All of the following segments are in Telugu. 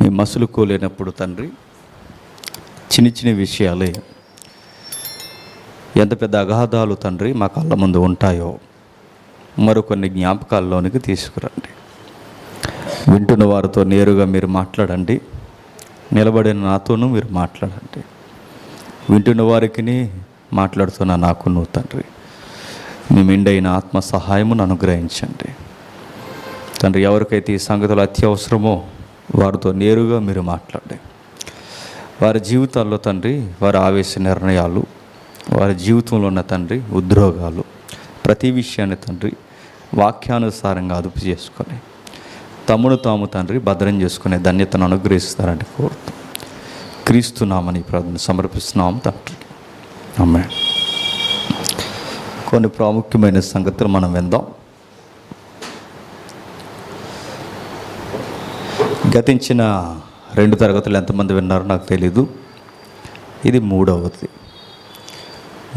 మీ మసులుకోలేనప్పుడు తండ్రి చిన్న చిన్న విషయాలే ఎంత పెద్ద అగాధాలు తండ్రి మా కళ్ళ ముందు ఉంటాయో మరికొన్ని జ్ఞాపకాల్లోనికి తీసుకురండి. వింటున్న వారితో నేరుగా మీరు మాట్లాడండి, నిలబడిన నాతోనూ మీరు మాట్లాడండి. వింటున్న వారికి మాట్లాడుతున్న నాకును తండ్రి మీ మెండైన ఆత్మ సహాయమును అనుగ్రహించండి తండ్రి. ఎవరికైతే ఈ సంగతులు అత్యవసరమో వారితో నేరుగా మీరు మాట్లాడండి. వారి జీవితాల్లో తండ్రి వారి ఆవేశ నిర్ణయాలు, వారి జీవితంలో ఉన్న తండ్రి ఉద్యోగాలు, ప్రతి విషయాన్ని తండ్రి వాక్యానుసారంగా అదుపు చేసుకొని తమను తాము తండ్రి భద్రం చేసుకునే ధన్యతను అనుగ్రహిస్తారని కోరుతూ క్రీస్తునామని ప్రార్థన సమర్పిస్తున్నాము తండ్రి. ఆమేన్. కొన్ని ప్రాముఖ్యమైన సంగతులు మనం విందాం. గతించిన 2 తరగతులు ఎంతమంది విన్నారో నాకు తెలీదు. ఇది 3వది.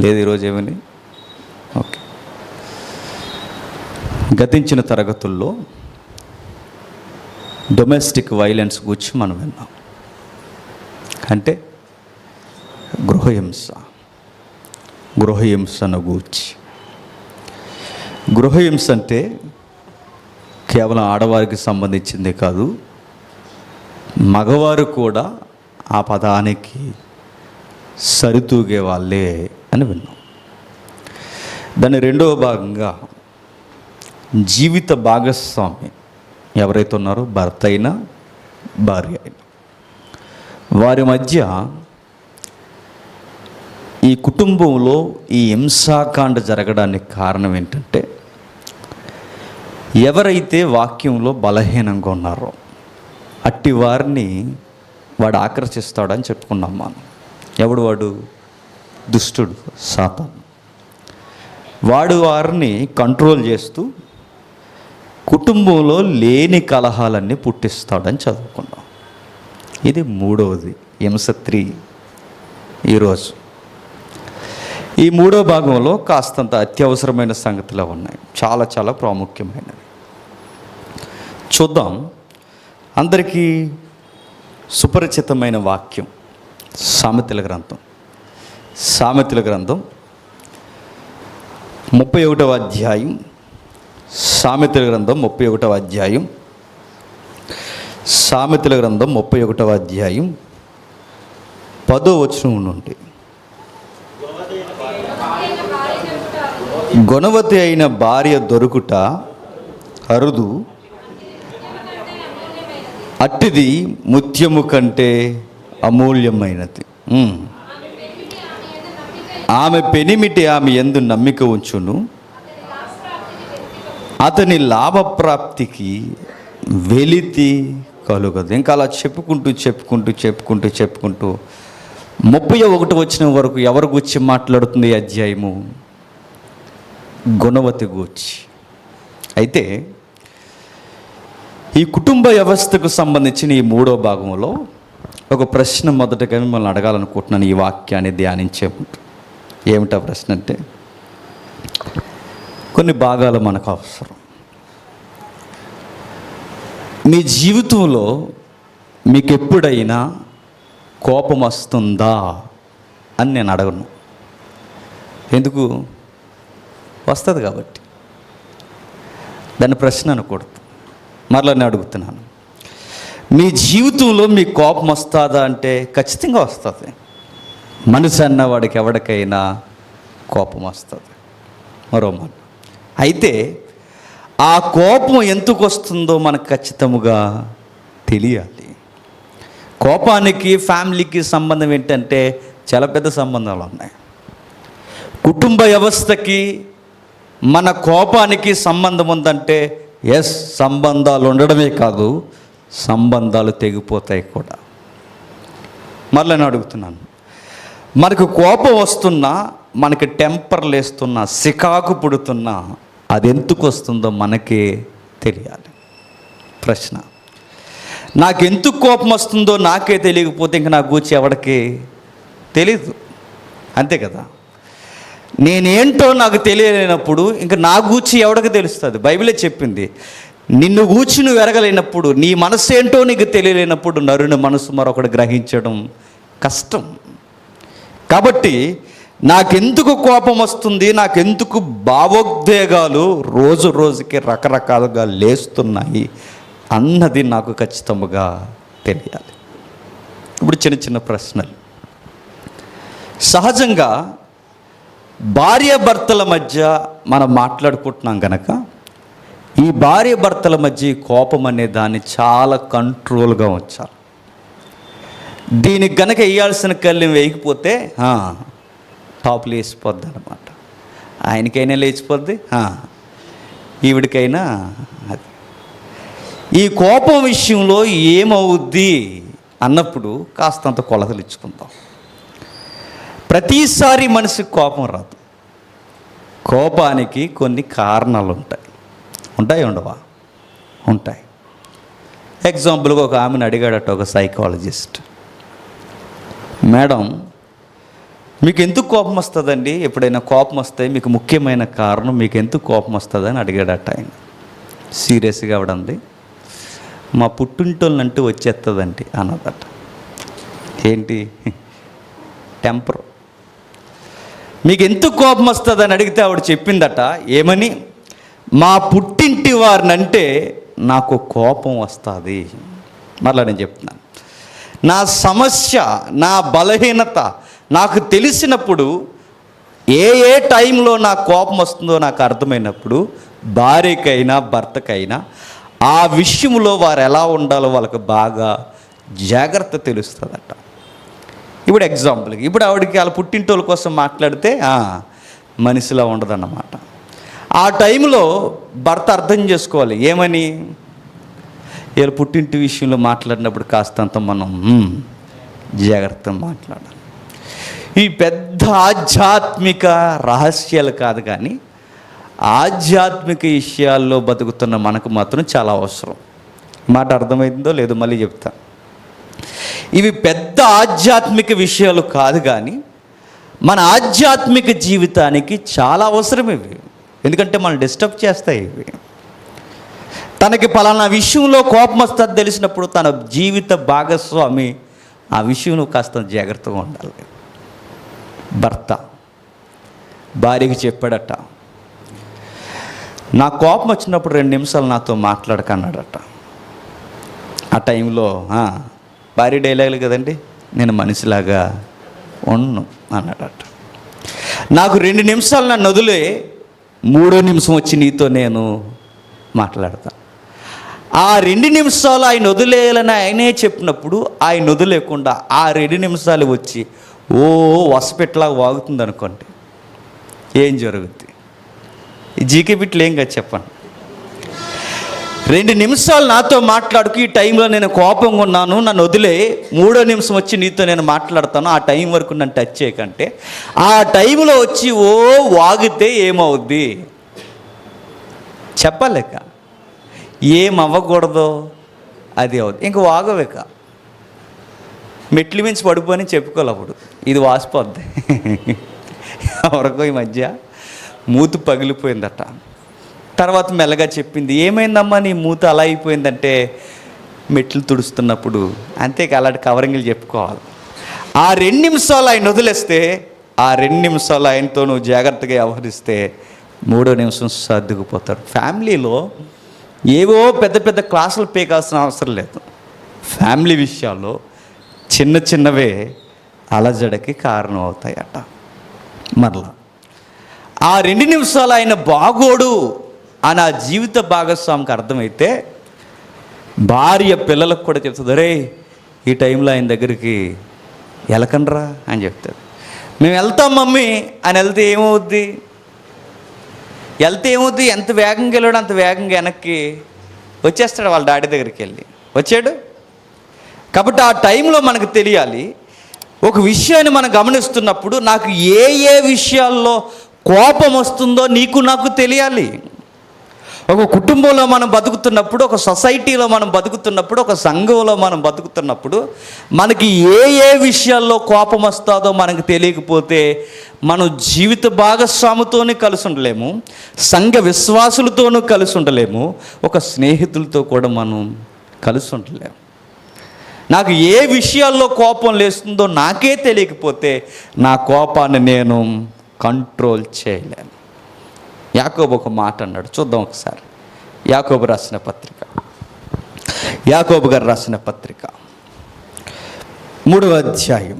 లేదు ఈరోజు ఏమని? ఓకే. గతించిన తరగతుల్లో డొమెస్టిక్ వైలెన్స్ గురించి మనం విన్నాం. అంటే గృహహింసను గూర్చి. గృహహింస అంటే కేవలం ఆడవారికి సంబంధించిందే కాదు, మగవారు కూడా ఆ పదానికి సరితూగే వాళ్ళే అని విన్నాం. దాని 2వ భాగంగా జీవిత భాగస్వామి ఎవరైతే ఉన్నారో భర్త అయినా భార్య అయినా వారి మధ్య ఈ కుటుంబంలో ఈ హింసాకాండ జరగడానికి కారణం ఏంటంటే ఎవరైతే వాక్యంలో బలహీనంగా ఉన్నారో అట్టి వారిని వాడు ఆకర్షిస్తాడని చెప్పుకున్నాం మనం. ఎవడు వాడు? దుష్టుడు, సాతాను. వాడు వారిని కంట్రోల్ చేస్తూ కుటుంబంలో లేని కలహాలన్నీ పుట్టిస్తాడని చదువుకున్నాం. ఇది 3వది, హింస 3. ఈరోజు ఈ 3వ భాగంలో కాస్తంత అత్యవసరమైన సంగతులు ఉన్నాయి, చాలా చాలా ప్రాముఖ్యమైనవి. చూద్దాం. అందరికీ సుపరిచితమైన వాక్యం సామెతల గ్రంథం 31వ అధ్యాయం. సామెతల గ్రంథం 31వ అధ్యాయం. సామెతల గ్రంథం 31వ అధ్యాయం 10వ వచనం నుండి. గుణవతి అయిన భార్య దొరుకుట అరుదు, అట్టిది ముత్యము కంటే అమూల్యమైనది. ఆమె పెనిమిటి ఆమె యందు నమ్మిక ఉంచును, అతని లాభప్రాప్తికి వెలితి కలుగదు. ఇంకా అలా చెప్పుకుంటూ 31 వచనం వరకు ఎవరి గురించి మాట్లాడుతుంది ఈ అధ్యాయము? గుణవతి గూర్చి. అయితే ఈ కుటుంబ వ్యవస్థకు సంబంధించిన ఈ 3వ భాగంలో ఒక ప్రశ్న మొదటగా మిమ్మల్ని అడగాలనుకుంటున్నాను ఈ వాక్యాన్ని ధ్యానించే ముందు. ఏమిటా ప్రశ్న అంటే, కొన్ని భాగాలు మనకు అవసరం. మీ జీవితంలో మీకు ఎప్పుడైనా కోపం వస్తుందా అని నేను అడగను. ఎందుకు? వస్తుంది కాబట్టి. దాన్ని ప్రశ్న అనకూడదు. మరలా నేను అడుగుతున్నాను, మీ జీవితంలో మీకు కోపం వస్తుందా అంటే ఖచ్చితంగా వస్తుంది. మనిషి అన్నవాడికి ఎవరికైనా కోపం వస్తుంది. మరో మాట. అయితే ఆ కోపం ఎందుకు వస్తుందో మనకు ఖచ్చితంగా తెలియాలి. కోపానికి ఫ్యామిలీకి సంబంధం ఏంటంటే చాలా పెద్ద సంబంధాలు ఉన్నాయి. కుటుంబ వ్యవస్థకి మన కోపానికి సంబంధం ఉందంటే సంబంధాలు ఉండడమే కాదు, సంబంధాలు తెగిపోతాయి కూడా. మరలా నేను అడుగుతున్నాను, మనకు కోపం వస్తున్నా, మనకి టెంపర్ లేస్తున్నా, సికాకు పుడుతున్నా అది ఎందుకు వస్తుందో మనకే తెలియాలి. ప్రశ్న. నాకెందుకు కోపం వస్తుందో నాకే తెలియకపోతే ఇంక నా గూర్చి ఎవడికి తెలీదు. అంతే కదా. నేనేంటో నాకు తెలియలేనప్పుడు ఇంక నా గూర్చి ఎవడికి తెలుస్తుంది? బైబిలే చెప్పింది, నిన్ను గూర్చి నువ్వు ఎరగలేనప్పుడు, నీ మనసు ఏంటో నీకు తెలియలేనప్పుడు నరుని మనసు మరొకటి గ్రహించడం కష్టం. కాబట్టి నాకెందుకు కోపం వస్తుంది, నాకెందుకు భావోద్వేగాలు రోజు రోజుకి రకరకాలుగా లేస్తున్నాయి అన్నది నాకు ఖచ్చితంగా తెలియాలి. ఇప్పుడు చిన్న చిన్న ప్రశ్నలు. సహజంగా భార్యాభర్తల మధ్య మనం మాట్లాడుకుంటున్నాం కనుక ఈ భార్యాభర్తల మధ్య కోపం అనే దాన్ని చాలా కంట్రోల్గా ఉంచాలి. దీనికి గనక వేయాల్సిన కళ్ళెం వేయకపోతే టాప్లు వేసిపోద్ది అన్నమాట. ఆయనకైనా లేచిపోద్ది, ఈవిడికైనా. అది ఈ కోపం విషయంలో ఏమవుద్ది అన్నప్పుడు కాస్తంత కొలతలు ఇచ్చుకుందాం. ప్రతిసారి మనిషికి కోపం రాదు. కోపానికి కొన్ని కారణాలు ఉంటాయి. ఉండవా? ఉంటాయి. ఎగ్జాంపుల్గా ఒక ఆమెను అడిగాడట ఒక సైకాలజిస్ట్, మేడం మీకు ఎందుకు కోపం వస్తుందండి? ఎప్పుడైనా కోపం వస్తే మీకు ముఖ్యమైన కారణం, మీకు ఎందుకు కోపం వస్తుందని అడిగాడట ఆయన. సీరియస్గా ఆవిడంది, మా పుట్టింటోళ్ళంటూ వచ్చేస్తుందండి అన్నదట. ఏంటి? టెంపర్. మీకు ఎందుకు కోపం వస్తుందని అడిగితే ఆవిడ చెప్పిందట, ఏమని? మా పుట్టింటి వారినంటే నాకు కోపం వస్తుంది. మరలా నేను చెప్తున్నాను, నా సమస్య, నా బలహీనత నాకు తెలిసినప్పుడు, ఏ టైంలో నాకు కోపం వస్తుందో నాకు అర్థమైనప్పుడు భార్యకైనా భర్తకైనా ఆ విషయంలో వారు ఎలా ఉండాలో వాళ్ళకి బాగా జాగ్రత్త తెలుస్తుందట. ఇప్పుడు ఎగ్జాంపుల్కి, ఇప్పుడు ఆవిడకి వాళ్ళ పుట్టింటోళ్ళ కోసం మాట్లాడితే మనిషిలా ఉండదన్నమాట. ఆ టైంలో భర్త అర్థం చేసుకోవాలి, ఏమని? వీళ్ళ పుట్టింటి విషయంలో మాట్లాడినప్పుడు కాస్తంత మనం జాగ్రత్తగా మాట్లాడాలి. ఈ పెద్ద ఆధ్యాత్మిక రహస్యాలు కాదు, కానీ ఆధ్యాత్మిక విషయాల్లో బతుకుతున్న మనకు మాత్రం చాలా అవసరం. మాట అర్థమైందో లేదో మళ్ళీ చెప్తా. ఇవి పెద్ద ఆధ్యాత్మిక విషయాలు కాదు, కానీ మన ఆధ్యాత్మిక జీవితానికి చాలా అవసరం ఇవి. ఎందుకంటే మనం డిస్టర్బ్ చేస్తాయి ఇవి. తనకి పలానా విషయంలో కోపం వస్తుంది తెలిసినప్పుడు తన జీవిత భాగస్వామి ఆ విషయంలో కాస్త జాగ్రత్తగా ఉండాలి. భర్త భార్యకి చెప్పాడట, నా కోపం వచ్చినప్పుడు 2 నిమిషాలు నాతో మాట్లాడకన్నాడట. ఆ టైంలో భార్య డైలాగులు కదండి, నేను మనిషిలాగా ఉన్ను అన్నాడట. నాకు 2 నిమిషాలు నన్ను వదిలే, 3వ నిమిషం వచ్చి నీతో నేను మాట్లాడతా. ఆ 2 నిమిషాలు ఆయన వదిలేయాలని ఆయనే చెప్పినప్పుడు ఆయన వదిలేకుండా ఆ 2 నిమిషాలు వచ్చి వసపెట్టలాగా వాగుతుంది అనుకోండి, ఏం జరుగుద్ది? జీకే బిట్లు ఏం కాదు చెప్పండి. 2 నిమిషాలు నాతో మాట్లాడుకు, ఈ టైంలో నేను కోపంగా ఉన్నాను, నన్ను వదిలే, 3వ నిమిషం వచ్చి నీతో నేను మాట్లాడతాను, ఆ టైం వరకు నన్ను టచ్ చేయకంటే, ఆ టైంలో వచ్చి వాగితే ఏమవుద్ది చెప్పలేక, ఏమవ్వకూడదో అది అవుద్ది. ఇంక వాగవేక, మెట్లు మించి పడిపోని చెప్పుకోవాలి. అప్పుడు ఇది వాసిపోద్ది. ఎవరికో ఈ మధ్య మూతి పగిలిపోయిందట. తర్వాత మెల్లగా చెప్పింది, ఏమైందమ్మా నీ మూత అలా అయిపోయిందంటే, మెట్లు తుడుస్తున్నప్పుడు. అంతేకా అలాంటి కవరింగ్లు చెప్పుకోవాలి. ఆ 2 నిమిషాలు ఆయన వదిలేస్తే, ఆ 2 నిమిషాలు ఆయనతో నువ్వు జాగ్రత్తగా వ్యవహరిస్తే 3వ నిమిషం సర్దుకుపోతాడు. ఫ్యామిలీలో ఏవో పెద్ద పెద్ద క్లాసులు పీకాల్సిన అవసరం లేదు. ఫ్యామిలీ విషయాల్లో చిన్న చిన్నవే అలజడికి కారణం అవుతాయట. మరలా ఆ 2 నిమిషాలు ఆయన బాగోడు అని ఆ జీవిత భాగస్వామికి అర్థమైతే, భార్య పిల్లలకు కూడా చెప్తుంది, అరే ఈ టైంలో ఆయన దగ్గరికి వెళ్ళకండ్రా అని చెప్తాడు. మేము వెళ్తాం మమ్మీ అని వెళ్తే ఏమవుద్ది? ఎంత వేగంగా వెళ్ళాడు అంత వేగంగా వెనక్కి వచ్చేస్తాడు వాళ్ళ డాడీ దగ్గరికి వెళ్ళి. వచ్చాడు కాబట్టి ఆ టైంలో మనకు తెలియాలి, ఒక విషయాన్ని మనం గమనిస్తున్నప్పుడు నాకు ఏ విషయాల్లో కోపం వస్తుందో నీకు నాకు తెలియాలి. ఒక కుటుంబంలో మనం బతుకుతున్నప్పుడు, ఒక సొసైటీలో మనం బతుకుతున్నప్పుడు, ఒక సంఘంలో మనం బతుకుతున్నప్పుడు మనకి ఏ విషయాల్లో కోపం వస్తుందో మనకు తెలియకపోతే మనం జీవిత భాగస్వామితోనే కలిసి ఉండలేము, సంఘ విశ్వాసులతోనూ కలిసి ఉండలేము, ఒక స్నేహితులతో కూడా మనం కలిసి ఉండలేము. నాకు ఏ విషయాల్లో కోపం లేస్తుందో నాకే తెలియకపోతే నా కోపాన్ని నేను కంట్రోల్ చేయలేను. యాకోబు ఒక మాట అన్నాడు, చూద్దాం ఒకసారి. యాకోబు రాసిన పత్రిక, యాకోబు గారు రాసిన పత్రిక 3వ అధ్యాయం,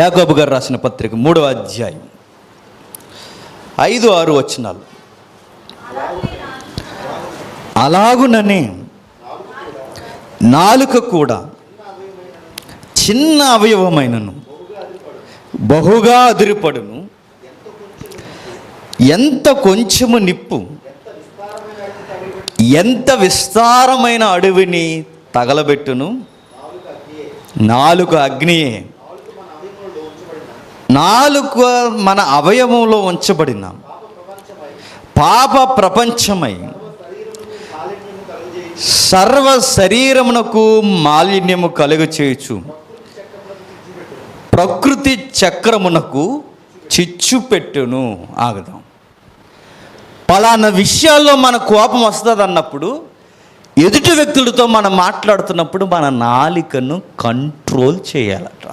యాకోబు గారు రాసిన పత్రిక 3వ అధ్యాయం 5-6 వచనాలు. అలాగుననే నాలుక కూడా చిన్న అవయవమైనను బహుగా అదిరిపడును, ఎంత కొంచెము నిప్పు ఎంత విస్తారమైన అడవిని తగలబెట్టును. నాలుక అగ్నియే, నాలుక మన అవయవంలో ఉంచబడిన పాప ప్రపంచమై సర్వ శరీరమునకు మాలిన్యము కలుగ చేయొచ్చు, ప్రకృతి చక్రమునకు చిచ్చు పెట్టును. ఆగదాం. పలానా విషయాల్లో మన కోపం వస్తుంది అన్నప్పుడు, ఎదుటి వ్యక్తులతో మనం మాట్లాడుతున్నప్పుడు మన నాలికను కంట్రోల్ చేయాలట.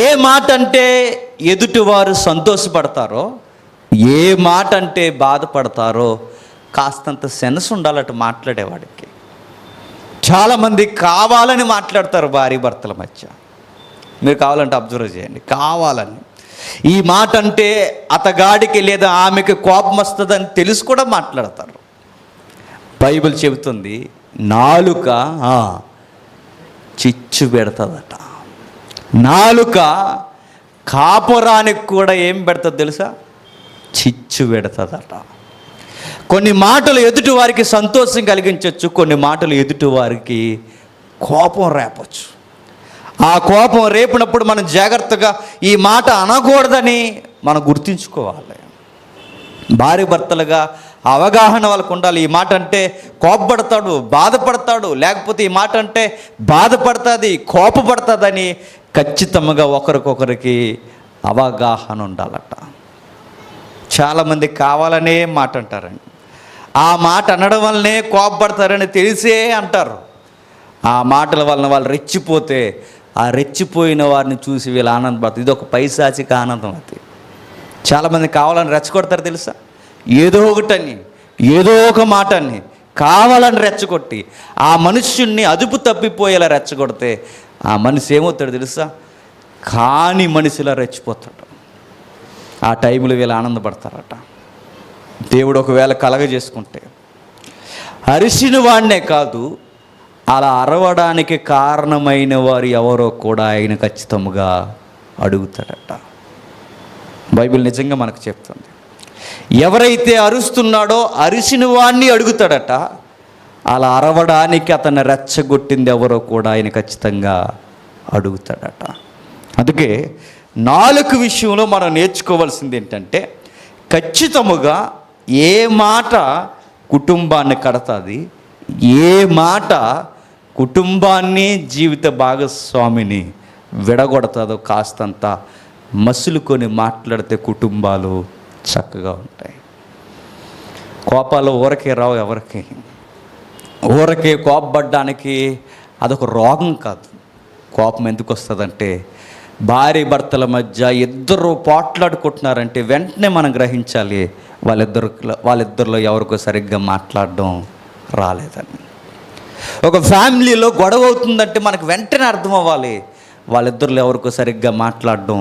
ఏ మాట అంటే ఎదుటివారు సంతోషపడతారో, ఏ మాట అంటే బాధపడతారో కాస్తంత సెన్స్ ఉండాలట మాట్లాడేవాడికి. చాలామంది కావాలని మాట్లాడతారు భార్య భర్తల మధ్య. మీరు కావాలంటే అబ్జర్వ్ చేయండి. కావాలని ఈ మాట అంటే అతగాడికి లేదా ఆమెకి కోపం వస్తుందని తెలిసి కూడా మాట్లాడతారు. బైబిల్ చెబుతుంది నాలుక చిచ్చు పెడుతుందట. నాలుక కాపురానికి కూడా ఏం పెడుతుంది తెలుసా? చిచ్చు పెడుతుందట. కొన్ని మాటలు ఎదుటి వారికి సంతోషం కలిగించవచ్చు, కొన్ని మాటలు ఎదుటి వారికి కోపం రేపచ్చు. ఆ కోపం రేపినప్పుడు మనం జాగ్రత్తగా ఈ మాట అనకూడదని మనం గుర్తుంచుకోవాలి. భార్య భర్తలుగా అవగాహన వాళ్ళకు ఉండాలి. ఈ మాట అంటే కోపపడతాడు, బాధపడతాడు, లేకపోతే ఈ మాట అంటే బాధపడుతుంది, కోపపడుతుందని ఖచ్చితంగా ఒకరికొకరికి అవగాహన ఉండాలట. చాలామంది కావాలనే మాట అంటారండి. ఆ మాట అనడం వల్లనే కోపపడతారని తెలిసే అంటారు. ఆ మాటల వలన వాళ్ళు రెచ్చిపోతే ఆ రెచ్చిపోయిన వారిని చూసి వీళ్ళు ఆనందపడతారు. ఇది ఒక పైశాచిక ఆనందం. అది చాలామంది కావాలని రెచ్చగొడతారు తెలుసా? ఏదో ఒకటని, ఏదో ఒక మాటని కావాలని రెచ్చగొట్టి ఆ మనుష్యుణ్ణి అదుపు తప్పిపోయేలా రెచ్చగొడితే ఆ మనిషి ఏమవుతాడు తెలుసా? కాని మనిషిలా రెచ్చిపోతాడు. ఆ టైంలో వీళ్ళు ఆనందపడతారట. దేవుడు ఒకవేళ కలగజేసుకుంటే అరిసిన వాడినే కాదు, అలా అరవడానికి కారణమైన వారు ఎవరో కూడా ఆయన ఖచ్చితంగా అడుగుతాడట. బైబిల్ నిజంగా మనకు చెప్తుంది. ఎవరైతే అరుస్తున్నాడో అరిసిన వాడిని అడుగుతాడట. అలా అరవడానికి అతన్ని రెచ్చగొట్టింది ఎవరో కూడా ఆయన ఖచ్చితంగా అడుగుతాడట. అందుకే నాలుక విషయంలో మనం నేర్చుకోవాల్సింది ఏంటంటే, ఖచ్చితముగా ఏ మాట కుటుంబాన్ని కడతాది, ఏ మాట కుటుంబాన్ని జీవిత భాగస్వామిని విడగొడతాదో కాస్తంత మసులుకొని మాట్లాడితే కుటుంబాలు చక్కగా ఉంటాయి. కోపాలు ఊరకే రావు ఎవరికి. ఊరకే కోపపడ్డానికి అదొక రోగం కాదు. కోపం ఎందుకు వస్తుందంటే, భార్య భర్తల మధ్య ఇద్దరు పోట్లాడుకుంటున్నారంటే వెంటనే మనం గ్రహించాలి వాళ్ళిద్దరిలో ఎవరికో సరిగ్గా మాట్లాడడం రాలేదని. ఒక ఫ్యామిలీలో గొడవ అవుతుందంటే మనకు వెంటనే అర్థం అవ్వాలి వాళ్ళిద్దరిలో ఎవరికో సరిగ్గా మాట్లాడడం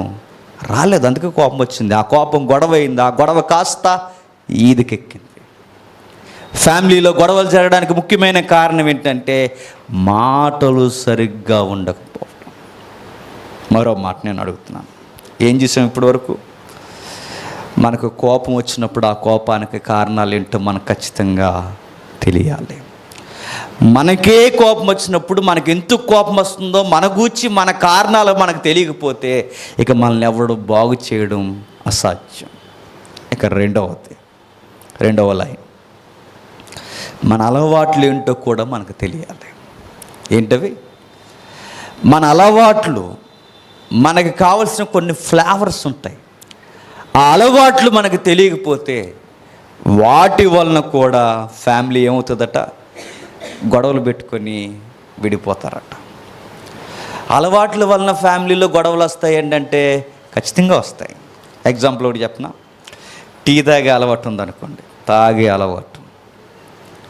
రాలేదు, అందుకే కోపం వచ్చింది. ఆ కోపం గొడవ అయింది, ఆ గొడవ కాస్త ఈదికెక్కింది. ఫ్యామిలీలో గొడవలు జరగడానికి ముఖ్యమైన కారణం ఏంటంటే మాటలు సరిగ్గా ఉండకపోవడం. మరో మాట నేను అడుగుతున్నాను, ఏం చేసాం ఇప్పటి వరకు? మనకు కోపం వచ్చినప్పుడు ఆ కోపానికి కారణాలు ఏంటో మనకు ఖచ్చితంగా తెలియాలి. మనకే కోపం వచ్చినప్పుడు మనకి ఎందుకు కోపం వస్తుందో మన గూర్చి మన కారణాలు మనకు తెలియకపోతే ఇక మనల్ని ఎవడు బాగు చేయడం అసాధ్యం. ఇక రెండవ లైన్, మన అలవాట్లు ఏంటో కూడా మనకు తెలియాలి. ఏంటవి? మన అలవాట్లు, మనకు కావలసిన కొన్ని ఫ్లేవర్స్ ఉంటాయి. ఆ అలవాట్లు మనకు తెలియకపోతే వాటి వలన కూడా ఫ్యామిలీ ఏమవుతుందట, గొడవలు పెట్టుకొని విడిపోతారట. అలవాట్ల వలన ఫ్యామిలీలో గొడవలు వస్తాయి ఏంటంటే ఖచ్చితంగా వస్తాయి. ఎగ్జాంపుల్ ఒకటి చెప్పనా, టీ తాగే అలవాటు ఉందనుకోండి, తాగే అలవాటు,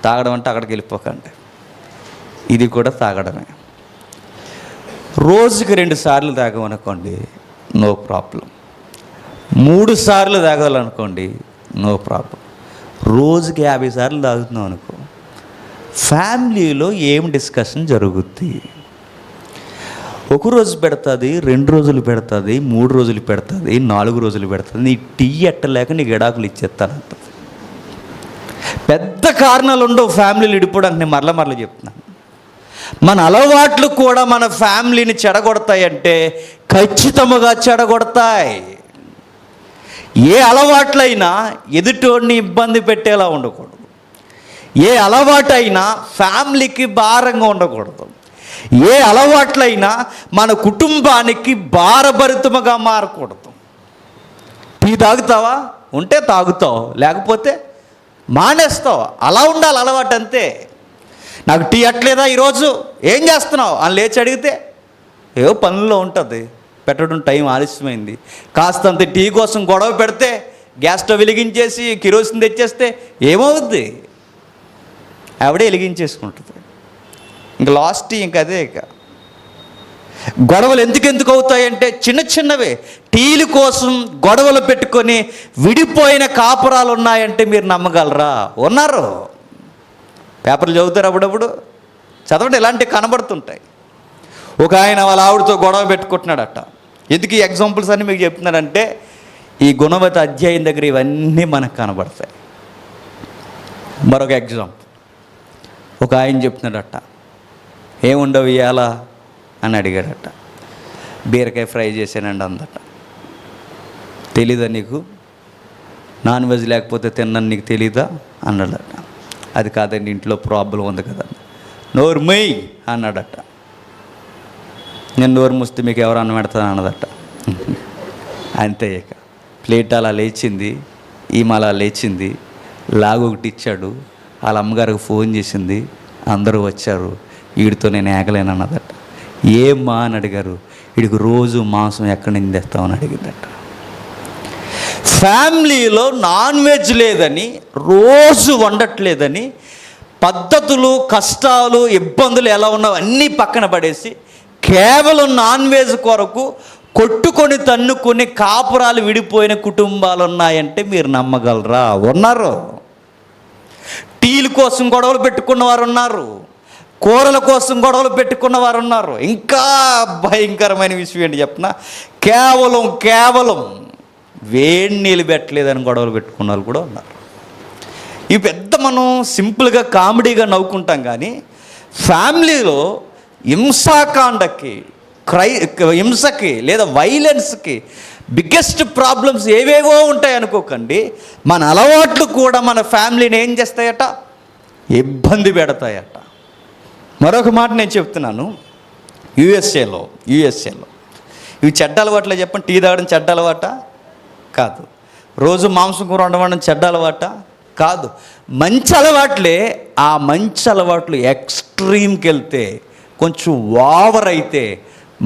తాగడం అంటే అక్కడికి వెళ్ళిపోకండి, ఇది కూడా తాగడమే. రోజుకి 2 సార్లు తాగామనుకోండి, నో ప్రాబ్లం. 3 సార్లు తాగాలనుకోండి, నో ప్రాబ్లం. రోజుకి 50 సార్లు తాగుతున్నాం అనుకో, ఫ్యామిలీలో ఏం డిస్కషన్ జరుగుద్ది? 1 రోజు పెడుతుంది, 2 రోజులు పెడుతుంది, 3 రోజులు పెడుతుంది, 4 రోజులు పెడుతుంది. నీ టీ ఎట్టలేక నీకు ఎడాకులు ఇచ్చేస్తానంటుంది. పెద్ద కారణాలు ఉండవు ఫ్యామిలీలు విడిపోవడానికి. నేను మరల చెప్తున్నాను, మన అలవాట్లు కూడా మన ఫ్యామిలీని చెడగొడతాయంటే ఖచ్చితంగా చెడగొడతాయి. ఏ అలవాట్లైనా ఎదుటోడిని ఇబ్బంది పెట్టేలా ఉండకూడదు. ఏ అలవాటైనా ఫ్యామిలీకి భారంగా ఉండకూడదు. ఏ అలవాట్లైనా మన కుటుంబానికి భారభరితముగా మారకూడదు. టీ తాగుతావా? ఉంటే తాగుతావు, లేకపోతే మానేస్తావు. అలా ఉండాలి అలవాటు, అంతే. నాకు టీ అట్లేదా ఈరోజు, ఏం చేస్తున్నావు అని లేచి అడిగితే ఏవో పనుల్లో ఉంటుంది, పెట్టడం టైం ఆలస్యమైంది. కాస్తంత టీ కోసం గొడవ పెడితే గ్యాస్ స్టవ్ వెలిగించేసి కిరోసిన్ తెచ్చేస్తే ఏమవుద్ది? ఆవిడే వెలిగించేసుకుంటుంది. ఇంక లాస్ట్ ఇంక అదే. ఇక గొడవలు ఎందుకు అవుతాయంటే చిన్నవే. టీలు కోసం గొడవలు పెట్టుకొని విడిపోయిన కాపురాలు ఉన్నాయంటే మీరు నమ్మగలరా? ఉన్నారు. పేపర్లు చదువుతారు, అప్పుడప్పుడు చదవండి, ఇలాంటివి కనబడుతుంటాయి. ఒక ఆయన వాళ్ళ ఆవిడతో గొడవ పెట్టుకుంటున్నాడట. ఎందుకు ఈ ఎగ్జాంపుల్స్ అన్నీ మీకు చెప్తున్నారంటే ఈ గుణవతి అధ్యాయం దగ్గర ఇవన్నీ మనకు కనబడతాయి. మరొక ఎగ్జాంపుల్, ఒక ఆయన చెప్తున్నాడట, ఏముండవు ఇవాళ అని అడిగాడట. బీరకాయ ఫ్రై చేశానండి అందట. తెలీదా నీకు? నాన్ వెజ్ లేకపోతే తిన్నాను నీకు తెలీదా అన్నాడట. అది కాదండి, ఇంట్లో ప్రాబ్లం ఉంది కదా. నోరు మొయ్ అన్నాడట. నేను నోరు మూస్తే మీకు ఎవరు అన్నం పెడతాను అన్నదట. అంతే. ఇక ప్లేట్ అలా లేచింది, ఈమె అలా లేచింది, లాగొకటి ఇచ్చాడు. వాళ్ళ అమ్మగారికి ఫోన్ చేసింది, అందరూ వచ్చారు. వీడితో నేను ఏగలేను అన్నదట. ఏమ్మా అని అడిగారు. వీడికి రోజు మాంసం ఎక్కడి నుంచి తెస్తామని అడిగిందట. ఫ్యామిలీలో నాన్ వెజ్ లేదని, రోజు వండట్లేదని, పద్ధతులు, కష్టాలు, ఇబ్బందులు ఎలా ఉన్నావు అన్నీ పక్కన పడేసి కేవలం నాన్ వెజ్ కొరకు కొట్టుకొని తన్నుకొని కాపురాలు విడిపోయిన కుటుంబాలు ఉన్నాయంటే మీరు నమ్మగలరా? ఉన్నారు. టీల కోసం గొడవలు పెట్టుకున్న వారు ఉన్నారు, కూరల కోసం గొడవలు పెట్టుకున్న వారు ఉన్నారు. ఇంకా భయంకరమైన విషయం ఏంటి చెప్పనా, కేవలం వేడి నీళ్ళు పెట్టలేదని గొడవలు పెట్టుకున్న వాళ్ళు కూడా ఉన్నారు. ఇవి పెద్ద మనం సింపుల్గా కామెడీగా నవ్వుకుంటాం, కానీ ఫ్యామిలీలో హింసకి లేదా వైలెన్స్కి బిగ్గెస్ట్ ప్రాబ్లమ్స్ ఏవేవో ఉంటాయి అనుకోకండి. మన అలవాట్లు కూడా మన ఫ్యామిలీని ఏం చేస్తాయట, ఇబ్బంది పెడతాయట. మరొక మాట నేను చెప్తున్నాను, యుఎస్ఏలో ఇవి చెడ్డ అలవాట్లే చెప్పండి. టీ తాగడం చెడ్డ అలవాట కాదు. రోజు మాంసం కూర వండడం చెడ్డ అలవాట కాదు. మంచి అలవాట్లే. ఆ మంచి అలవాట్లు ఎక్స్ట్రీమ్కి వెళ్తే, కొంచెం ఓవర్ అయితే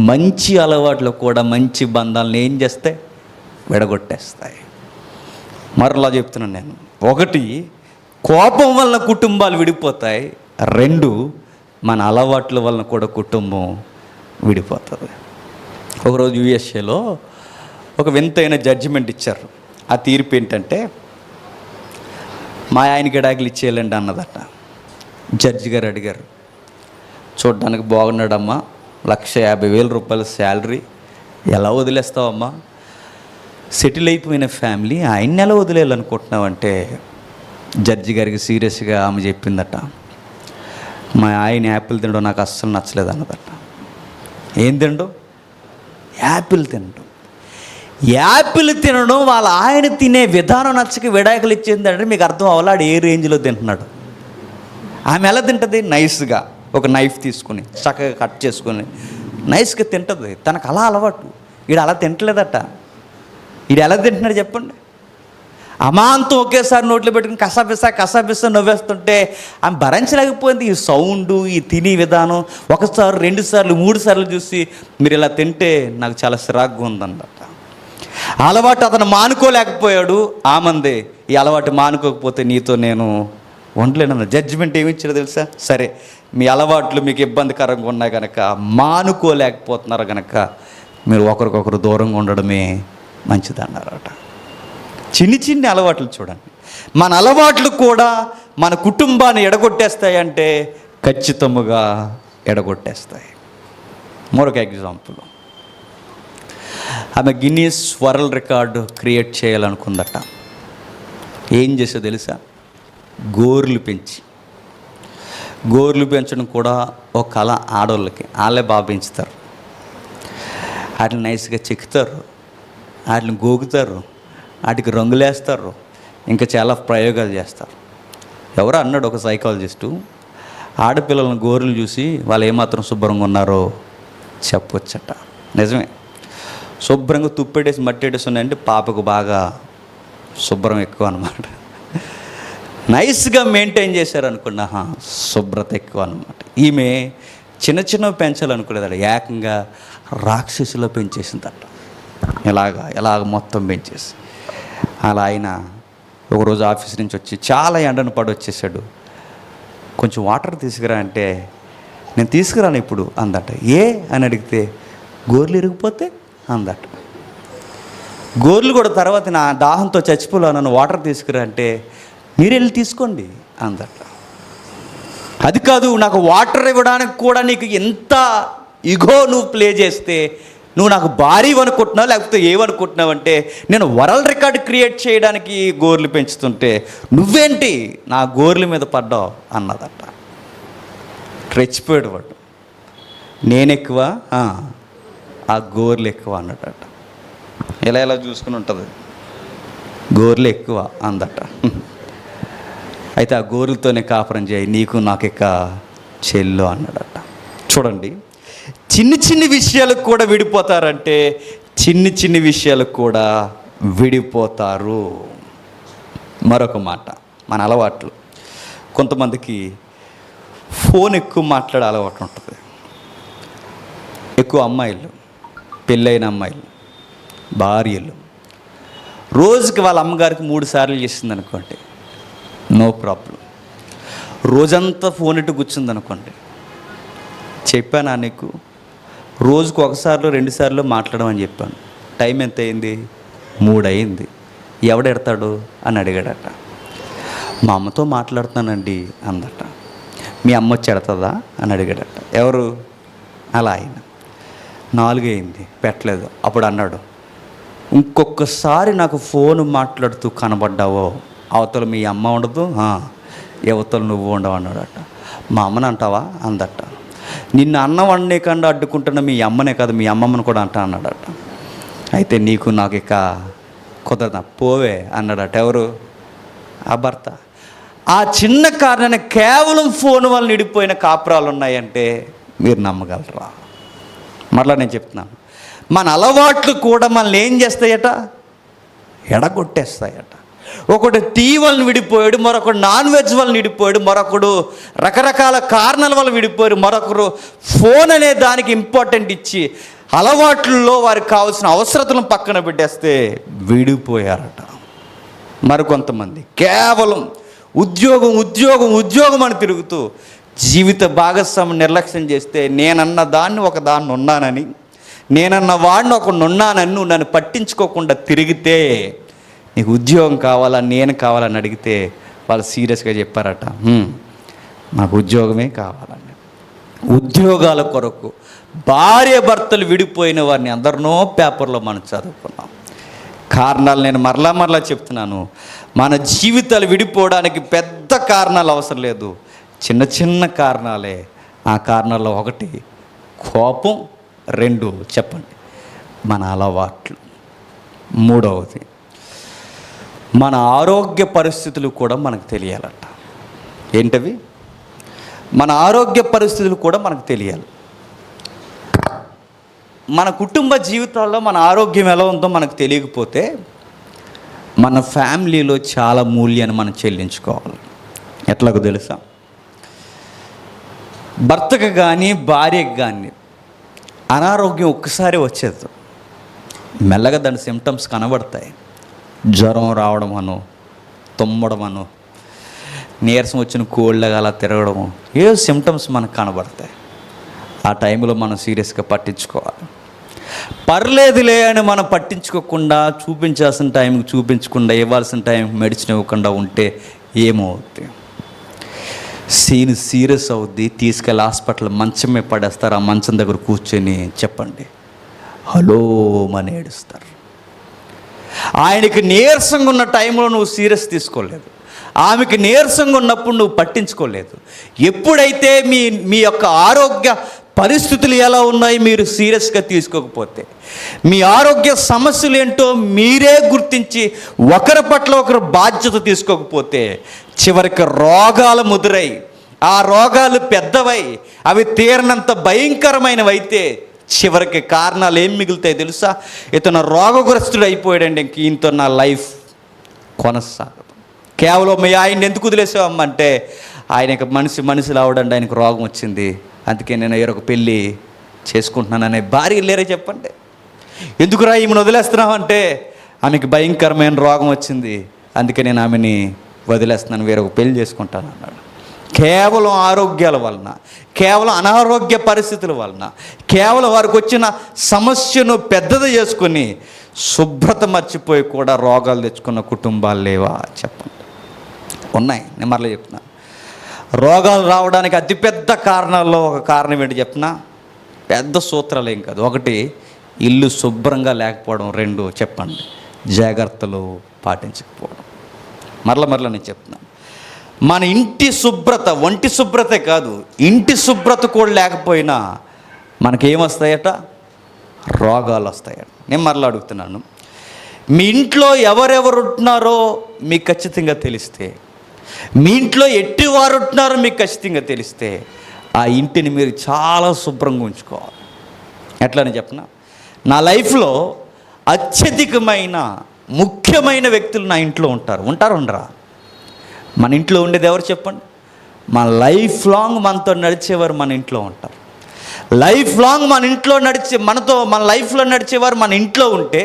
మంచి అలవాట్లు కూడా మంచి బంధాలను ఏం చేస్తాయి, విడగొట్టేస్తాయి. మరలా చెప్తున్నాను నేను, 1 కోపం వలన కుటుంబాలు విడిపోతాయి, 2 మన అలవాట్ల వలన కూడా కుటుంబం విడిపోతుంది. ఒకరోజు యుఎస్ఏలో ఒక వింతైన జడ్జిమెంట్ ఇచ్చారు. ఆ తీర్పు ఏంటంటే, మా ఆయనకి ఎడాకులు ఇచ్చేయాలండి అన్నదట. జడ్జి గారు అడిగారు, చూడ్డానికి బాగున్నాడమ్మా, 1,50,000 శాలరీ, ఎలా వదిలేస్తావమ్మా? సెటిల్ అయిపోయిన ఫ్యామిలీ, ఆయన్ని ఎలా వదిలేయాలనుకుంటున్నావంటే, జడ్జి గారికి సీరియస్గా ఆమె చెప్పిందట, మా ఆయన యాపిల్ తినడం నాకు అస్సలు నచ్చలేదు అన్నదట. ఏం తినడం? యాపిల్ తినడం. యాపిల్ తినడం వాళ్ళ ఆయన తినే విధానం నచ్చక విడాకులు ఇచ్చిందంటే మీకు అర్థం అవ్వాలి ఏ రేంజ్లో తింటున్నాడు. ఆమె ఎలా తింటుంది? నైస్గా ఒక నైఫ్ తీసుకుని చక్కగా కట్ చేసుకొని నైస్గా తింటుంది. తనకు అలా అలవాటు. వీడు అలా తింటలేదట. వీడు ఎలా తింటున్నాడు చెప్పండి? అమాంతం ఒకేసారి నోట్లో పెట్టుకుని కసాపిస్తా నవ్వేస్తుంటే ఆమె భరించలేకపోయింది. ఈ సౌండు, ఈ తినే విధానం ఒకసారి 2 సార్లు 3 సార్లు చూసి మీరు ఇలా తింటే నాకు చాలా సిరాగ్గా ఉందన్నట. అలవాటు అతను మానుకోలేకపోయాడు. ఆమందే ఈ అలవాటు మానుకోకపోతే నీతో నేను ఉండలేనన్న జడ్జిమెంట్ ఏమి ఇచ్చారో తెలుసా? సరే మీ అలవాట్లు మీకు ఇబ్బందికరంగా ఉన్నాయి కనుక, మానుకోలేకపోతున్నారు కనుక మీరు ఒకరికొకరు దూరంగా ఉండడమే మంచిదన్నారట. చిన్ని అలవాట్లు చూడండి. మన అలవాట్లు కూడా మన కుటుంబాన్ని ఎడగొట్టేస్తాయంటే ఖచ్చితంగా ఎడగొట్టేస్తాయి. మరొక ఎగ్జాంపుల్, ఆమె గిన్నీస్ వరల్డ్ రికార్డు క్రియేట్ చేయాలనుకుందట. ఏం చేసో తెలుసా? గోర్లు పెంచడం కూడా ఒక కళ. ఆడవాళ్ళకి వాళ్ళే బాగా పెంచుతారు. వాటిని నైస్గా చెక్కుతారు, వాటిని గోగుతారు, వాటికి రంగులేస్తారు, ఇంకా చాలా ప్రయోగాలు చేస్తారు. ఎవరో అన్నాడు ఒక సైకాలజిస్టు, ఆడపిల్లలను గోర్లు చూసి వాళ్ళు ఏమాత్రం శుభ్రంగా ఉన్నారో చెప్పొచ్చట. నిజమే. శుభ్రంగా తుప్పెట్టేసి మట్టేటేసి ఉన్నాయంటే పాపకు బాగా శుభ్రం ఎక్కువ అన్నమాట. నైస్గా మెయింటైన్ చేశారనుకున్నా శుభ్రత ఎక్కువ అన్నమాట. ఈమె చిన్న పెంచాలనుకునేదాడు, ఏకంగా రాక్షసులో పెంచేసిందట. ఇలాగ మొత్తం పెంచేసి అలా ఆయన ఒకరోజు ఆఫీస్ నుంచి వచ్చి చాలా ఎండను పడి వచ్చేసాడు. కొంచెం వాటర్ తీసుకురా అంటే నేను తీసుకురాను ఇప్పుడు అందట. ఏ అని అడిగితే గోర్లు ఇరిగిపోతే అందట. గోర్లు కూడా తర్వాత నా దాహంతో చచ్చిపోలే, నన్ను వాటర్ తీసుకురా అంటే మీరు వెళ్ళి తీసుకోండి అందట. అది కాదు, నాకు వాటర్ ఇవ్వడానికి కూడా నీకు ఎంత ఇగో నువ్వు ప్లే చేస్తే నువ్వు నాకు భారీ అనుకుంటున్నావు లేకపోతే ఏమనుకుంటున్నావు అంటే నేను వరల్డ్ రికార్డ్ క్రియేట్ చేయడానికి గోర్లు పెంచుతుంటే నువ్వేంటి నా గోర్ల మీద పడ్డావు అన్నదట. రెచ్చిపోయాడు వాడు. నేనెక్కువ ఆ గోర్లు ఎక్కువ అన్నదట. ఇలా చూసుకుని ఉంటుంది, గోర్లు ఎక్కువ అందట. అయితే ఆ గోర్లతోనే కాపురం చేయి, నీకు నాకు ఇక చెల్లు అన్నాడట. చూడండి, చిన్ని విషయాలకు కూడా విడిపోతారంటే చిన్ని విషయాలకు కూడా విడిపోతారు. మరొక మాట, మన అలవాట్లు. కొంతమందికి ఫోన్ ఎక్కువ మాట్లాడే అలవాటు ఉంటుంది. ఎక్కువ అమ్మాయిలు, పెళ్ళైన అమ్మాయిలు, భార్యలు రోజుకి వాళ్ళ అమ్మగారికి 3 సార్లు చేసింది అనుకోండి, నో ప్రాబ్లం. రోజంతా ఫోన్ ఇటు కూర్చుందనుకోండి, చెప్పానా నీకు రోజుకు 1 సార్లు 2 సార్లు మాట్లాడమని చెప్పాను. టైం ఎంత అయింది? 3 అయింది. ఎవడెడతాడు అని అడిగాడట. మా అమ్మతో మాట్లాడుతున్నానండి అందట. మీ అమ్మ వచ్చి ఎడతాదా అని అడిగాడట. ఎవరు? అలా ఆయన. 4 అయింది, పెట్టలేదు. అప్పుడు అన్నాడు, ఇంకొకసారి నాకు ఫోన్ మాట్లాడుతూ కనబడ్డావో అవతల మీ అమ్మ ఉండదు, యువతలు నువ్వు ఉండవు అన్నాడట. మా అమ్మని అంటావా అందట. నిన్ను అన్నం వండే కండా అడ్డుకుంటున్న మీ అమ్మనే కాదు, మీ అమ్మమ్మను కూడా అంటా అన్నాడట. అయితే నీకు నాకు ఇక కుదరదా, పోవే అన్నాడట. ఎవరు? ఆ భర్త. ఆ చిన్న కారణాన్ని కేవలం ఫోన్ వల్ల నిడిపోయిన కాపురాలు ఉన్నాయంటే మీరు నమ్మగలరా? మరలా నేను చెప్తున్నాను, మన అలవాట్లు కూడా మనల్ని ఏం చేస్తాయట? ఎడగొట్టేస్తాయట. ఒకడు టీ వల్ల విడిపోయాడు, మరొకడు నాన్ వెజ్ వల్ల విడిపోయాడు, మరొకడు రకరకాల కారణాల వల్ల విడిపోయాడు, మరొకరు ఫోన్ అనే దానికి ఇంపార్టెంట్ ఇచ్చి అలవాట్లలో వారికి కావాల్సిన అవసరతలను పక్కన పెట్టేస్తే విడిపోయారట. మరికొంతమంది కేవలం ఉద్యోగం అని తిరుగుతూ జీవిత భాగస్వామి నిర్లక్ష్యం చేస్తే నేనన్న దాన్ని ఒక దాన్ని ఉన్నానని, నేనన్న వాడిని ఒకడు ఉన్నానని నువ్వు నన్ను పట్టించుకోకుండా తిరిగితే, నీకు ఉద్యోగం కావాలా నేను కావాలని అడిగితే వాళ్ళు సీరియస్గా చెప్పారట, నాకు ఉద్యోగమే కావాలని. ఉద్యోగాల కొరకు భార్య భర్తలు విడిపోయిన వారిని అందరినో పేపర్లో మనం చదువుకున్నాం. కారణాలు నేను మరలా చెప్తున్నాను. మన జీవితాలు విడిపోవడానికి పెద్ద కారణాలు అవసరం లేదు, చిన్న చిన్న కారణాలే. ఆ కారణాల్లో ఒకటి కోపం, 2 చెప్పండి మన అలవాట్లు, 3వది మన ఆరోగ్య పరిస్థితులు కూడా మనకు తెలియాలట. ఏంటవి? మన ఆరోగ్య పరిస్థితులు కూడా మనకు తెలియాలి. మన కుటుంబ జీవితాల్లో మన ఆరోగ్యం ఎలా ఉందో మనకు తెలియకపోతే మన ఫ్యామిలీలో చాలా మూల్యాన్ని మనం చెల్లించుకోవాలి. ఎట్లాగో తెలుసా? భర్తకు కానీ భార్యకు కానీ అనారోగ్యం ఒక్కసారి వచ్చేది, మెల్లగా దాని సిమ్టమ్స్ కనబడతాయి. జ్వరం రావడం అనో, తుమ్మడం అనో, నీరసం వచ్చిన కోళ్ళగా అలా తిరగడము, ఏ సిమ్టమ్స్ మనకు కనబడతాయి. ఆ టైంలో మనం సీరియస్గా పట్టించుకోవాలి. పర్లేదులే అని మనం పట్టించుకోకుండా, చూపించాల్సిన టైంకి చూపించకుండా, ఇవ్వాల్సిన టైంకి మెడిసిన్ ఇవ్వకుండా ఉంటే ఏమవుద్ది? సీరియస్ అవుద్ది. తీసుకెళ్ళి హాస్పిటల్ మంచమే పడేస్తారు. ఆ మంచం దగ్గర కూర్చొని చెప్పండి హలో అని ఏడుస్తారు. ఆయనకి నీరసంగా ఉన్న టైంలో నువ్వు సీరియస్ తీసుకోలేదు, ఆమెకి నీరసంగా ఉన్నప్పుడు నువ్వు పట్టించుకోలేదు. ఎప్పుడైతే మీ యొక్క ఆరోగ్య పరిస్థితులు ఎలా ఉన్నాయి మీరు సీరియస్గా తీసుకోకపోతే, మీ ఆరోగ్య సమస్యలు ఏంటో మీరే గుర్తించి ఒకరి పట్ల ఒకరు బాధ్యత తీసుకోకపోతే, చివరికి రోగాలు ముదురై, ఆ రోగాలు పెద్దవై, అవి తీరనంత భయంకరమైనవైతే చివరికి కారణాలు ఏం మిగులుతాయి తెలుసా? ఇతను రోగగ్రస్తుడు అయిపోయాడండి, ఇంక ఈయనతో నా లైఫ్ కొనసాగదు. కేవలం మీ ఆయన్ని ఎందుకు వదిలేసామంటే, ఆయనకి మనిషిలో అవడండి, ఆయనకు రోగం వచ్చింది, అందుకే నేను వేరొక పెళ్ళి చేసుకుంటున్నాననే భార్య లేరే చెప్పండి. ఎందుకురా ఈమెను వదిలేస్తున్నామంటే, ఆమెకి భయంకరమైన రోగం వచ్చింది, అందుకే నేను ఆమెని వదిలేస్తున్నాను, వేరొక పెళ్ళి చేసుకుంటాను అన్నాడు. కేవలం ఆరోగ్యాల వలన, కేవలం అనారోగ్య పరిస్థితుల వలన, కేవలం వారికి వచ్చిన సమస్యను పెద్దది చేసుకుని శుభ్రత మర్చిపోయి కూడా రోగాలు తెచ్చుకున్న కుటుంబాలు లేవా చెప్పండి? ఉన్నాయి. నేను మరలా చెప్తున్నా, రోగాలు రావడానికి అతిపెద్ద కారణాల్లో ఒక కారణం ఏంటి చెప్పినా? పెద్ద సూత్రాలు ఏం కాదు. ఒకటి ఇల్లు శుభ్రంగా లేకపోవడం, 2 చెప్పండి జాగ్రత్తలు పాటించకపోవడం. మరలా నేను చెప్తున్నాను, మన ఇంటి శుభ్రత, ఒంటి శుభ్రతే కాదు, ఇంటి శుభ్రత కూడా లేకపోయినా మనకేమొస్తాయట? రోగాలు వస్తాయట. నేను మరలా అడుగుతున్నాను, మీ ఇంట్లో ఎవరెవరు ఉంటున్నారో మీకు ఖచ్చితంగా తెలిస్తే, మీ ఇంట్లో ఎట్టివారు ఉంటున్నారో మీకు ఖచ్చితంగా తెలిస్తే, ఆ ఇంటిని మీరు చాలా శుభ్రంగా ఉంచుకోవాలి. ఎట్లని చెప్పనా? నా లైఫ్లో అత్యధికమైన ముఖ్యమైన వ్యక్తులు నా ఇంట్లో ఉండరా? మన ఇంట్లో ఉండేది ఎవరు చెప్పండి? మన లైఫ్ లాంగ్ మనతో నడిచేవారు మన ఇంట్లో ఉంటారు. లైఫ్ లాంగ్ మన లైఫ్లో నడిచేవారు మన ఇంట్లో ఉంటే,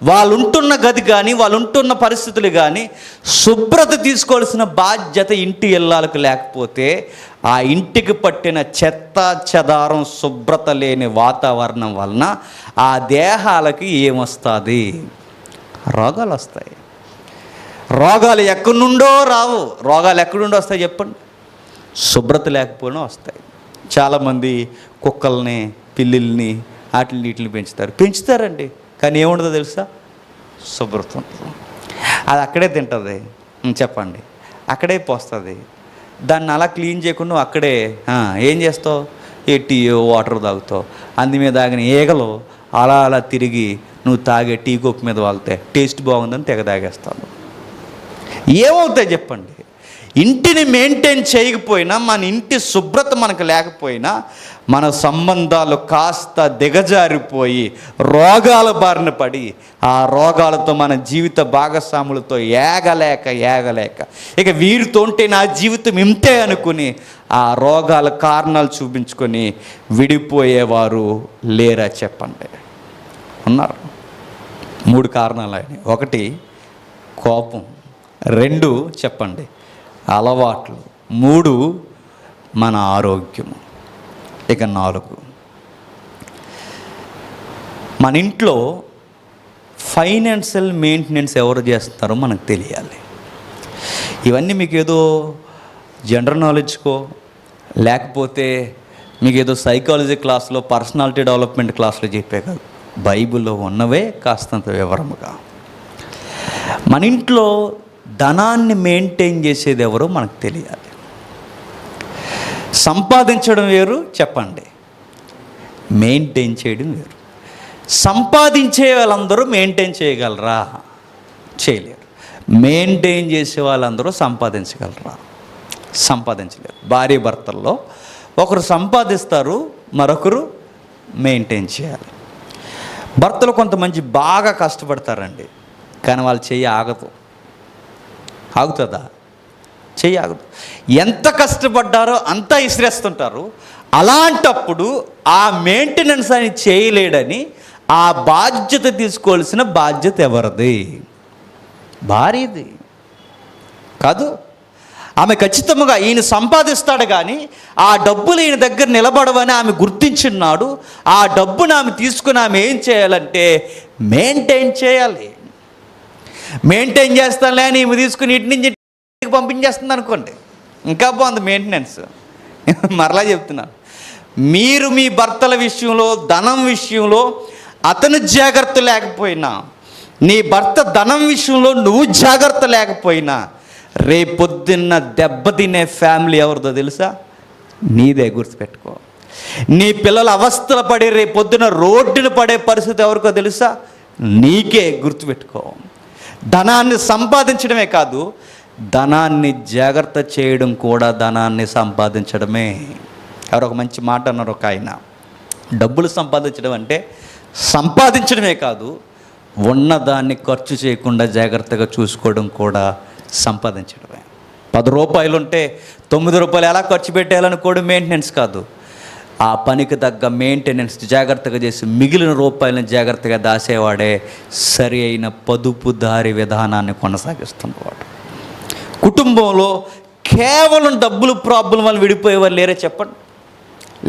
వాళ్ళు ఉంటున్న గది కానీ, వాళ్ళు ఉంటున్న పరిస్థితులు కానీ శుభ్రత తీసుకోవాల్సిన బాధ్యత ఇంటి ఇల్లాలకు లేకపోతే, ఆ ఇంటికి పట్టిన చెత్త చెదారం, శుభ్రత లేని వాతావరణం వలన ఆ దేహాలకి ఏమొస్తుంది? రోగాలు వస్తాయి. రోగాలు ఎక్కడి నుండో రావు. రోగాలు ఎక్కడి నుండో వస్తాయి చెప్పండి? శుభ్రత లేకపోయినా వస్తాయి. చాలామంది కుక్కల్ని, పిల్లిల్ని, వీటిని పెంచుతారండి, కానీ ఏముండదో తెలుసా? శుభ్రత ఉంటుంది. అది అక్కడే తింటుంది, చెప్పండి అక్కడే పోస్తుంది. దాన్ని అలా క్లీన్ చేయకుండా అక్కడే ఏం చేస్తావు? టీ వాటర్ తాగుతావు. అందు మీద తాగిన ఈగలు అలా తిరిగి నువ్వు తాగే టీ కోక్ మీద వాళ్తే టేస్ట్ బాగుందని తెగ తాగేస్తాను. ఏమవుతాయి చెప్పండి? ఇంటిని మెయింటైన్ చేయకపోయినా, మన ఇంటి శుభ్రత మనకు లేకపోయినా, మన సంబంధాలు కాస్త దిగజారిపోయి రోగాల బారిన పడి, ఆ రోగాలతో మన జీవిత భాగస్వాములతో ఏగలేక ఇక వీరితో ఉంటే నా జీవితం ఇంతే అనుకుని ఆ రోగాల కారణాలు చూపించుకొని విడిపోయేవారు లేరా చెప్పండి? ఉన్నారు. 3 కారణాలు అయినాయి. 1 కోపం, 2 చెప్పండి అలవాట్లు, 3 మన ఆరోగ్యము. ఇక 4 మన ఇంట్లో ఫైనాన్షియల్ మెయింటెనెన్స్ ఎవరు చేస్తారో మనకు తెలియాలి. ఇవన్నీ మీకు ఏదో జనరల్ నాలెడ్జ్కో, లేకపోతే మీకు ఏదో సైకాలజీ క్లాస్లో, పర్సనాలిటీ డెవలప్మెంట్ క్లాస్లో చెప్పే కాదు, బైబిల్లో ఉన్నవే కాస్తంత వివరముగా. మన ఇంట్లో ధనాన్ని మెయింటైన్ చేసేది ఎవరో మనకు తెలియాలి. సంపాదించడం వేరు, చెప్పండి, మెయింటైన్ చేయడం వేరు. సంపాదించే వాళ్ళందరూ మెయింటైన్ చేయగలరా? చేయలేరు. మెయింటైన్ చేసే వాళ్ళందరూ సంపాదించగలరా? సంపాదించలేరు. భార్య భర్తల్లో ఒకరు సంపాదిస్తారు, మరొకరు మెయింటైన్ చేయాలి. భర్తలు కొంతమంది బాగా కష్టపడతారండి, కానీ వాళ్ళు చెయ్యి ఆగదు. ఆగుతుందా? చెయ్యి ఆగదు. ఎంత కష్టపడ్డారో అంతా ఇసిరేస్తుంటారు. అలాంటప్పుడు ఆ మెయింటెనెన్స్ అని చేయలేడని ఆ బాధ్యత తీసుకోవాల్సిన బాధ్యత ఎవరిది? భార్యది కాదు. ఆమె ఖచ్చితంగా ఈయన సంపాదిస్తాడు, కానీ ఆ డబ్బులు ఈయన దగ్గర నిలబడవని ఆమె గుర్తించున్నాడు. ఆ డబ్బును ఆమె తీసుకుని ఆమె ఏం చేయాలంటే మెయింటైన్ చేయాలి. మెయింటైన్ చేస్తానులే అని ఈమె తీసుకుని ఇంటి నుంచి ఇంటికి పంపించేస్తుంది అనుకోండి, ఇంకా బాగుంది మెయింటెనెన్స్. మరలా చెప్తున్నాను, మీరు మీ భర్తల విషయంలో, ధనం విషయంలో అతను జాగ్రత్త లేకపోయినా, నీ భర్త ధనం విషయంలో నువ్వు జాగ్రత్త లేకపోయినా, రేపొద్దున్న దెబ్బతినే ఫ్యామిలీ ఎవరిదో తెలుసా? నీదే. గుర్తుపెట్టుకో. నీ పిల్లలు అవస్థలు పడి రేపొద్దున రోడ్డున పడే పరిస్థితి ఎవరికో తెలుసా? నీకే. గుర్తుపెట్టుకో. ధనాన్ని సంపాదించడమే కాదు, ధనాన్ని జాగ్రత్త చేయడం కూడా ధనాన్ని సంపాదించడమే. ఎవరో ఒక మంచి మాట అన్నారు ఒక ఆయన, డబ్బులు సంపాదించడం అంటే సంపాదించడమే కాదు, ఉన్నదాన్ని ఖర్చు చేయకుండా జాగ్రత్తగా చూసుకోవడం కూడా సంపాదించడమే. 10 రూపాయలు ఉంటే 9 రూపాయలు ఎలా ఖర్చు పెట్టాలనుకోవడం మెయింటెనెన్స్ కాదు. ఆ పనికి తగ్గ మెయింటెనెన్స్ జాగ్రత్తగా చేసి మిగిలిన రూపాయలను జాగ్రత్తగా దాసేవాడే సరి అయిన పొదుపుదారి విధానాన్ని కొనసాగిస్తున్నవాడు. కుటుంబంలో కేవలం డబ్బులు ప్రాబ్లం వల్ల విడిపోయేవారు లేరే? చెప్పండి,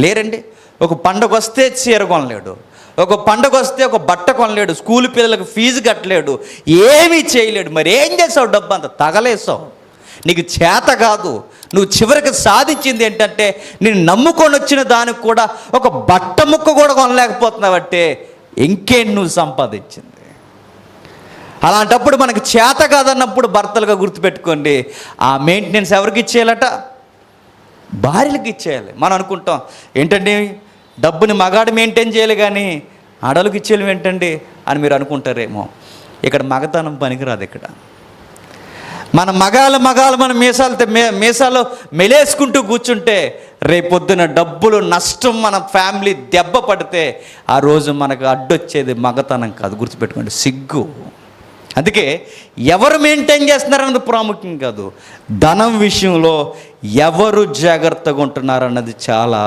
లేరండి. ఒక పండగ వస్తే చీర కొనలేడు, ఒక పండగ వస్తే ఒక బట్ట కొనలేడు, స్కూల్ పిల్లలకు ఫీజు కట్టలేడు, ఏమీ చేయలేడు. మరి ఏం చేసావు? డబ్బు అంతా తగలేసావు. నీకు చేత కాదు. నువ్వు చివరికి సాధించింది ఏంటంటే, నేను నమ్ముకొని వచ్చిన దానికి కూడా ఒక బట్ట ముక్క కూడా కొనలేకపోతున్నావంటే ఇంకేం నువ్వు సంపాదించింది? అలాంటప్పుడు మనకు చేత కాదన్నప్పుడు భర్తలుగా గుర్తుపెట్టుకోండి, ఆ మెయింటెనెన్స్ ఎవరికి ఇచ్చేయాలట? భార్యలకు ఇచ్చేయాలి. మనం అనుకుంటాం ఏంటండి, డబ్బుని మగాడు మెయింటైన్ చేయాలి కానీ ఆడలకు ఇచ్చేయాలి ఏంటండి అని మీరు అనుకుంటారేమో. ఇక్కడ మగతనం పనికిరాదు. ఇక్కడ మన మగాలు మన మీసాలు మెలేసుకుంటూ కూర్చుంటే రేపొద్దున డబ్బులు నష్టం, మన ఫ్యామిలీ దెబ్బ పడితే ఆ రోజు మనకు అడ్డొచ్చేది మగతనం కాదు, గుర్తుపెట్టుకోండి, సిగ్గు. అందుకే ఎవరు మెయింటైన్ చేస్తున్నారన్నది ప్రాముఖ్యం కాదు, ధనం విషయంలో ఎవరు జాగ్రత్తగా ఉంటున్నారన్నది చాలా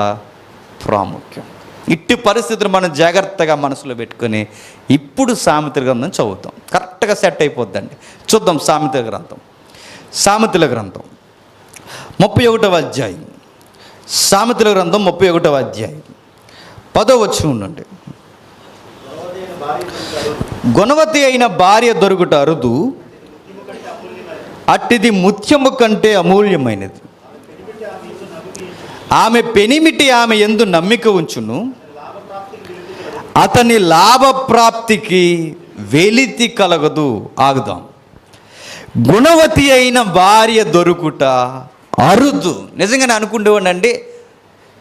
ప్రాముఖ్యం. ఇట్టి పరిస్థితులు మనం జాగ్రత్తగా మనసులో పెట్టుకొని ఇప్పుడు సామెతల గ్రంథం చదువుతాం. కరెక్ట్గా సెట్ అయిపోద్దండి. చూద్దాం సామెతల గ్రంథం. సామెతల గ్రంథం 31వ అధ్యాయం. సామెతల గ్రంథం 31వ అధ్యాయం 10వ వచనం నుండి. గుణవతి అయిన భార్య దొరుకుట అరుదు, అట్టిది ముత్యము కంటే అమూల్యమైనది. ఆమె పెనిమిటి ఆమె యందు నమ్మిక ఉంచును, అతని లాభప్రాప్తికి వెలితి కలగదు. ఆగుదాం. గుణవతి అయిన భార్య దొరుకుట అరుదు. నిజంగానే అనుకునేవాడిని అండి,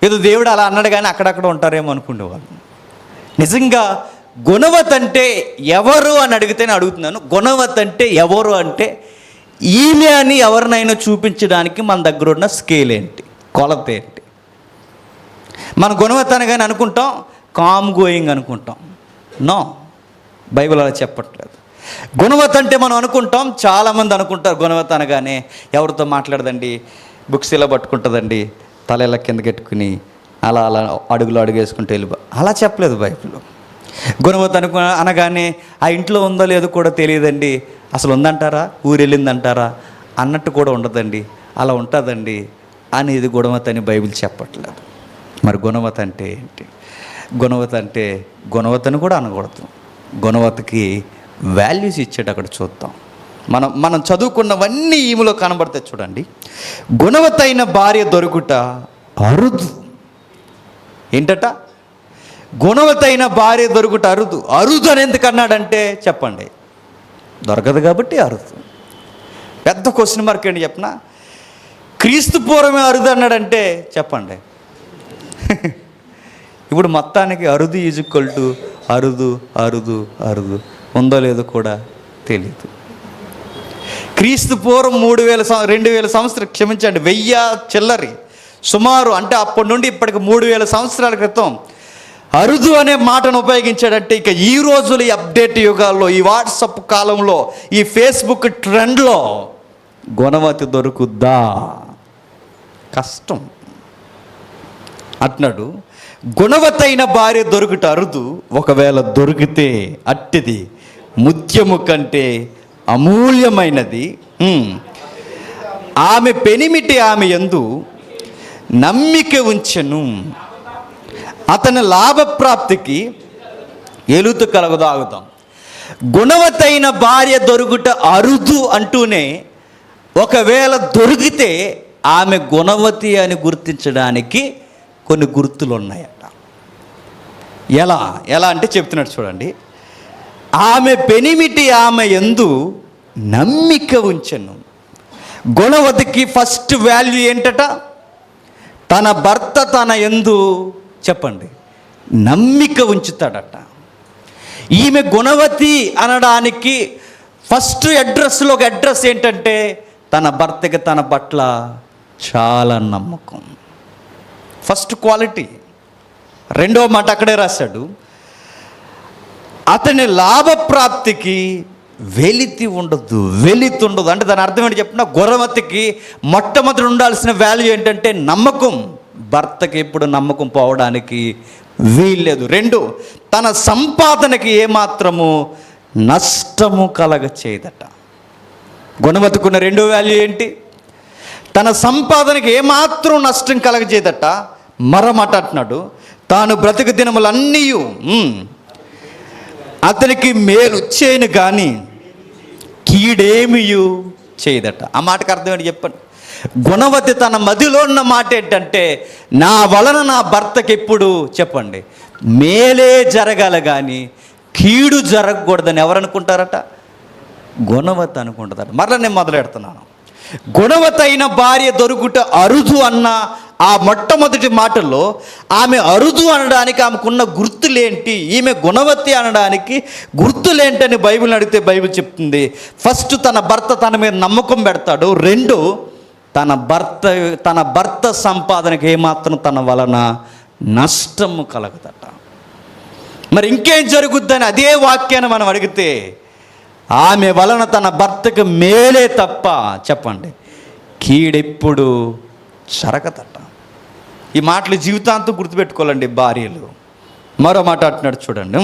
ఏదో దేవుడు అలా అన్నాడు కానీ అక్కడక్కడ ఉంటారేమో అనుకునేవాళ్ళు. నిజంగా గుణవతి అంటే ఎవరు అని అడిగితేనే అడుగుతున్నాను. గుణవతి అంటే ఎవరు అంటే ఈమె అని ఎవరినైనా చూపించడానికి మన దగ్గర ఉన్న స్కేల్ ఏంటి, కొలత ఏంటి? మన గుణవతి అనగానే అనుకుంటాం కామ్ గోయింగ్ అనుకుంటాం. నో, బైబిల్ అలా చెప్పట్లేదు. గుణవతి అంటే మనం అనుకుంటాం, చాలామంది అనుకుంటారు గుణవతి అనగానే ఎవరితో మాట్లాడదండి, బుక్స్ ఇలా పట్టుకుంటుందండి, తల ఇలా కిందకెట్టుకుని అలా అడుగులు అడుగేసుకుంటూ వెళ్ళిపో. అలా చెప్పలేదు బైబిల్లో. గుణవతి అనగానే ఆ ఇంట్లో ఉందో లేదో కూడా తెలియదండి, అసలు ఉందంటారా, ఊరు వెళ్ళిందంటారా అన్నట్టు కూడా ఉండదండి, అలా ఉంటుందండి అనేది గుణవతి అని బైబిల్ చెప్పట్లేదు. మరి గుణవతి అంటే ఏంటి? గుణవతి అంటే గుణవతిని కూడా అనకూడదు, గుణవతికి వాల్యూస్ ఇచ్చేట అక్కడ చూద్దాం. మనం చదువుకున్నవన్నీ ఈమెలో కనబడతాయి. చూడండి, గుణవతి అయిన భార్య దొరుకుట అరుదు. ఏంటట? గుణవతి అయిన భార్య దొరుకుట అరుదు. అరుదు అని ఎందుకు అన్నాడంటే చెప్పండి, దొరకదు కాబట్టి అరుదు. పెద్ద క్వశ్చన్ మార్క్ ఏంటి చెప్పనా? క్రీస్తు పూర్వమే అరుదు అన్నాడంటే చెప్పండి. ఇప్పుడు మొత్తానికి అరుదు ఈజ్వల్ టు అరుదు అరుదు అరుదు ఉందో లేదో కూడా తెలీదు. క్రీస్తు పూర్వం 2000 సంవత్సరాలు, క్షమించండి, 1000 చిల్లరి సుమారు, అంటే అప్పటి నుండి ఇప్పటికి 3000 సంవత్సరాల క్రితం అరుదు అనే మాటను ఉపయోగించాడంటే ఇక ఈ రోజులు, ఈ అప్డేట్ యుగాల్లో, ఈ వాట్సప్ కాలంలో, ఈ ఫేస్బుక్ ట్రెండ్లో గుణవతి దొరుకుద్దా? కష్టం. అంటున్నాడు, గుణవతైన భార్య దొరుకుట అరుదు, ఒకవేళ దొరికితే అట్టిది ముత్యము కంటే అమూల్యమైనది. ఆమె పెనిమిటి ఆమె యందు నమ్మిక ఉంచెను, అతని లాభప్రాప్తికి ఎలుతు కలగదాగుతాం. గుణవతైన భార్య దొరుకుట అరుదు అంటూనే ఒకవేళ దొరికితే ఆమె గుణవతి అని గుర్తించడానికి కొన్ని గుర్తులు ఉన్నాయట. ఎలా ఎలా అంటే చెప్తున్నాడు చూడండి. ఆమె పెనిమిటి ఆమె యందు నమ్మిక ఉంచెను. గుణవతికి ఫస్ట్ వాల్యూ ఏంటట? తన భర్త తన యందు, చెప్పండి, నమ్మిక ఉంచుతాడట. ఈమె గుణవతి అనడానికి ఫస్ట్ అడ్రస్లో ఒక అడ్రస్ ఏంటంటే తన భర్తకి తన పట్ల చాలా నమ్మకం, ఫస్ట్ క్వాలిటీ. రెండవ మాట అక్కడే రాశాడు, అతని లాభప్రాప్తికి వెలితి ఉండదు. అంటే దాని అర్థం ఏంటి చెప్పిన, గుణవతికి మొట్టమొదటి ఉండాల్సిన వాల్యూ ఏంటంటే నమ్మకం. భర్తకి ఎప్పుడు నమ్మకం పోవడానికి వీల్లేదు. 2, తన సంపాదనకి ఏమాత్రము నష్టము కలగ చేయదట. గుణవతికున్న 2వ వాల్యూ ఏంటి? తన సంపాదనకి ఏమాత్రం నష్టం కలగజేదట. మరమాట అంటున్నాడు, తాను బ్రతుకు దినములన్నీ అతనికి మేలు చేయను కానీ కీడేమియు చేయదట. ఆ మాటకు అర్థం ఏంటి చెప్పండి. గుణవతి తన మదిలో ఉన్న మాట ఏంటంటే నా వలన నా భర్తకి ఎప్పుడు, చెప్పండి, మేలే జరగాలి కానీ కీడు జరగకూడదని ఎవరు అనుకుంటారట? గుణవతి అనుకుంటుందట. మరలా నేను మొదలెడుతున్నాను. గుణవతైన భార్య దొరుకుట అరుదు అన్న ఆ మొట్టమొదటి మాటల్లో ఆమె అరుదు అనడానికి ఆమెకున్న గుర్తులేంటి, ఈమె గుణవతి అనడానికి గుర్తులేంటని బైబిల్ని అడిగితే బైబిల్ చెప్తుంది. ఫస్ట్ తన భర్త తన మీద నమ్మకం పెడతాడు. 2, తన భర్త సంపాదనకి ఏమాత్రం తన వలన నష్టము కలగదట. మరి ఇంకేం జరుగుద్దని అదే వాక్యాన్ని మనం అడిగితే ఆమె వలన తన భర్తకు మేలే తప్ప, చెప్పండి, కీడెప్పుడు జరగదట. ఈ మాటలు జీవితాంతం గుర్తుపెట్టుకోవాలండి భార్యలు. మరో మాట అంటున్నాడు చూడండి,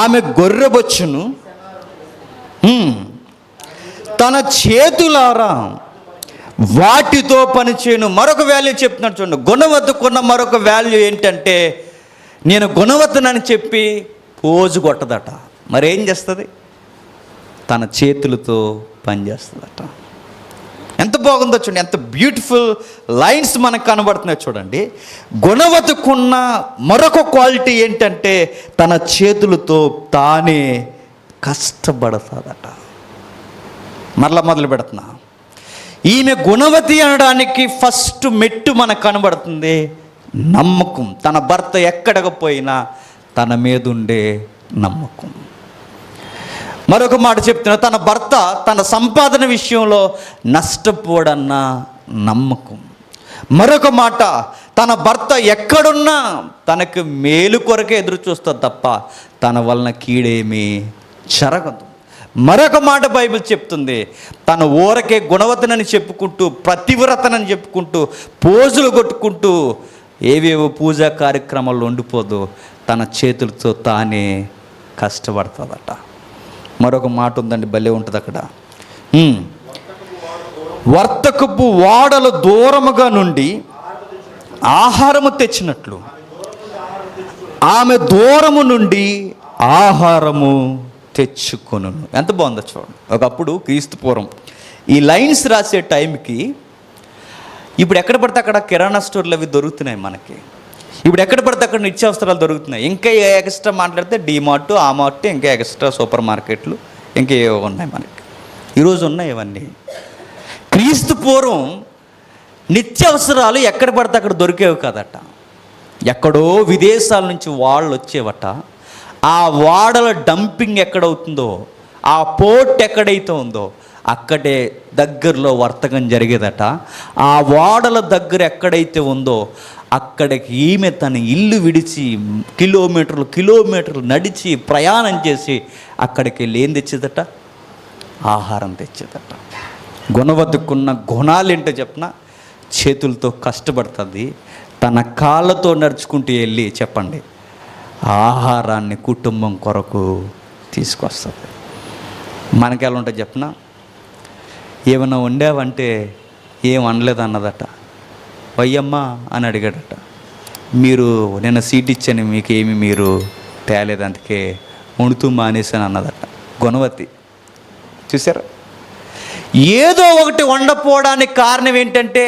ఆమె గొర్రెబొచ్చును తన చేతులారా వాటితో పనిచేయను. మరొక వాల్యూ చెప్తున్నాడు చూడండి. గుణవతకున్న మరొక వాల్యూ ఏంటంటే నేను గుణవతనని చెప్పి పోజు కొట్టదట. మరేం చేస్తుంది? తన చేతులతో పనిచేస్తుందట. ఎంత బాగుందో చూడండి, ఎంత బ్యూటిఫుల్ లైన్స్ మనకు కనబడుతున్నాయి చూడండి. గుణవతకున్న మరొక క్వాలిటీ ఏంటంటే తన చేతులతో తానే కష్టపడుతుందట. మరలా మొదలు పెడుతున్నా. ఈమె గుణవతి అనడానికి ఫస్ట్ మెట్టు మనకు కనబడుతుంది నమ్మకం. తన భర్త ఎక్కడికి పోయినా తన మీద ఉండే నమ్మకం. మరొక మాట చెప్తున్నా, తన భర్త తన సంపాదన విషయంలో నష్టపోడన్న నమ్మకం. మరొక మాట, తన భర్త ఎక్కడున్నా తనకు మేలు కొరకే ఎదురు చూస్తుంది తప్ప తన వలన కీడేమీ జరగదు. మరొక మాట బైబిల్ చెప్తుంది, తన ఊరకే గుణవతనని చెప్పుకుంటూ, ప్రతివ్రతనని చెప్పుకుంటూ, పోజులు కొట్టుకుంటూ ఏవేవో పూజా కార్యక్రమాల్లో ఉండిపోదు, తన చేతులతో తానే కష్టపడుతుందట. మరొక మాట ఉందండి, భలే ఉంటుంది అక్కడ. వర్తకపు వాడలు దూరముగా నుండి ఆహారము తెచ్చినట్లు ఆమె దూరము నుండి ఆహారము తెచ్చుకొను. ఎంత బాగుందో చూడండి. ఒకప్పుడు క్రీస్తు పూర్వం ఈ లైన్స్ రాసే టైంకి ఇప్పుడు ఎక్కడ పడితే అక్కడ కిరాణా స్టోర్లు అవి దొరుకుతున్నాయి మనకి. ఇప్పుడు ఎక్కడ పడితే అక్కడ నిత్యావసరాలు దొరుకుతున్నాయి. ఇంకా ఎక్స్ట్రా మాట్లాడితే డీమార్ట్, ఆ మార్ట్, ఇంకా ఎక్స్ట్రా సూపర్ మార్కెట్లు ఇంకా ఏవో ఉన్నాయి మనకి. ఈరోజు ఉన్నాయి ఇవన్నీ. క్రీస్తు పూర్వం నిత్యావసరాలు ఎక్కడ పడితే అక్కడ దొరికేవి కాదట. ఎక్కడో విదేశాల నుంచి వాళ్ళు వచ్చేవట. ఆ వాడల డంపింగ్ ఎక్కడవుతుందో, ఆ పోర్ట్ ఎక్కడైతే ఉందో అక్కడే దగ్గరలో వర్తకం జరిగేదట. ఆ వాడల దగ్గర ఎక్కడైతే ఉందో అక్కడికి ఈమె తన ఇల్లు విడిచి కిలోమీటర్లు నడిచి ప్రయాణం చేసి అక్కడికి వెళ్ళి ఏం తెచ్చేదట? ఆహారం తెచ్చేదట. గుణవతికున్న గుణాలు ఏంటో చెప్పిన, చేతులతో కష్టపడుతుంది, తన కాళ్ళతో నడుచుకుంటూ వెళ్ళి చెప్పండి ఆహారాన్ని కుటుంబం కొరకు తీసుకొస్తుంది. మనకి ఎలా ఉంటుంది చెప్పిన, ఏమన్నా వండావంటే ఏం అనలేదు అన్నదట. వయ్యమ్మ అని అడిగాడట. మీరు నిన్న సీట్ ఇచ్చాను మీకు ఏమి మీరు తేలేదు, అందుకే వండుతూ మానేసాను అన్నదట గుణవతి. చూసారా? ఏదో ఒకటి వండపోవడానికి కారణం ఏంటంటే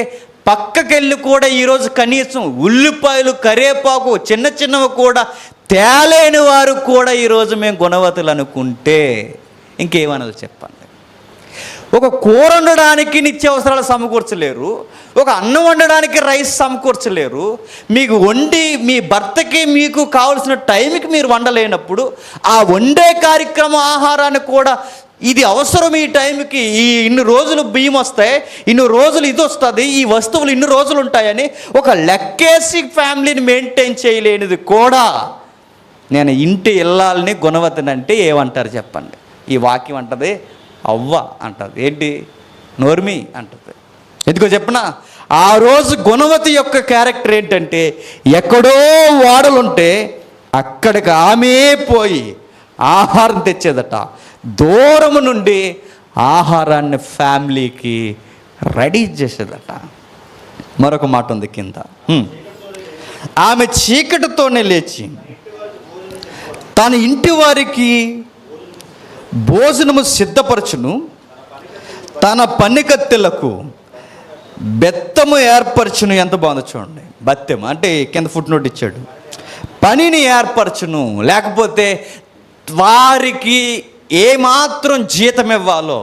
పక్కకెళ్ళి కూడా ఈరోజు కనీసం ఉల్లిపాయలు కరివేపాకు చిన్నవి కూడా తేలేని వారు కూడా ఈరోజు మేము గుణవతులు అనుకుంటే ఇంకేమన్నది చెప్పండి. ఒక కూర వండడానికి నిత్యావసరాలు సమకూర్చలేరు, ఒక అన్నం వండడానికి రైస్ సమకూర్చలేరు. మీకు వండి మీ భర్తకి మీకు కావాల్సిన టైంకి మీరు వండలేనప్పుడు ఆ వండే కార్యక్రమం ఆహారాన్ని కూడా ఇది అవసరం, ఈ టైంకి ఇన్ని రోజులు బియ్యం వస్తాయి, ఇన్ని రోజులు ఇది వస్తుంది, ఈ వస్తువులు ఇన్ని రోజులు ఉంటాయని ఒక లెక్కేసి ఫ్యామిలీని మెయింటైన్ చేయలేనిది కూడా నేను ఇంటి ఇల్లాలని గుణవతిని అంటే ఏమంటారు చెప్పండి? ఈ వాక్యం అంటది అవ్వ అంటది. ఏంటి? నోర్మి అంటది. ఎందుకో చెప్పనా? ఆ రోజు గుణవతి యొక్క క్యారెక్టర్ ఏంటంటే ఎక్కడో వాడలుంటే అక్కడికి ఆమె పోయి ఆహారం తెచ్చేదట. దూరం నుండి ఆహారాన్ని ఫ్యామిలీకి రెడీ చేసేదట. మరొక మాట ఉంది కింద, ఆమె చీకటితోనే లేచి తన ఇంటి వారికి భోజనము సిద్ధపరచును, తన పనికత్తెలకు బెత్తము ఏర్పరచును. ఎంత బాగుందో చూడండి. బత్తెము అంటే కింద ఫుట్ నోట్ ఇచ్చాడు. పనిని ఏర్పరచును, లేకపోతే వారికి ఏమాత్రం జీతం ఇవ్వాలో,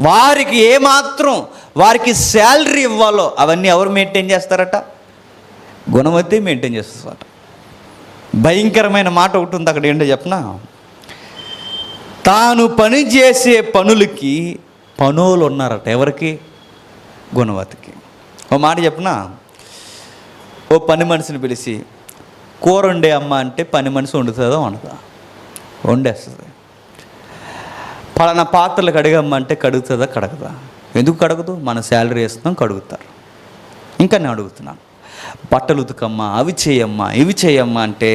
వారికి ఏమాత్రం వారికి శాలరీ ఇవ్వాలో అవన్నీ ఎవరు మెయింటైన్ చేస్తారట? గుణవతి మెయింటైన్ చేస్తారట. భయంకరమైన మాట ఒకటి ఉంది అక్కడ. ఏంటో చెప్పనా? తాను పని చేసే పనులకి పనులు ఉన్నారట. ఎవరికి? గుణవతికి. ఓ మాట చెప్పనా, ఓ పని మనిషిని పిలిచి కూర వండే అమ్మ అంటే పని మనిషి వండుతుందో వండుతా? వండేస్తుంది. పలానా పాత్రలు కడిగమ్మంటే కడుగుతుందా? కడగదా? ఎందుకు కడగదు? మన శాలరీ వేస్తున్నాం, కడుగుతారు. ఇంకా నేను అడుగుతున్నాను, బట్టలు ఉతుకమ్మా, అవి చేయమ్మా, ఇవి చేయమ్మా అంటే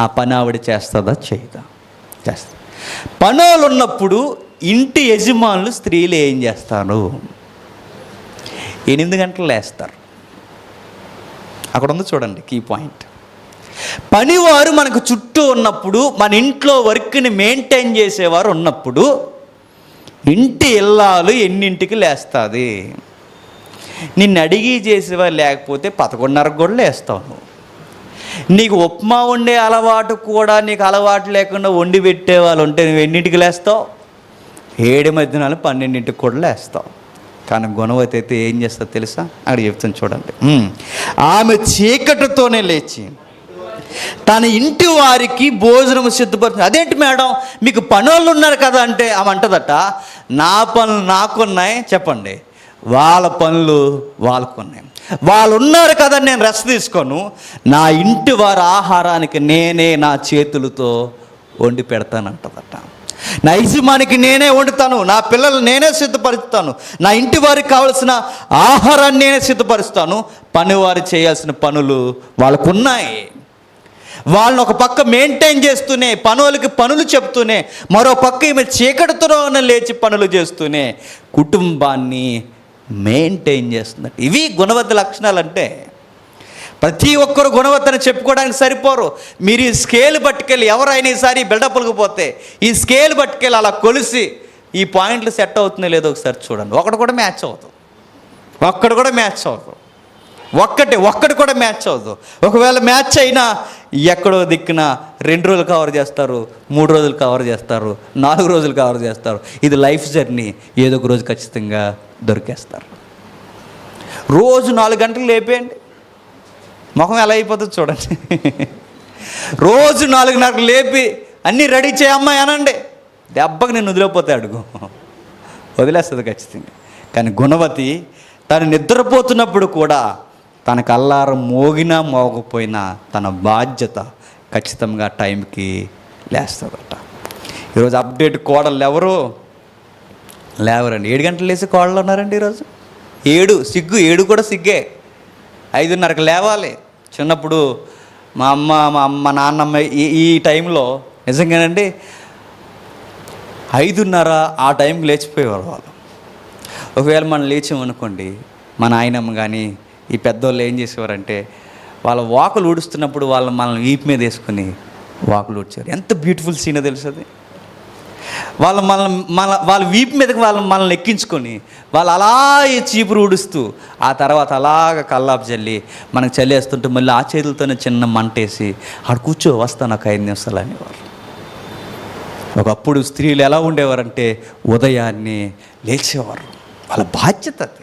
ఆ పని ఆవిడ చేస్తుందా? చేయదా? చేస్తా. పనులు ఉన్నప్పుడు ఇంటి యజమానులు స్త్రీలు ఏం చేస్తారు? 8 గంటలు లేస్తారు. అక్కడ ఉంది చూడండి కీ పాయింట్. పనివారు మనకు చుట్టూ ఉన్నప్పుడు, మన ఇంట్లో వర్క్ని మెయింటైన్ చేసేవారు ఉన్నప్పుడు ఇంటి ఇల్లాలు ఎన్నింటికి లేస్తుంది? నిన్ను అడిగి చేసేవారు లేకపోతే 11:30 కూడా లేస్తావు నువ్వు. నీకు ఉప్మా వండే అలవాటు కూడా నీకు అలవాటు లేకుండా వండి పెట్టేవాళ్ళు ఉంటే నువ్వు ఎన్నింటికి లేస్తావు? 7 మధ్యాహ్నాలు 12ంటికి కూడా లేస్తావు. కానీ గుణవతి అయితే ఏం చేస్తుందో తెలుసా? అక్కడ చెప్తాను చూడండి. ఆమె చీకటితోనే లేచి తన ఇంటి వారికి భోజనం సిద్ధపడుతుంది. అదేంటి మేడం మీకు పనులు ఉన్నారు కదా అంటే ఆమె అంటదట, నా పనులు నాకున్నాయి, చెప్పండి వాళ్ళ పనులు వాళ్ళకున్నాయి. వాళ్ళు ఉన్నారు కదా నేను రెస్ట్ తీసుకోను, నా ఇంటి వారి ఆహారానికి నేనే నా చేతులతో వండి పెడతానంటదట. నా యజమానికి నేనే వండుతాను, నా పిల్లలు నేనే సిద్ధపరుస్తాను, నా ఇంటి వారికి కావలసిన ఆహారాన్ని నేనే సిద్ధపరుస్తాను. పనివారు చేయాల్సిన పనులు వాళ్ళకున్నాయి. వాళ్ళని ఒక పక్క మెయింటైన్ చేస్తూనే, పనులకి పనులు చెప్తూనే, మరో పక్క ఈమె చీకటితోనే లేచి పనులు చేస్తూనే కుటుంబాన్ని మెయింటైన్ చేస్తుంది. ఇవి గుణవతి లక్షణాలు అంటే. ప్రతి ఒక్కరు గుణవత్తని చెప్పుకోవడానికి సరిపోరు. మీరు ఈ స్కేల్ పట్టుకెళ్ళి ఎవరైనా ఈసారి బిల్డప్లకు పోతే ఈ స్కేల్ పట్టుకెళ్ళి అలా కొలిసి ఈ పాయింట్లు సెట్ అవుతుందో లేదో ఒకసారి చూడండి. ఒకటి కూడా మ్యాచ్ అవుతుంది. ఒక్కటి కూడా మ్యాచ్ అవ్వదు. ఒకవేళ మ్యాచ్ అయినా ఎక్కడో దిక్కున 2 రోజులు కవర్ చేస్తారు, 3 రోజులు కవర్ చేస్తారు, 4 రోజులు కవర్ చేస్తారు. ఇది లైఫ్ జర్నీ. ఏదో ఒక రోజు ఖచ్చితంగా దొరికేస్తారు. రోజు 4 గంటలు లేపేయండి, ముఖం ఎలా అయిపోతుంది చూడండి. రోజు 4:30 లేపి అన్నీ రెడీ చేయమ్మాయి అనండి, దెబ్బకి నేను వదిలేకపోతే అడుగు వదిలేస్తుంది ఖచ్చితంగా. కానీ గుణవతి తను నిద్రపోతున్నప్పుడు కూడా తనకు అల్లారం మోగినా మోగపోయినా తన బాధ్యత ఖచ్చితంగా టైంకి లేస్తుందట. ఈరోజు అప్డేట్ కోడళ్ళు ఎవరు లేవరండి. 7 గంటలు లేసి కోడలు ఉన్నారండి ఈరోజు. 7 కూడా సిగ్గే. 5:30కి లేవాలి. చిన్నప్పుడు మా అమ్మ నాన్నమ్మ ఈ టైంలో నిజంగానండి 5:30 ఆ టైంకి లేచిపోయేవారు వాళ్ళు. ఒకవేళ మనం లేచామనుకోండి, మా నాయనమ్మ కానీ ఈ పెద్దోళ్ళు ఏం చేసేవారంటే వాళ్ళ వాకులు ఊడుస్తున్నప్పుడు వాళ్ళు మనల్ని వీపు మీద వేసుకొని వాకులు ఊడ్చారు. ఎంత బ్యూటిఫుల్ సీనో తెలుసు అది. వాళ్ళ వీపు మీదకి మనల్ని ఎక్కించుకొని వాళ్ళు అలా చీపురు ఊడుస్తూ ఆ తర్వాత అలాగ కల్లాపు చల్లి మనకు చల్లేస్తుంటే మళ్ళీ ఆ చేతులతోనే చిన్న మంటేసి ఆడ కూర్చో వస్తాను ఒక 5 నిమిషాలు అనేవారు. ఒకప్పుడు స్త్రీలు ఎలా ఉండేవారంటే ఉదయాన్నే లేచేవారు. వాళ్ళ బాధ్యత అది.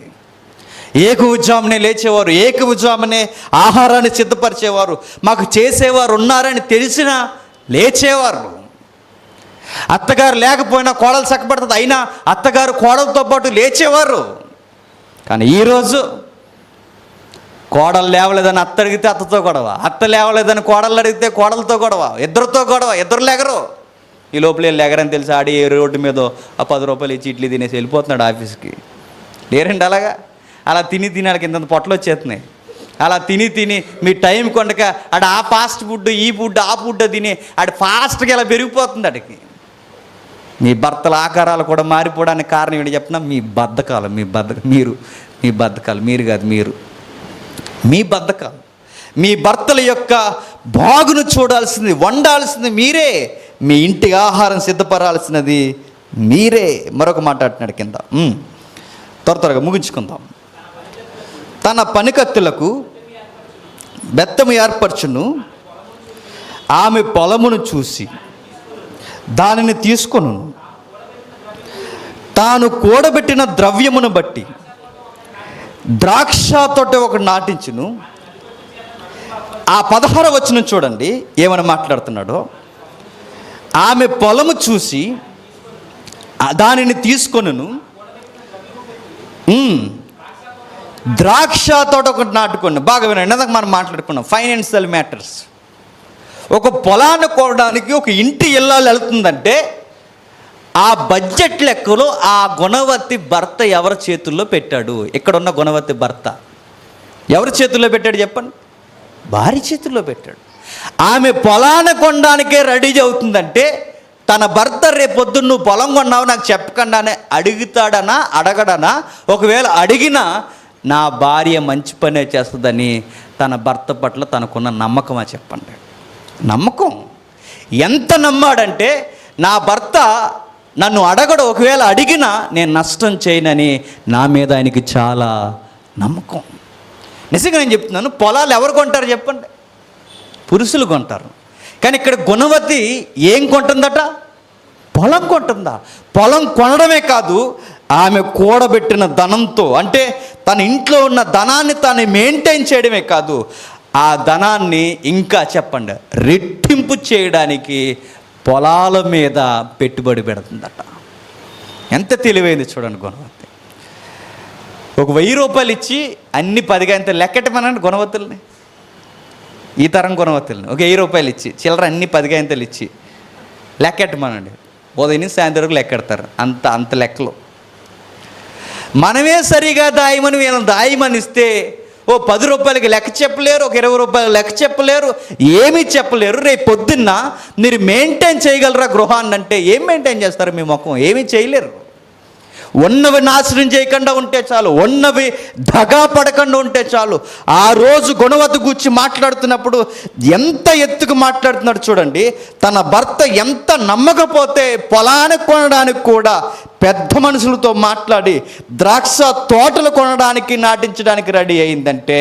ఏకవుజామునే లేచేవారు, ఏకవుజామునే ఆహారాన్ని సిద్ధపరిచేవారు. మాకు చేసేవారు ఉన్నారని తెలిసినా లేచేవారు. అత్తగారు లేకపోయినా కోడలు చక్కబడుతుంది, అయినా అత్తగారు కోడలతో పాటు లేచేవారు. కానీ ఈరోజు కోడలు లేవలేదని అత్త అడిగితే అత్తతో గొడవ, అత్త లేవలేదని కోడలు అడిగితే కోడలతో గొడవ, ఇద్దరితో గొడవ, ఇద్దరు లేగరు. ఈ లోపల లేగరని తెలిసి ఆడి ఏ రోడ్డు మీద ఆ 10 రూపాయలు ఇచ్చి ఇడ్లీ తినేసి వెళ్ళిపోతున్నాడు ఆఫీస్కి. లేరండి అలాగా. అలా తిని వాళ్ళకి ఇంత పొట్టలు వచ్చేస్తున్నాయి. అలా తిని మీ టైం కొండక ఆడ ఆ ఫాస్ట్ ఫుడ్ ఈ ఫుడ్ ఆ ఫుడ్ తిని ఆడ ఫాస్ట్గా ఇలా పెరిగిపోతుంది ఆడికి. మీ భర్తల ఆకారాలు కూడా మారిపోవడానికి కారణం ఏంటి చెప్పినా మీ బద్ధకాలు. మీరు కాదు, మీ బద్ధకాలు. మీ భర్తల యొక్క బాగును చూడాల్సింది, వండాల్సింది మీరే. మీ ఇంటికి ఆహారం సిద్ధపరాల్సినది మీరే. మరొక మాట్లాడుతున్నాడు కింద, త్వరగా ముగించుకుందాం. తన పనికత్తులకు బెత్తము ఏర్పరచును, ఆమె పొలమును చూసి దానిని తీసుకొను, తాను కూడబెట్టిన ద్రవ్యమును బట్టి ద్రాక్ష తోట ఒకటి నాటించును. ఆ 16వ వచనం చూడండి ఏమని మాట్లాడుతున్నాడో. ఆమె పొలము చూసి దానిని తీసుకొనును, ద్రాక్ష తోట ఒకటి నాటుకోండి. బాగా వినండి, ఇందాక మనం మాట్లాడుకున్నాం ఫైనాన్షియల్ మ్యాటర్స్. ఒక పొలాన్ని కొనడానికి ఒక ఇంటి ఇల్లాలు వెళ్తుందంటే ఆ బడ్జెట్ లెక్కలో ఆ గుణవతి భర్త ఎవరి చేతుల్లో పెట్టాడు? ఇక్కడ ఉన్న గుణవతి భర్త ఎవరి చేతుల్లో పెట్టాడు చెప్పండి? భార్య చేతుల్లో పెట్టాడు. ఆమె పొలాన్ని కొనడానికే రెడీ అవుతుందంటే తన భర్త రేపొద్దున్న నువ్వు పొలం కొన్నావు నాకు చెప్పకుండానే అడుగుతాడనా అడగడనా? ఒకవేళ అడిగినా నా భార్య మంచి పనే చేస్తుందని తన భర్త పట్ల తనకున్న నమ్మకమా చెప్పండి? నమ్మకం. ఎంత నమ్మాడంటే నా భర్త నన్ను అడగడు, ఒకవేళ అడిగినా నేను నష్టం చేయనని నా మీద ఆయనకి చాలా నమ్మకం. నిజంగా నేను చెప్తున్నాను, పొలాలు ఎవరు కొంటారు చెప్పండి? పురుషులు కొంటారు. కానీ ఇక్కడ గుణవతి ఏం కొంటుందట? పొలం కొంటుందా? పొలం కొనడమే కాదు, ఆమె కూడబెట్టిన ధనంతో, అంటే తన ఇంట్లో ఉన్న ధనాన్ని తాను మెయింటైన్ చేయడమే కాదు, ఆ ధనాన్ని ఇంకా చెప్పండి రెట్టింపు చేయడానికి పొలాల మీద పెట్టుబడి పెడుతుందట. ఎంత తెలివైంది చూడండి గుణవతి. ఒక 1000 రూపాయలు ఇచ్చి అన్ని 10గా ఎంత లెక్కటమనండి గుణవతుల్ని. ఈ తరం గుణవతుల్ని ఒక 1000 రూపాయలు ఇచ్చి చిల్లర అన్ని 10గా ఎంతలు ఇచ్చి లెక్కెట్టమనండి. ఉదయం నుంచి సాయంత్రం వరకు లెక్కెడతారు. అంత లెక్కలు. మనమే సరిగా దాయమని వీళ్ళని దాయమని ఇస్తే ఓ 10 రూపాయలకి లెక్క చెప్పలేరు, ఒక 20 రూపాయలు లెక్క చెప్పలేరు, ఏమీ చెప్పలేరు. రేపు పొద్దున్న మీరు మెయింటైన్ చేయగలరా గృహాన్ని అంటే ఏం మెయింటైన్ చేస్తారు? మీ ముఖం ఏమీ చేయలేరు. ఉన్నవి నాశనం చేయకుండా ఉంటే చాలు, ఉన్నవి దగా పడకుండా ఉంటే చాలు. ఆ రోజు గుణవతి గురించి మాట్లాడుతున్నప్పుడు ఎంత ఎత్తుకు మాట్లాడుతున్నాడు చూడండి. తన భర్త ఎంత నమ్మకపోతే పొలాన్ని కొనడానికి కూడా పెద్ద మనుషులతో మాట్లాడి ద్రాక్ష తోటలు కొనడానికి నాటించడానికి రెడీ అయిందంటే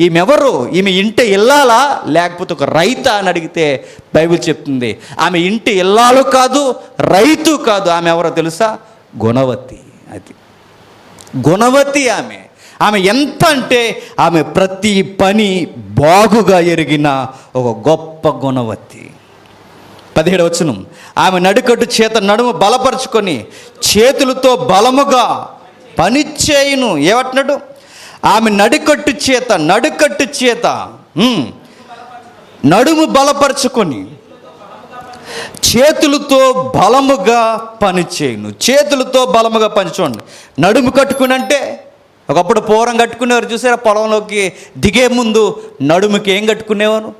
ఈమెవరు? ఈమె ఇంటి ఇల్లాలా లేకపోతే ఒక రైతా అని అడిగితే బైబిల్ చెప్తుంది ఆమె ఇంటి ఇల్లాలు కాదు, రైతు కాదు. ఆమె ఎవరో తెలుసా? గుణవతి. అది గుణవతి. ఆమె ఎంత అంటే ఆమె ప్రతి పని బాగుగా ఎరిగిన ఒక గొప్ప గుణవతి. 17వ వచనం, ఆమె నడుకట్టు చేత నడుము బలపరుచుకొని చేతులతో బలముగా పనిచేయును. ఏమంటున్నాడు? ఆమె నడుకట్టు చేత నడుము బలపరుచుకొని చేతులతో బలముగా పనిచేయును. చేతులతో బలముగా పనిచేయండి. నడుము కట్టుకుని అంటే ఒకప్పుడు పూరం కట్టుకునేవారు చూసారా? పొలంలోకి దిగే ముందు నడుముకి ఏం కట్టుకునేవారు?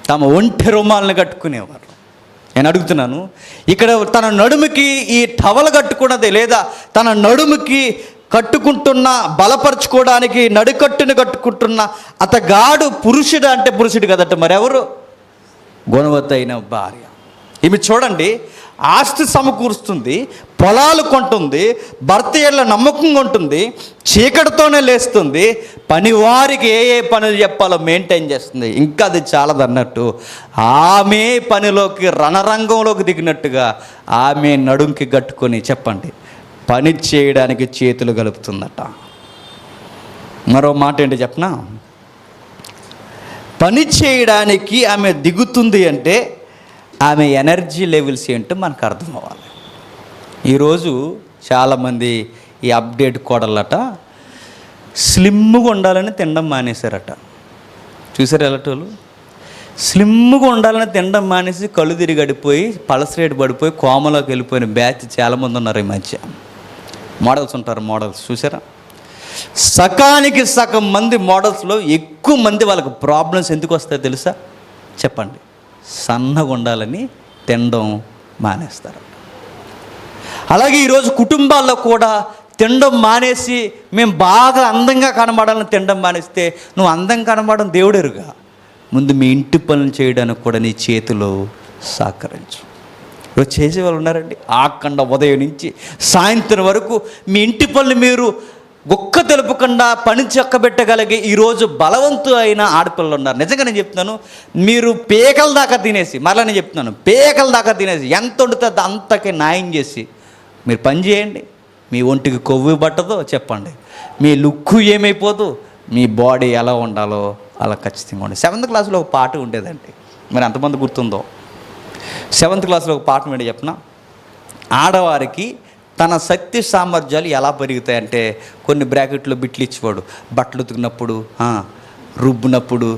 తమ ఒంటి రుమాలను కట్టుకునేవారు. నేను అడుగుతున్నాను, ఇక్కడ తన నడుముకి ఈ టవల్ కట్టుకున్నది, లేదా తన నడుముకి కట్టుకుంటున్న బలపరుచుకోవడానికి నడుకట్టుని కట్టుకుంటున్న అతగాడు పురుషుడు అంటే పురుషుడు కదట, మరెవరు? గుణవతి అయిన భార్య. ఈమె చూడండి, ఆస్తి సమకూరుస్తుంది, పొలాలు కొంటుంది, భర్త ఏళ్ళ నమ్మకంగా ఉంటుంది, చీకటితోనే లేస్తుంది, పనివారికి ఏ పనులు చెప్పాలో మెయింటైన్ చేస్తుంది. ఇంకా అది చాలదన్నట్టు ఆమె పనిలోకి రణరంగంలోకి దిగినట్టుగా ఆమె నడుంకి కట్టుకొని చెప్పండి పని చేయడానికి చేతులు గలుపుతుందట. మరో మాట ఏంటి చెప్పనా? పని చేయడానికి ఆమె దిగుతుంది అంటే ఆమె ఎనర్జీ లెవెల్స్ ఏంటో మనకు అర్థం అవ్వాలి. ఈరోజు చాలామంది ఈ అప్డేట్ కోడలట స్లిమ్గా ఉండాలని తినడం మానేశారట. చూసారు ఎలాంటి స్లిమ్గా ఉండాలని తినడం మానేసి కళ్ళు తిరిగి గడిపోయి పలసరేటు పడిపోయి కోమలోకి వెళ్ళిపోయిన బ్యాచ్ చాలామంది ఉన్నారు ఈ మధ్య. మోడల్స్ ఉంటారు, మోడల్స్ చూసారా? సకానికి సగం మంది మోడల్స్లో ఎక్కువ మంది వాళ్ళకి ప్రాబ్లమ్స్ ఎందుకు వస్తాయో తెలుసా? చెప్పండి. సన్నగా ఉండాలని తినడం మానేస్తారు. అలాగే ఈరోజు కుటుంబాల్లో కూడా తినడం మానేసి మేము బాగా అందంగా కనబడాలని తినడం మానేస్తే నువ్వు అందంగా కనబడడం దేవుడెరుగా. ముందు మీ ఇంటి పనులు చేయడానికి కూడా నీ చేతిలో సహకరించు. ఈరోజు చేసేవాళ్ళు ఉన్నారండి, ఆకుండా ఉదయం నుంచి సాయంత్రం వరకు మీ ఇంటి పనులు మీరు ఒక్క తెలుపకుండా పని చక్కబెట్టగలిగే ఈరోజు బలవంతు అయిన ఆడపిల్లలు ఉన్నారు. నిజంగా నేను చెప్తున్నాను, మీరు పేకల దాకా తినేసి, మరలా నేను చెప్తున్నాను, పేకల దాకా తినేసి ఎంత వండుతుందో అంతకి న్యాయం చేసి మీరు పని చేయండి. మీ ఒంటికి కొవ్వు పట్టదో చెప్పండి, మీ లుక్కు ఏమైపోదు, మీ బాడీ ఎలా ఉండాలో అలా ఖచ్చితంగా ఉండే. 7th క్లాస్లో ఒక పాట ఉండేదండి, మరి ఎంతమంది గుర్తుందో? 7th క్లాస్లో ఒక పాట మీద చెప్పిన, ఆడవారికి తన శక్తి సామర్థ్యాలు ఎలా పెరుగుతాయంటే కొన్ని బ్రాకెట్లో బిట్లు ఇచ్చేవాడు. బట్టలు ఉతికినప్పుడు, రుబ్బినప్పుడు,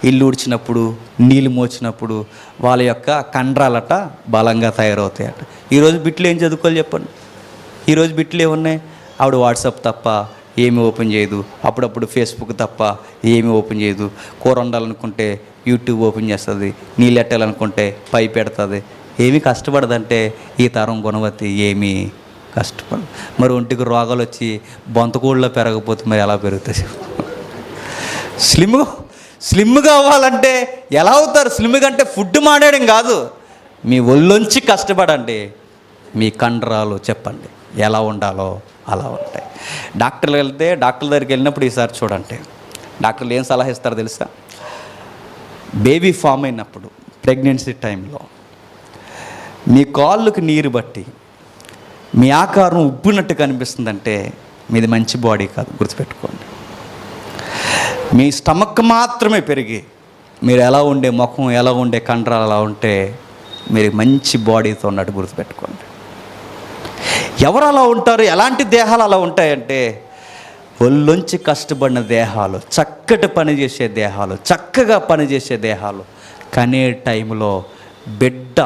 ఇల్లు ఉడిచినప్పుడు, నీళ్ళు మోచినప్పుడు వాళ్ళ యొక్క కండరాలట బలంగా తయారవుతాయట. ఈరోజు బిట్లు ఏం చదువుకోవాలి చెప్పండి? ఈరోజు బిట్లు ఏమున్నాయి? ఆవిడ వాట్సాప్ తప్ప ఏమి ఓపెన్ చేయదు, అప్పుడప్పుడు ఫేస్బుక్ తప్ప ఏమి ఓపెన్ చేయదు. కూర వండాలనుకుంటే యూట్యూబ్ ఓపెన్ చేస్తుంది, నీళ్ళు ఎట్టాలనుకుంటే పై పెడుతుంది. ఏమీ కష్టపడదంటే ఈ తరం గుణవతి ఏమీ కష్టపడదు. మరి ఒంటికి రోగాలు వచ్చి బొంతకూళ్ళలో పెరగకపోతే మరి ఎలా పెరుగుతాయి? స్లిమ్గా అవ్వాలంటే ఎలా అవుతారు? స్లిమ్గా అంటే ఫుడ్ మానేయడం కాదు, మీ ఒళ్ళొంచి కష్టపడండి. మీ కండరాలు చెప్పండి ఎలా ఉండాలో అలా ఉంటాయి. డాక్టర్లు వెళ్తే డాక్టర్ దగ్గరికి వెళ్ళినప్పుడు ఈసారి చూడండి, డాక్టర్లు ఏం సలహా ఇస్తారో తెలుసా? బేబీ ఫామ్ అయినప్పుడు ప్రెగ్నెన్సీ టైంలో మీ కాళ్ళకు నీరు బట్టి మీ ఆకారం ఉబ్బినట్టు కనిపిస్తుందంటే మీది మంచి బాడీ కాదు, గుర్తుపెట్టుకోండి. మీ స్టమక్ మాత్రమే పెరిగి మీరు ఎలా ఉండే ముఖం, ఎలా ఉండే కండరాలు అలా ఉంటే మీరు మంచి బాడీతో ఉన్నట్టు గుర్తుపెట్టుకోండి. ఎవరు అలా ఉంటారు? ఎలాంటి దేహాలు అలా ఉంటాయంటే ఒళ్ళొంచి కష్టపడిన దేహాలు, చక్కటి పని చేసే దేహాలు, చక్కగా పనిచేసే దేహాలు. కనే టైంలో బిడ్డ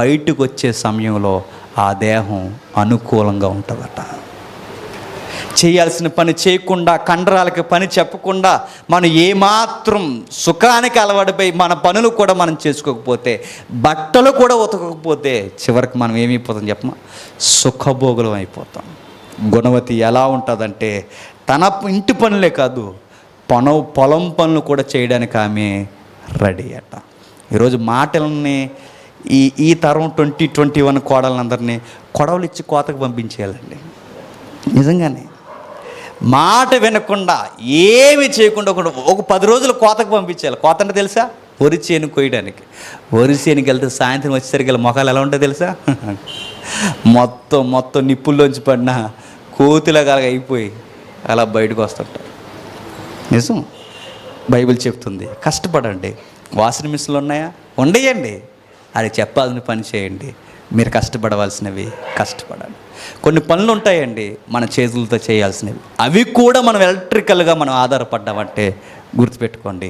బయటకు వచ్చే సమయంలో ఆ దేహం అనుకూలంగా ఉంటుందట. చేయాల్సిన పని చేయకుండా, కండరాలకి పని చెప్పకుండా, మనం ఏమాత్రం సుఖానికి అలవాటుపై మన పనులు కూడా మనం చేసుకోకపోతే, బట్టలు కూడా ఉతకకపోతే చివరికి మనం ఏమైపోతాం చెప్పమా? సుఖభోగులం అయిపోతాం. గుణవతి ఎలా ఉంటుందంటే తన ఇంటి పనులే కాదు, పొలం పనులు కూడా చేయడానికి ఆమె రెడీ అట. ఈరోజు మాటలని ఈ తరం 2021 కోడలందరినీ కొడవలు ఇచ్చి కోతకు పంపించేయాలండి. నిజంగానే మాట వినకుండా ఏమి చేయకుండా ఒక 10 రోజులు కోతకు పంపించేయాలి. కోత అంటే తెలుసా? వరి చేను కొయ్యడానికి. వరి చేనుకి వెళ్తే సాయంత్రం వచ్చేసరికి వీళ్ళ మొఖాలు ఎలా ఉంటాయి తెలుసా? మొత్తం నిప్పుల్లోంచి పడిన కోతిలాగా అయిపోయి అలా బయటకు వస్తుంటారు. నిజం, బైబిల్ చెప్తుంది. కష్టపడండి. వాషింగ్ మిషన్లు ఉన్నాయా? ఉండేయండి. అది చెప్పాల్సిన పని చేయండి. మీరు కష్టపడవలసినవి కష్టపడండి. కొన్ని పనులు ఉంటాయండి మన చేతులతో చేయాల్సినవి, అవి కూడా మనం ఎలక్ట్రికల్గా మనం ఆధారపడ్డామంటే గుర్తుపెట్టుకోండి,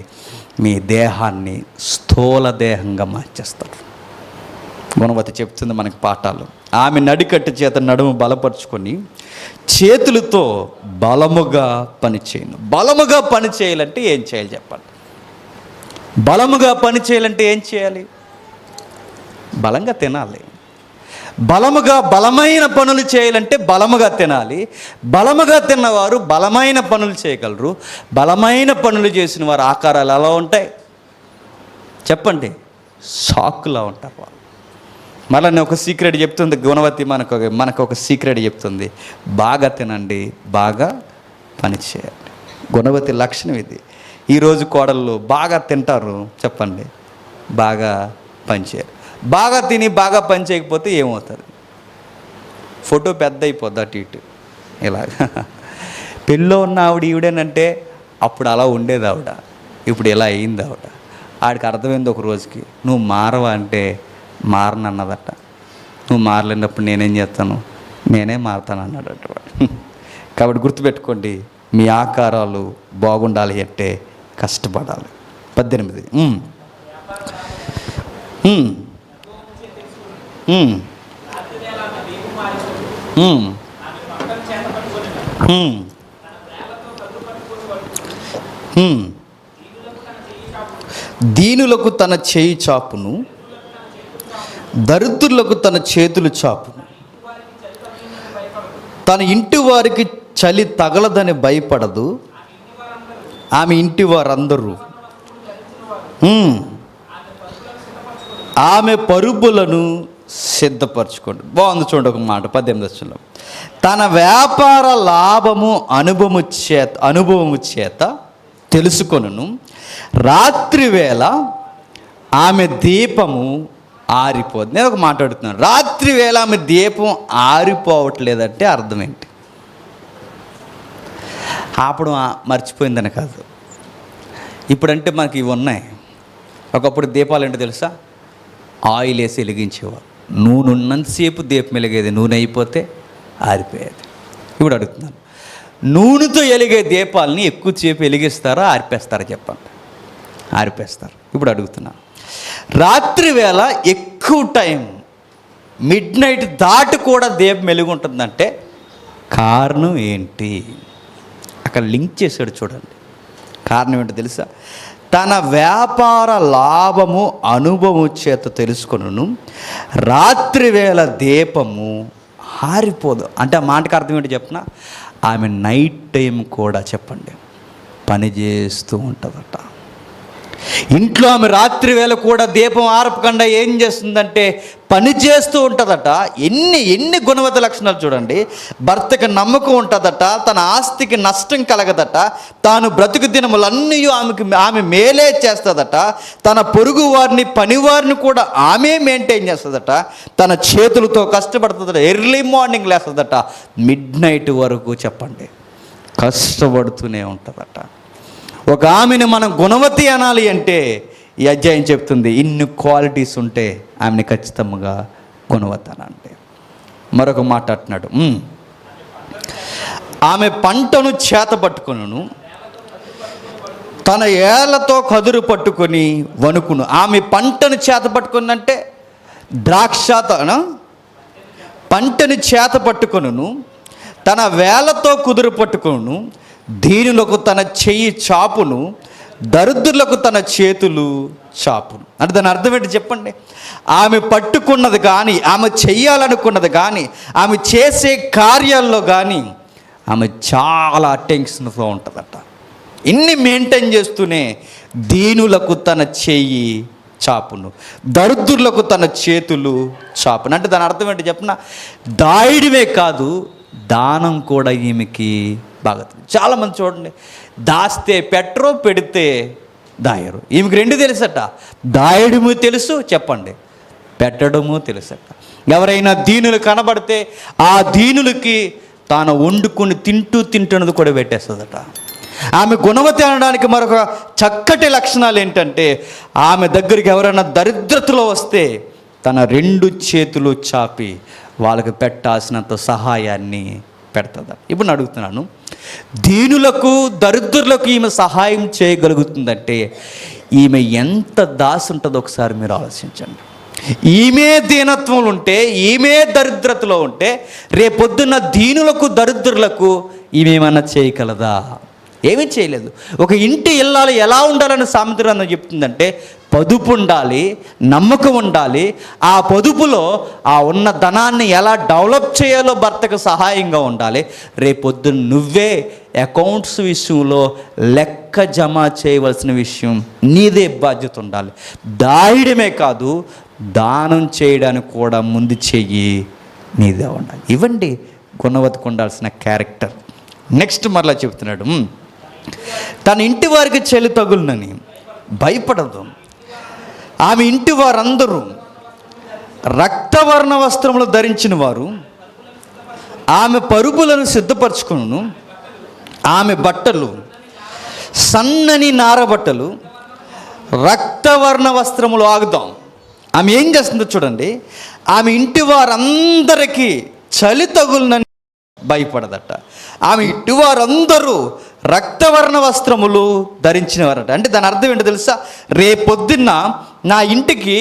మీ దేహాన్ని స్థూల దేహంగా మార్చేస్తారు. గుణవతి చెప్తుంది మనకి పాఠాలు. ఆమె నడికట్టు చేత నడుము బలపరుచుకొని చేతులతో బలముగా పని చేయను. బలముగా పని చేయాలంటే ఏం చేయాలి చెప్పండి? బలముగా పని చేయాలంటే ఏం చేయాలి? బలంగా తినాలి. బలమైన పనులు చేయాలంటే బలముగా తినాలి. బలముగా తిన్నవారు బలమైన పనులు చేయగలరు. బలమైన పనులు చేసిన వారు ఆకారాలు ఎలా ఉంటాయి చెప్పండి? షాకులా ఉంటారు వాళ్ళు. మళ్ళీ నేను ఒక సీక్రెట్ చెప్తుంది గుణవతి, మనకు ఒక సీక్రెట్ చెప్తుంది. బాగా తినండి, బాగా పని చేయండి. గుణవతి లక్షణం ఇది. ఈరోజు కోడళ్ళు బాగా తింటారు చెప్పండి, బాగా పని చేయరు. బాగా తిని బాగా పని చేయకపోతే ఏమవుతుంది? ఫోటో పెద్ద అయిపోద్ది అటు ఇటు ఇలాగా. పెళ్ళిలో ఉన్న ఆవిడ ఈవిడేనంటే అప్పుడు అలా ఉండేది ఆవిడ, ఇప్పుడు ఇలా అయింది ఆవిడ. ఆడికి అర్థమైంది ఒక రోజుకి, నువ్వు మారవా అంటే మారనన్నదట. నువ్వు మారలేనప్పుడు నేనేం చేస్తాను? నేనే మారుతాను అన్నాడట వాడు. కాబట్టి గుర్తుపెట్టుకోండి, మీ ఆకారాలు బాగుండాలి అంటే కష్టపడాలి. 18 దీనులకు తన చేయి చాపును, దరిద్రులకు తన చేతులు చాపును, తన ఇంటి వారికి చలి తగలదని భయపడదు. ఆమె ఇంటి వారందరూ ఆమె పరుపులను సిద్ధపరచుకోండి. బాగుంది చూడండి ఒక మాట 18 తన వ్యాపార లాభము అనుభవము చేత తెలుసుకొనును. రాత్రి వేళ ఆమె దీపము ఆరిపోదు. నేను ఒక మాట్లాడుతున్నాను, రాత్రి వేళ ఆమె దీపం ఆరిపోవట్లేదంటే అర్థం ఏంటి? అప్పుడు మర్చిపోయిందని కాదు. ఇప్పుడంటే మనకి ఇవి ఉన్నాయి. ఒకప్పుడు దీపాలు ఏంటో తెలుసా? ఆయిల్ వేసి వెలిగించేవారు. నూనె ఉన్నంతసేపు దీపం వెలిగేది, నూనె అయిపోతే ఆరిపోయేది. ఇప్పుడు అడుగుతున్నాను, నూనెతో వెలిగే దీపాలని ఎక్కువసేపు వెలిగిస్తారా ఆరిపేస్తారా చెప్పండి? ఆరిపేస్తారు. ఇప్పుడు అడుగుతున్నాను, రాత్రి వేళ ఎక్కువ టైం మిడ్నైట్ దాటి కూడా దీపం వెలిగి ఉంటుందంటే కారణం ఏంటి? అక్కడ లింక్ చేశాడు చూడండి. కారణం ఏంటో తెలుసా? తన వ్యాపార లాభము అనుభవం చేత తెలుసుకొనును, రాత్రి వేళ దీపము ఆరిపోదు. అంటే ఆ మాటకు అర్థం ఏంటో చెప్పిన, ఆమె నైట్ టైం కూడా చెప్పండి పని చేస్తూ ఉంటుందట. ఇంట్లో ఆమె రాత్రి వేళ కూడా దీపం ఆరపకుండా ఏం చేస్తుందంటే పని చేస్తూ ఉంటుందట. ఎన్ని గుణవత లక్షణాలు చూడండి. భర్తకి నమ్మకం ఉంటుందట, తన ఆస్తికి నష్టం కలగదట, తాను బ్రతుకు దినములన్నీ ఆమె మేలే చేస్తుందట, తన పొరుగు వారిని పనివారిని కూడా ఆమె మెయింటైన్ చేస్తుందట, తన చేతులతో కష్టపడుతుందట, ఎర్లీ మార్నింగ్ లేస్తుందట, మిడ్నైట్ వరకు చెప్పండి కష్టపడుతూనే ఉంటుందట. ఒక ఆమెను మనం గుణవతి అనాలి అంటే ఈ అధ్యాయం చెప్తుంది, ఇన్ని క్వాలిటీస్ ఉంటే ఆమెని ఖచ్చితంగా గుణవతి అనంటే. మరొక మాట అంటున్నాడు, ఆమె పంటను చేత పట్టుకొనును, తన ఏళ్లతో కదురు పట్టుకొని వణుకును. ఆమె పంటను చేత పట్టుకుందంటే పంటను చేత పట్టుకొనును, తన వేళ్లతో కుదురు పట్టుకొను, దీనులకు తన చెయ్యి చాపును, దరిద్రులకు తన చేతులు చాపును. అంటే దాని అర్థం ఏంటి చెప్పండి? ఆమె పట్టుకున్నది కానీ, ఆమె చెయ్యాలనుకున్నది కానీ, ఆమె చేసే కార్యాల్లో కానీ ఆమె చాలా టెన్షన్తో ఉంటుందట. ఇన్ని మెయింటైన్ చేస్తూనే దీనులకు తన చెయ్యి చాపును, దరిద్రులకు తన చేతులు చాపును. అంటే దాని అర్థం ఏంటి చెప్పిన, దాయడమే కాదు దానం కూడా ఈమెకి బాగా. చాలామంది చూడండి, దాస్తే పెట్టరు, పెడితే దాయరు. ఈమెకి రెండు తెలుసట, దాయడము తెలుసు, చెప్పండి, పెట్టడము తెలుసట. ఎవరైనా దీనులు కనబడితే ఆ దీనులకి తాను వండుకొని తింటున్నది కూడా పెట్టేస్తుందట. ఆమె గుణవతి అనడానికి మరొక చక్కటి లక్షణాలు ఏంటంటే, ఆమె దగ్గరికి ఎవరైనా దరిద్రతలో వస్తే తన రెండు చేతులు చాపి వాళ్ళకి పెట్టాల్సినంత సహాయాన్ని పెడతాదట. ఇప్పుడు నేను అడుగుతున్నాను, దీనులకు దరిద్రులకు ఈమె సహాయం చేయగలుగుతుందంటే ఈమె ఎంత దాసి ఉంటుందో ఒకసారి మీరు ఆలోచించండి. ఈమె దీనత్వంలో ఉంటే, ఈమె దరిద్రతలో ఉంటే, రేపొద్దున్న దీనులకు దరిద్రులకు ఈమె ఏమన్నా చేయగలదా? ఏమీ చేయలేదు. ఒక ఇంటి ఇల్లాలు ఎలా ఉండాలని సామెత గ్రంథం చెప్తుందంటే, పొదుపు ఉండాలి, నమ్మకం ఉండాలి. ఆ పొదుపులో ఆ ఉన్న ధనాన్ని ఎలా డెవలప్ చేయాలో భర్తకు సహాయంగా ఉండాలి. రేపొద్దున నువ్వే అకౌంట్స్ విషయంలో లెక్క జమ చేయవలసిన విషయం నీదే బాధ్యత ఉండాలి. దాయడమే కాదు, దానం చేయడానికి కూడా ముందు చెయ్యి నీదే ఉండాలి. ఇవ్వండి గుణవతికి ఉండాల్సిన క్యారెక్టర్. నెక్స్ట్ మరలా చెప్తున్నాడు, తన ఇంటి వారికి చెలి తగులునని భయపడదు. ఆమె ఇంటి వారందరూ రక్తవర్ణ వస్త్రములు ధరించిన వారు, ఆమె పరుపులను సిద్ధపరచుకును. ఆమె బట్టలు సన్నని నారబట్టలు, రక్తవర్ణ వస్త్రములు. ఆగుదాం. ఆమె ఏం చేస్తుందో చూడండి. ఆమె ఇంటి వారందరికీ చలి తగులునని భయపడదట. ఆమె ఇంటి వారందరూ రక్తవర్ణ వస్త్రములు ధరించినవారట. అంటే దాని అర్థం ఏంటో తెలుసా? రేపొద్దున్న నా ఇంటికి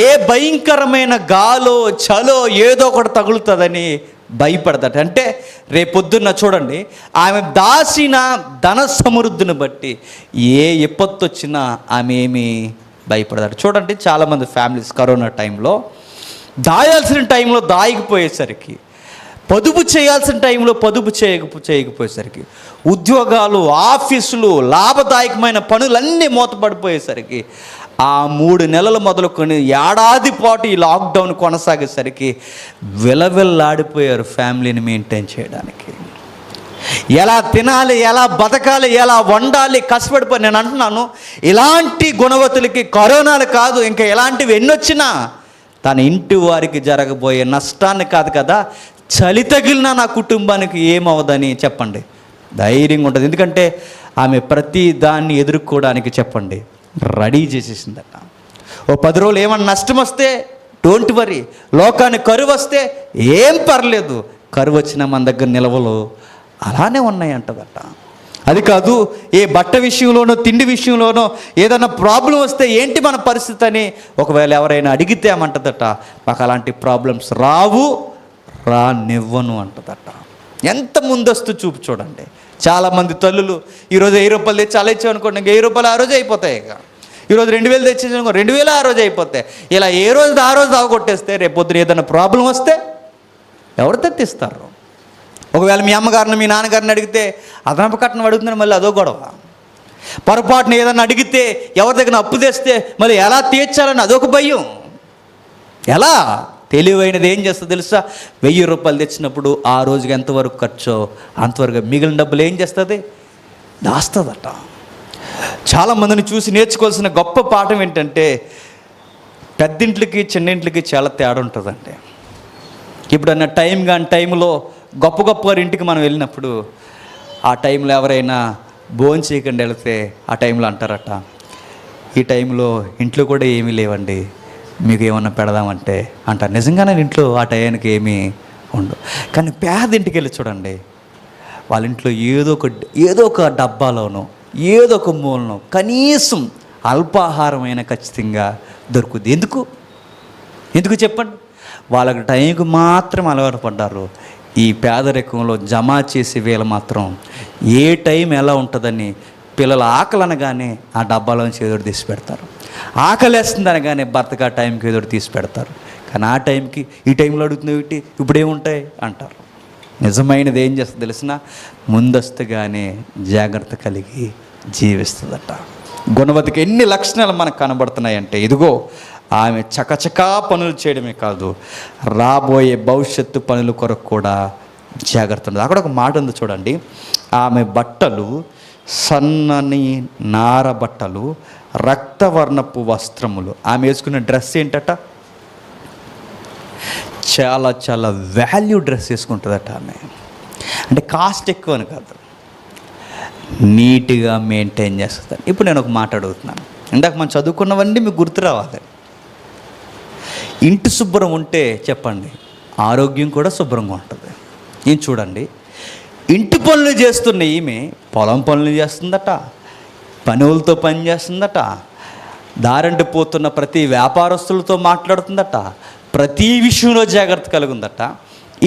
ఏ భయంకరమైన గాలో చలో ఏదో ఒకటి తగులుతుందని భయపడదట. అంటే రేపొద్దున్న చూడండి, ఆమె దాచిన ధన సమృద్ధిని బట్టి ఏ విపత్తు వచ్చినా ఆమె ఏమీ భయపడదట. చూడండి, చాలామంది ఫ్యామిలీస్ కరోనా టైంలో దాయాల్సిన టైంలో దాయకపోయేసరికి, పొదుపు చేయాల్సిన టైంలో పొదుపు చేయకపోయేసరికి, ఉద్యోగాలు, ఆఫీసులు, లాభదాయకమైన పనులన్నీ మూతపడిపోయేసరికి, ఆ 3 నెలలు మొదలుకొని ఏడాది పాటు ఈ లాక్డౌన్ కొనసాగేసరికి విలవిల్లాడిపోయారు ఫ్యామిలీని మెయింటైన్ చేయడానికి. ఎలా తినాలి, ఎలా బతకాలి, ఎలా వండాలి కష్టపడిపోయి. నేను అంటున్నాను, ఇలాంటి గుణవతులకి కరోనాలు కాదు, ఇంకా ఎలాంటివి ఎన్నొచ్చినా తన ఇంటి వారికి జరగబోయే నష్టాన్ని కాదు కదా, చలి తగిలినా నా కుటుంబానికి ఏమవుదని చెప్పండి ధైర్యంగా ఉంటుంది. ఎందుకంటే ఆమె ప్రతి దాన్ని ఎదుర్కోవడానికి చెప్పండి రెడీ చేసేసిందట. ఓ 10 రోజులు ఏమన్నా నష్టం వస్తే డోంట్ వరీ, లోకానికి కరువు వస్తే ఏం పర్లేదు, కరువు వచ్చిన మన దగ్గర నిల్వలు అలానే ఉన్నాయి అంటదట. అది కాదు, ఏ బట్ట విషయంలోనో తిండి విషయంలోనో ఏదైనా ప్రాబ్లం వస్తే ఏంటి మన పరిస్థితి అని ఒకవేళ ఎవరైనా అడిగితే ఏమంటదట, మాకు అలాంటి ప్రాబ్లమ్స్ రానివ్వను అంటదట. ఎంత ముందస్తు చూపు చూడండి. చాలామంది తల్లులు ఈరోజు 1000 రూపాయలు తెచ్చి అలా ఇచ్చామనుకోండి, ఇంకా 1000 రూపాయలు ఆ రోజు అయిపోతాయి. ఇక ఈరోజు 2000 తెచ్చేసానుకో 2000 ఆ రోజు అయిపోతాయి. ఇలా ఏ రోజు ఆ రోజు దాగొట్టేస్తే రేపొద్దున ఏదైనా ప్రాబ్లం వస్తే ఎవరు తెచ్చిస్తారు? ఒకవేళ మీ అమ్మగారిని మీ నాన్నగారిని అడిగితే అదనపు కట్నం అడుగుతున్నారు, మళ్ళీ అదో గొడవ. పొరపాటున ఏదన్నా అడిగితే ఎవరి దగ్గర అప్పు తెస్తే మళ్ళీ ఎలా తీర్చాలని అదొక భయం. ఎలా? తెలివైనది ఏం చేస్తుందో తెలుసా? 1000 రూపాయలు తెచ్చినప్పుడు ఆ రోజుకి ఎంతవరకు ఖర్చో అంతవరకు మిగిలిన డబ్బులు ఏం చేస్తుంది? దాస్తుందట. చాలామందిని చూసి నేర్చుకోవాల్సిన గొప్ప పాఠం ఏంటంటే, పెద్దింట్లకి చిన్నింట్లకి చాలా తేడా ఉంటుందండి. ఇప్పుడన్నా టైం కాని టైంలో గొప్ప వారి ఇంటికి మనం వెళ్ళినప్పుడు ఆ టైంలో ఎవరైనా భోజనం చేయకుండా వెళితే ఆ టైంలో అంటారట, ఈ టైంలో ఇంట్లో కూడా ఏమీ లేవండి, మీకు ఏమన్నా పెడదామంటే అంటారు. నిజంగానే ఇంట్లో ఆ టయానికి ఏమీ ఉండవు. కానీ పేదింటికి వెళ్ళి చూడండి, వాళ్ళ ఇంట్లో ఏదో ఒక డబ్బాలోనో ఏదో ఒక మూలనో కనీసం అల్పాహారమైన ఖచ్చితంగా దొరుకుద్ది. ఎందుకు చెప్పండి? వాళ్ళకి టైంకి మాత్రం అలవాటు పడ్డారు. ఈ పేదరికంలో జమ చేసే వేళ మాత్రం ఏ టైం ఎలా ఉంటుందని పిల్లలు ఆకలి అనగానే ఆ డబ్బాలోంచి ఏదో తీసి పెడతారు, ఆకలి వేస్తుంది అనగానే భర్తగా టైంకి ఏదో తీసి పెడతారు. కానీ ఆ టైంకి ఈ టైంలో అడుగుతున్నావు ఇప్పుడేముంటాయి అంటారు. నిజమైనది ఏం చేస్తుంది తెలిసిన? ముందస్తుగానే జాగ్రత్త కలిగి జీవిస్తుందట. గుణవతికి ఎన్ని లక్షణాలు మనకు కనబడుతున్నాయంటే, ఇదిగో ఆమె చకచకా పనులు చేయడమే కాదు, రాబోయే భవిష్యత్తు పనుల కొరకు కూడా జాగ్రత్త ఉంది. అక్కడ ఒక మాట ఉంది చూడండి, ఆమె బట్టలు సన్నని నార బట్టలు, రక్తవర్ణపు వస్త్రములు. ఆమె వేసుకున్న డ్రెస్ ఏంటట, చాలా చాలా వాల్యూ డ్రెస్ వేసుకుంటుందట ఆమె. అంటే కాస్ట్ ఎక్కువ అని కాదు, నీట్గా మెయింటైన్ చేస్తుంది. ఇప్పుడు నేను ఒక మాట అడుగుతున్నాను, ఇందాక మనం చదువుకున్నవన్నీ మీకు గుర్తు రావాలి. ఇంటి శుభ్రం ఉంటే చెప్పండి, ఆరోగ్యం కూడా శుభ్రంగా ఉంటుంది. ఏం చూడండి, ఇంటి పనులు చేస్తున్న ఈమె పొలం పనులు చేస్తుందట, పనులతో పని చేస్తుందట, దారంటి పోతున్న ప్రతి వ్యాపారస్తులతో మాట్లాడుతుందట, ప్రతి విషయంలో జాగ్రత్త కలిగి ఉందట.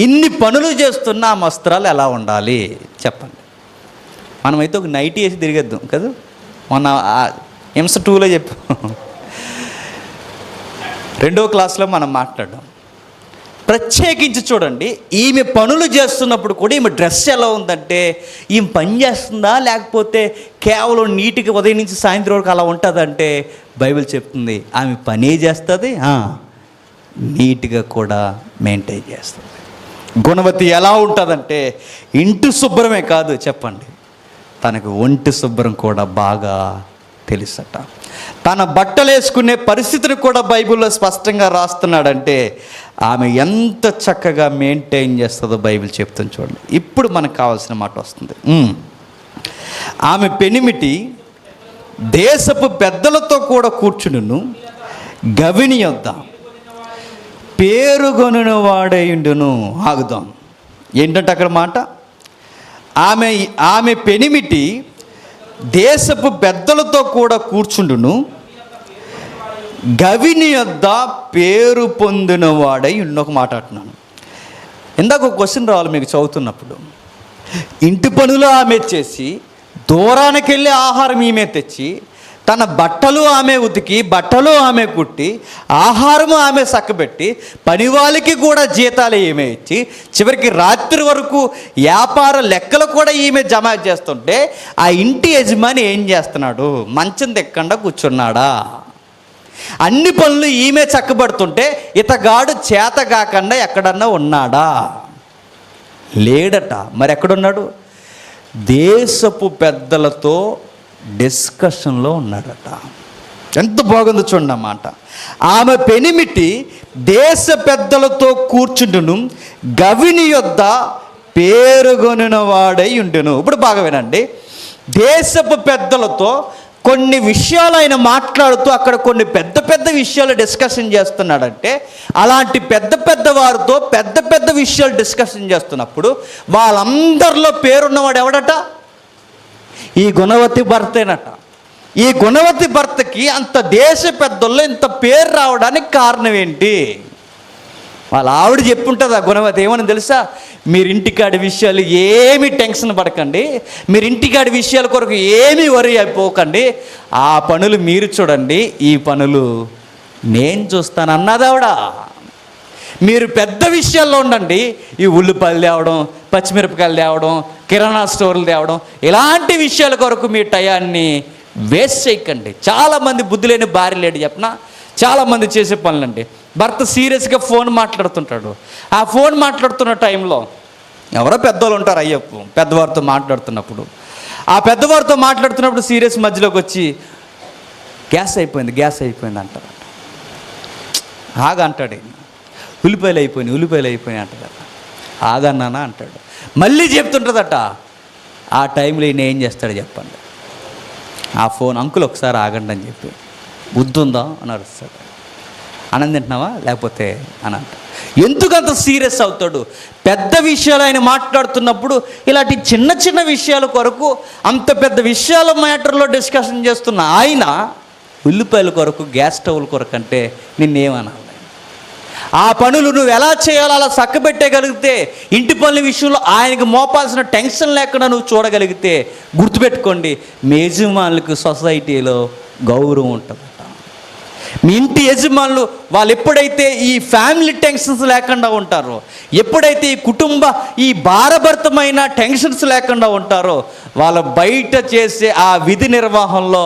ఇన్ని పనులు చేస్తున్న ఆ వస్త్రాలు ఎలా ఉండాలి చెప్పండి. మనమైతే ఒక నైటీ వేసి తిరిగేద్దాం కదా, మొన్న హింస 2లో చెప్పాం, 2వ క్లాస్లో మనం మాట్లాడడం. ప్రత్యేకించి చూడండి, ఈమె పనులు చేస్తున్నప్పుడు కూడా ఈమె డ్రెస్ ఎలా ఉందంటే, ఈమె పని చేస్తుందా లేకపోతే కేవలం నీట్గా ఉదయం నుంచి సాయంత్రం వరకు అలా ఉంటుందంటే బైబిల్ చెప్తుంది ఆమె పనే చేస్తుంది, నీట్గా కూడా మెయింటైన్ చేస్తుంది. గుణవతి ఎలా ఉంటుందంటే, ఇంటి శుభ్రమే కాదు చెప్పండి, తనకు ఒంటి శుభ్రం కూడా బాగా తెలుసట. తన బట్టలు వేసుకునే పరిస్థితిని కూడా బైబిల్లో స్పష్టంగా రాస్తున్నాడంటే ఆమె ఎంత చక్కగా మెయింటైన్ చేస్తుందో బైబిల్ చెప్తుంది చూడండి. ఇప్పుడు మనకు కావాల్సిన మాట వస్తుంది. ఆమె పెనిమిటి దేశపు పెద్దలతో కూడా కూర్చునును, గవిని యొద్ద పేరుగొనిన వాడయుండును. ఆగుదాం, ఏంటంటే అక్కడ మాట, ఆమె పెనిమిటి దేశపు పెద్దలతో కూడా కూర్చుండును, గవిని యొద్ద పేరు పొందిన వాడై ఒక మాట అంటున్నాను. ఇందాక ఒక క్వశ్చన్ రావాలి మీకు చదువుతున్నప్పుడు. ఇంటి పనులు ఆమె చేసి, దూరానికి వెళ్ళి ఆహారం ఈమె తెచ్చి, తన బట్టలు ఆమె ఉతికి, బట్టలు ఆమె కుట్టి, ఆహారము ఆమె చక్కబెట్టి, పనివాళ్ళకి కూడా జీతాలు ఈమె ఇచ్చి, చివరికి రాత్రి వరకు వ్యాపార లెక్కలు కూడా ఈమె జమ చేస్తుంటే ఆ ఇంటి యజమాని ఏం చేస్తున్నాడు? మంచం దిక్కుండా కూర్చున్నాడా? అన్ని పనులు ఈమె చక్కబడుతుంటే ఇతగాడు చేత కాకుండా ఎక్కడన్నా ఉన్నాడా? లేడట. మరి ఎక్కడున్నాడు? దేశపు పెద్దలతో డిస్కషన్లో ఉన్నాడట. ఎంత బాగుందో చూడండి అన్నమాట. ఆమె పెనిమిటి దేశ పెద్దలతో కూర్చుండును, గవిని యొద్ద పేరుగొనిన వాడై ఉండును. ఇప్పుడు బాగా వినండి, దేశపు పెద్దలతో కొన్ని విషయాలు ఆయన మాట్లాడుతూ అక్కడ కొన్ని పెద్ద పెద్ద విషయాలు డిస్కషన్ చేస్తున్నాడంటే, అలాంటి పెద్ద పెద్ద వారితో పెద్ద పెద్ద విషయాలు డిస్కషన్ చేస్తున్నప్పుడు వాళ్ళందరిలో పేరున్నవాడు ఎవడట? ఈ గుణవతి భర్తేనట. ఈ గుణవతి భర్తకి అంత దేశ పెద్దల్లో ఇంత పేరు రావడానికి కారణం ఏంటి? వాళ్ళ ఆవిడ చెప్పుంటుంది ఆ గుణవతి ఏమని తెలుసా? మీరు ఇంటికాడి విషయాలు ఏమీ టెన్షన్ పడకండి, మీరు ఇంటికాడి విషయాల కొరకు ఏమీ వరి అయిపోకండి, ఆ పనులు మీరు చూడండి, ఈ పనులు నేను చూస్తాను అన్నది ఆవిడ. మీరు పెద్ద విషయాల్లో ఉండండి, ఈ ఉల్లిపాయలు తేవడం, పచ్చిమిరపకాయలు తేవడం, కిరాణా స్టోర్లు తేవడం, ఇలాంటి విషయాల కొరకు మీ టయాన్ని వేస్ట్ చేయకండి. చాలామంది బుద్ధి లేని భార్య లేడు చెప్పనా, చాలామంది చేసే పనులండి. భర్త సీరియస్గా ఫోన్ మాట్లాడుతుంటాడు, ఆ ఫోన్ మాట్లాడుతున్న టైంలో ఎవరో పెద్దవాళ్ళు ఉంటారు, అయ్యప్ప పెద్దవారితో మాట్లాడుతున్నప్పుడు, ఆ పెద్దవారితో మాట్లాడుతున్నప్పుడు సీరియస్ మధ్యలోకి వచ్చి గ్యాస్ అయిపోయింది అంటారు. ఆగా అంటాడు, ఉల్లిపాయలు అయిపోయినాయి అంటాడు. ఆగన్నానా అంటాడు. మళ్ళీ చెప్తుంటుందట. ఆ టైంలో ఈయన ఏం చేస్తాడు చెప్పండి? ఆ ఫోన్ అంకుల్ ఒకసారి ఆగండి అని చెప్పి, బుద్ధి ఉందా అని అరుస్తాడు. అన్నం తింటున్నావా లేకపోతే అని అంట. ఎందుకంత సీరియస్ అవుతాడు? పెద్ద విషయాలు ఆయన మాట్లాడుతున్నప్పుడు ఇలాంటి చిన్న చిన్న విషయాల కొరకు, అంత పెద్ద విషయాల మ్యాటర్లో డిస్కషన్ చేస్తున్న ఆయన ఉల్లిపాయల కొరకు, గ్యాస్ స్టవ్ల కొరకు అంటే నిన్నేమనాలి? ఆ పనులు నువ్వు ఎలా చేయాలో అలా చక్కబెట్టగలిగితే, ఇంటి పనుల విషయంలో ఆయనకు మోపాల్సిన టెన్షన్ లేకుండా నువ్వు చూడగలిగితే, గుర్తుపెట్టుకోండి, మీ యజమానులకు సొసైటీలో గౌరవం ఉంటుందట. మీ ఇంటి యజమానులు వాళ్ళు ఎప్పుడైతే ఈ ఫ్యామిలీ టెన్షన్స్ లేకుండా ఉంటారో, ఎప్పుడైతే ఈ భారభరితమైన టెన్షన్స్ లేకుండా ఉంటారో, వాళ్ళ బయట చేసే ఆ విధి నిర్వహణలో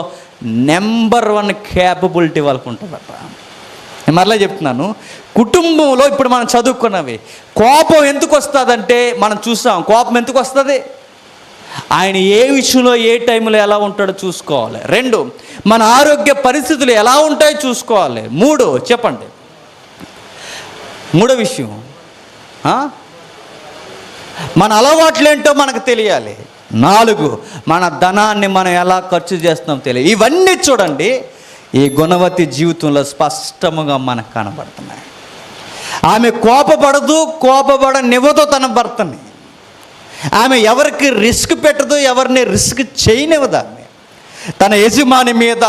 నెంబర్ 1 క్యాపబిలిటీ వాళ్ళకు ఉంటుందట. నేను మరలా చెప్తున్నాను, కుటుంబంలో ఇప్పుడు మనం చదువుకున్నవి కోపం ఎందుకు వస్తుందంటే మనం చూసాం. కోపం ఎందుకు వస్తుంది? ఆయన ఏ విషయంలో ఏ టైంలో ఎలా ఉంటాడో చూసుకోవాలి. 2, మన ఆరోగ్య పరిస్థితులు ఎలా ఉంటాయో చూసుకోవాలి. 3, చెప్పండి, 3వ విషయం మన అలవాట్లేంటో మనకు తెలియాలి. 4, మన ధనాన్ని మనం ఎలా ఖర్చు చేస్తున్నాం తెలియాలి. ఇవన్నీ చూడండి ఈ గుణవతి జీవితంలో స్పష్టంగా మనకు కనబడుతున్నాయి. ఆమె కోపపడనివ్వదు తన భర్తని. ఆమె ఎవరికి రిస్క్ పెట్టదు, ఎవరిని రిస్క్ చేయనివ్వదు. ఆమె తన యజమాని మీద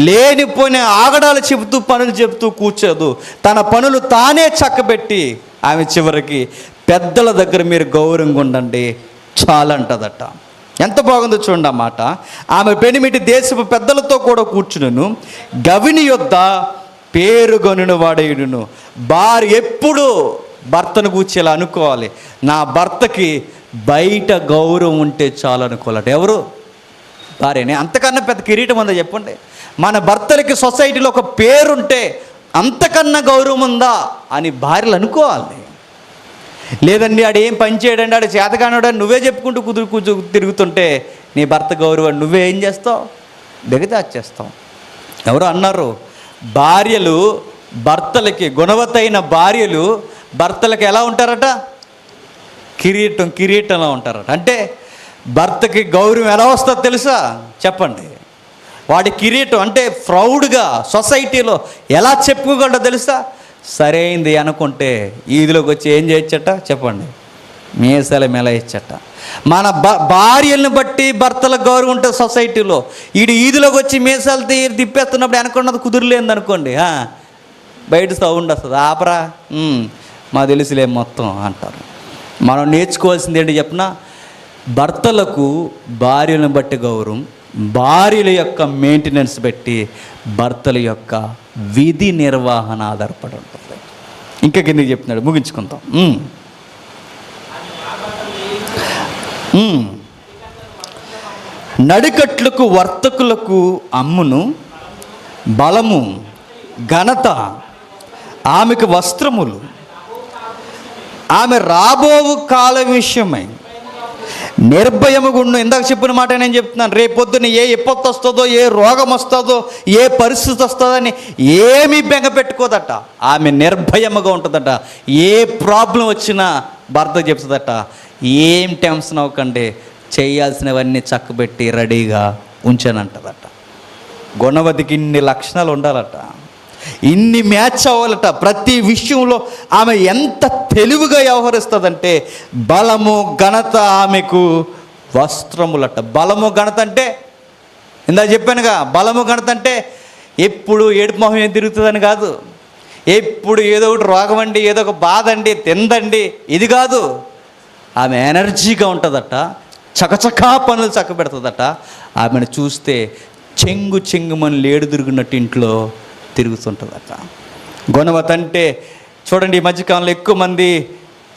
లేనిపోయిన ఆగడాలు చెబుతూ పనులు చెబుతూ కూర్చోదు. తన పనులు తానే చక్కబెట్టి ఆమె చివరికి పెద్దల దగ్గర మీరు గౌరవంగా ఉండండి చాలంటదట. ఎంత బాగుందో చూడండి ఆ మాట. ఆమె పెనిమిటి దేశపు పెద్దలతో కూడా కూర్చును, గవిని యొద్ద పేరుగొనిన వాడేయుడును. భార్య ఎప్పుడు భర్తను కూర్చేలా అనుకోవాలి, నా భర్తకి బయట గౌరవం ఉంటే చాలు అనుకోవాలట. ఎవరు? భార్యనే. అంతకన్నా పెద్ద కిరీటం ఉందా చెప్పండి? మన భర్తలకి సొసైటీలో ఒక పేరుంటే అంతకన్నా గౌరవం ఉందా అని భార్యలు అనుకోవాలి. లేదండి ఆడు ఏం పని చేయడండి, ఆడు చేతకానోడని నువ్వే చెప్పుకుంటూ కుదురు తిరుగుతుంటే నీ భర్త గౌరవం నువ్వే ఏం చేస్తావు? దిగజార్చేస్తావు. ఎవరో అన్నారు, భార్యలు భర్తలకి, గుణవతైన భార్యలు భర్తలకి ఎలా ఉంటారట? కిరీటంలో ఉంటారట. అంటే భర్తకి గౌరవం ఎలా వస్తుందో తెలుసా? చెప్పండి. వాడి కిరీటం అంటే ప్రౌడ్గా సొసైటీలో ఎలా చెప్పుకోగలడో తెలుసా? సరైంది అనుకుంటే ఈదిలోకి వచ్చి ఏం చేయొచ్చట? చెప్పండి, మీసాల మెలయచ్చట. మన భార్యలను బట్టి భర్తల గౌరవం ఉంటుంది సొసైటీలో. ఈదిలోకి వచ్చి మీసాలు తిప్పేస్తున్నప్పుడు అనుకున్నది కుదురులేంది అనుకోండి, బయట సౌండ్ వస్తుంది, ఆపరా మా తెలుసులే మొత్తం అంటారు. మనం నేర్చుకోవాల్సింది ఏంటి చెప్పిన? భర్తలకు భార్యలను బట్టి గౌరవం, భార్యల యొక్క మెయింటెనెన్స్ బట్టి భర్తల యొక్క విధి నిర్వహణ ఆధారపడి ఉంటుంది. ఇంకా కిందకి చెప్తున్నాడు, ముగించుకుందాం. నడికట్లకు వర్తకులకు అమ్మును, బలము ఘనత ఆమెకు వస్త్రములు. ఆమె రాబోవు కాల విషయమై నిర్భయముగా ఉండు. ఇందాక చెప్పిన మాట నేను చెప్తున్నాను, రేపొద్దున ఏ విపత్తు వస్తుందో, ఏ రోగం వస్తుందో, ఏ పరిస్థితి వస్తుందో అని ఏమీ బెంగ పెట్టుకోదట. ఆమె నిర్భయముగా ఉంటుందట. ఏ ప్రాబ్లం వచ్చినా భర్త చెప్తుందట, ఏం టెన్షన్ అవ్వకండి, చేయాల్సినవన్నీ చక్కబెట్టి రెడీగా ఉంచానంటదట. గుణవతికి ఇన్ని లక్షణాలు ఉండాలట, ఇన్ని మ్యాచ్ అవ్వాలట. ప్రతి విషయంలో ఆమె ఎంత తెలివిగా వ్యవహరిస్తుందంటే బలము ఘనత ఆమెకు వస్త్రములట. బలము ఘనత అంటే ఇందాక చెప్పానుగా, బలము ఘనత అంటే ఎప్పుడు ఏడుపు మొహం ఏం తిరుగుతుందని కాదు, ఎప్పుడు ఏదో ఒకటి రోగం అండి, ఏదో ఒక బాధ అండి, తిందండి, ఇది కాదు. ఆమె ఎనర్జీగా ఉంటుందట, చకచకా పనులు చక్కబెడుతుందట. ఆమెను చూస్తే చెంగుమని లేడు తిరుగున్నట్టు ఇంట్లో తిరుగుతుంటుందట. గుణవతి అంటే చూడండి, ఈ మధ్యకాలంలో ఎక్కువ మంది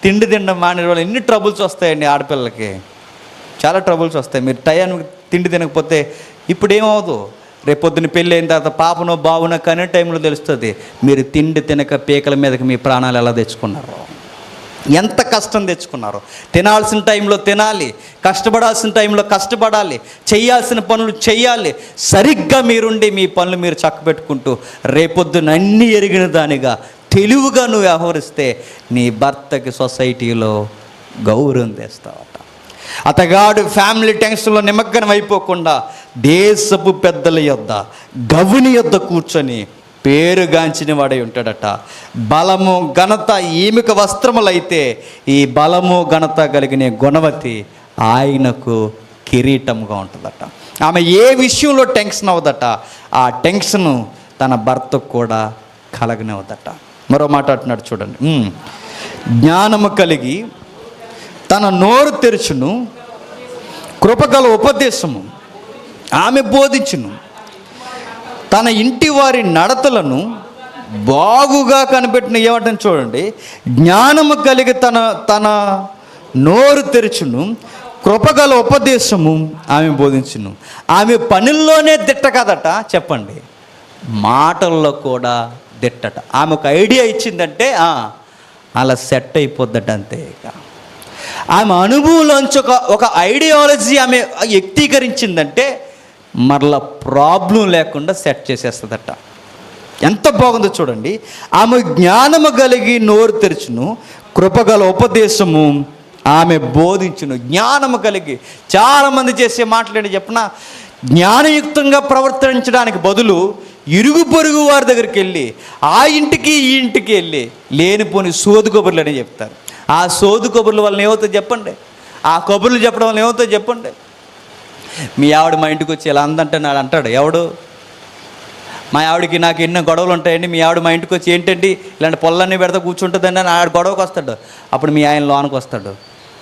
తిండి తినడం మానే వాళ్ళు ఎన్ని ట్రబుల్స్ వస్తాయండి. ఆడపిల్లలకి చాలా ట్రబుల్స్ వస్తాయి. మీరు టయానికి తిండి తినకపోతే ఇప్పుడు ఏమవుదు, రేపొద్దున పెళ్ళి అయిన తర్వాత పాపనో బావునో కానీ టైంలో తెలుస్తుంది మీరు తిండి తినక పీకల మీదకి మీ ప్రాణాలు ఎలా తెచ్చుకున్నారో, ఎంత కష్టం తెచ్చుకున్నారో. తినాల్సిన టైంలో తినాలి, కష్టపడాల్సిన టైంలో కష్టపడాలి, చేయాల్సిన పనులు చేయాలి. సరిగ్గా మీరుండి మీ పనులు మీరు చక్కబెట్టుకుంటూ రేపొద్దున అన్నీ ఎరిగిన దానిగా తెలివిగా నువ్వు వ్యవహరిస్తే నీ భర్తకి సొసైటీలో గౌరవం తెస్తావట. అతగాడు ఫ్యామిలీ టెన్షన్లో నిమగ్నం అయిపోకుండా దేశపు పెద్దల యొద్ద గవుని యొద్ద కూర్చొని పేరుగాంచిన వాడై ఉంటాడట. బలము ఘనత ఈమెకు వస్త్రములైతే ఈ బలము ఘనత కలిగిన గుణవతి ఆయనకు కిరీటముగా ఉంటుందట. ఆమె ఏ విషయంలో టెన్షన్ అవ్వదట, ఆ టెన్షను తన భర్తకు కూడా కలగనివ్వదట. మరో మాట అంటున్నాడు చూడండి, జ్ఞానము కలిగి తన నోరు తెరుచును, కృపగల ఉపదేశము ఆమె బోధించును, తన ఇంటి వారి నడతలను బాగుగా కనిపెట్టిన. ఏమంటాను చూడండి, జ్ఞానము కలిగి తన నోరు తెరుచును, కృపగల ఉపదేశము ఆమె బోధించును. ఆమె పనుల్లోనే దిట్ట కదట, చెప్పండి, మాటల్లో కూడా దిట్టట. ఆమె ఒక ఐడియా ఇచ్చిందంటే అలా సెట్ అయిపోద్దట అంతే. ఇక ఆమె అనుభవంలోంచి ఒక ఐడియాలజీ ఆమె వ్యక్తీకరించిందంటే మరలా ప్రాబ్లం లేకుండా సెట్ చేసేస్తుందట. ఎంత బాగుందో చూడండి. ఆమె జ్ఞానము కలిగి నోరు తెరుచును, కృపగల ఉపదేశము ఆమె బోధించును. జ్ఞానము కలిగి, చాలామంది చేసే మాటలేంటి చెప్పిన, జ్ఞానయుక్తంగా ప్రవర్తించడానికి బదులు ఇరుగు పొరుగు వారి దగ్గరికి వెళ్ళి ఆ ఇంటికి ఈ ఇంటికి వెళ్ళి లేనిపోని సోదు కబుర్లు అని చెప్తారు. ఆ సోదు కబుర్ల వల్ల ఏమవుతుంది చెప్పండి? ఆ కబుర్లు చెప్పడం వల్ల ఏమవుతుంది చెప్పండి? మీ ఆవిడ మా ఇంటికి వచ్చి ఇలా అందంటే నాడు అంటాడు ఎవడు? మా ఆవిడకి నాకు ఎన్నో గొడవలు ఉంటాయండి, మీ ఆవిడ మా ఇంటికి వచ్చి ఏంటండి ఇలాంటి పొలాన్ని పెడతా కూర్చుంటుందండి అని ఆవిడ గొడవకు వస్తాడు. అప్పుడు మీ ఆయన లోనికి వస్తాడు,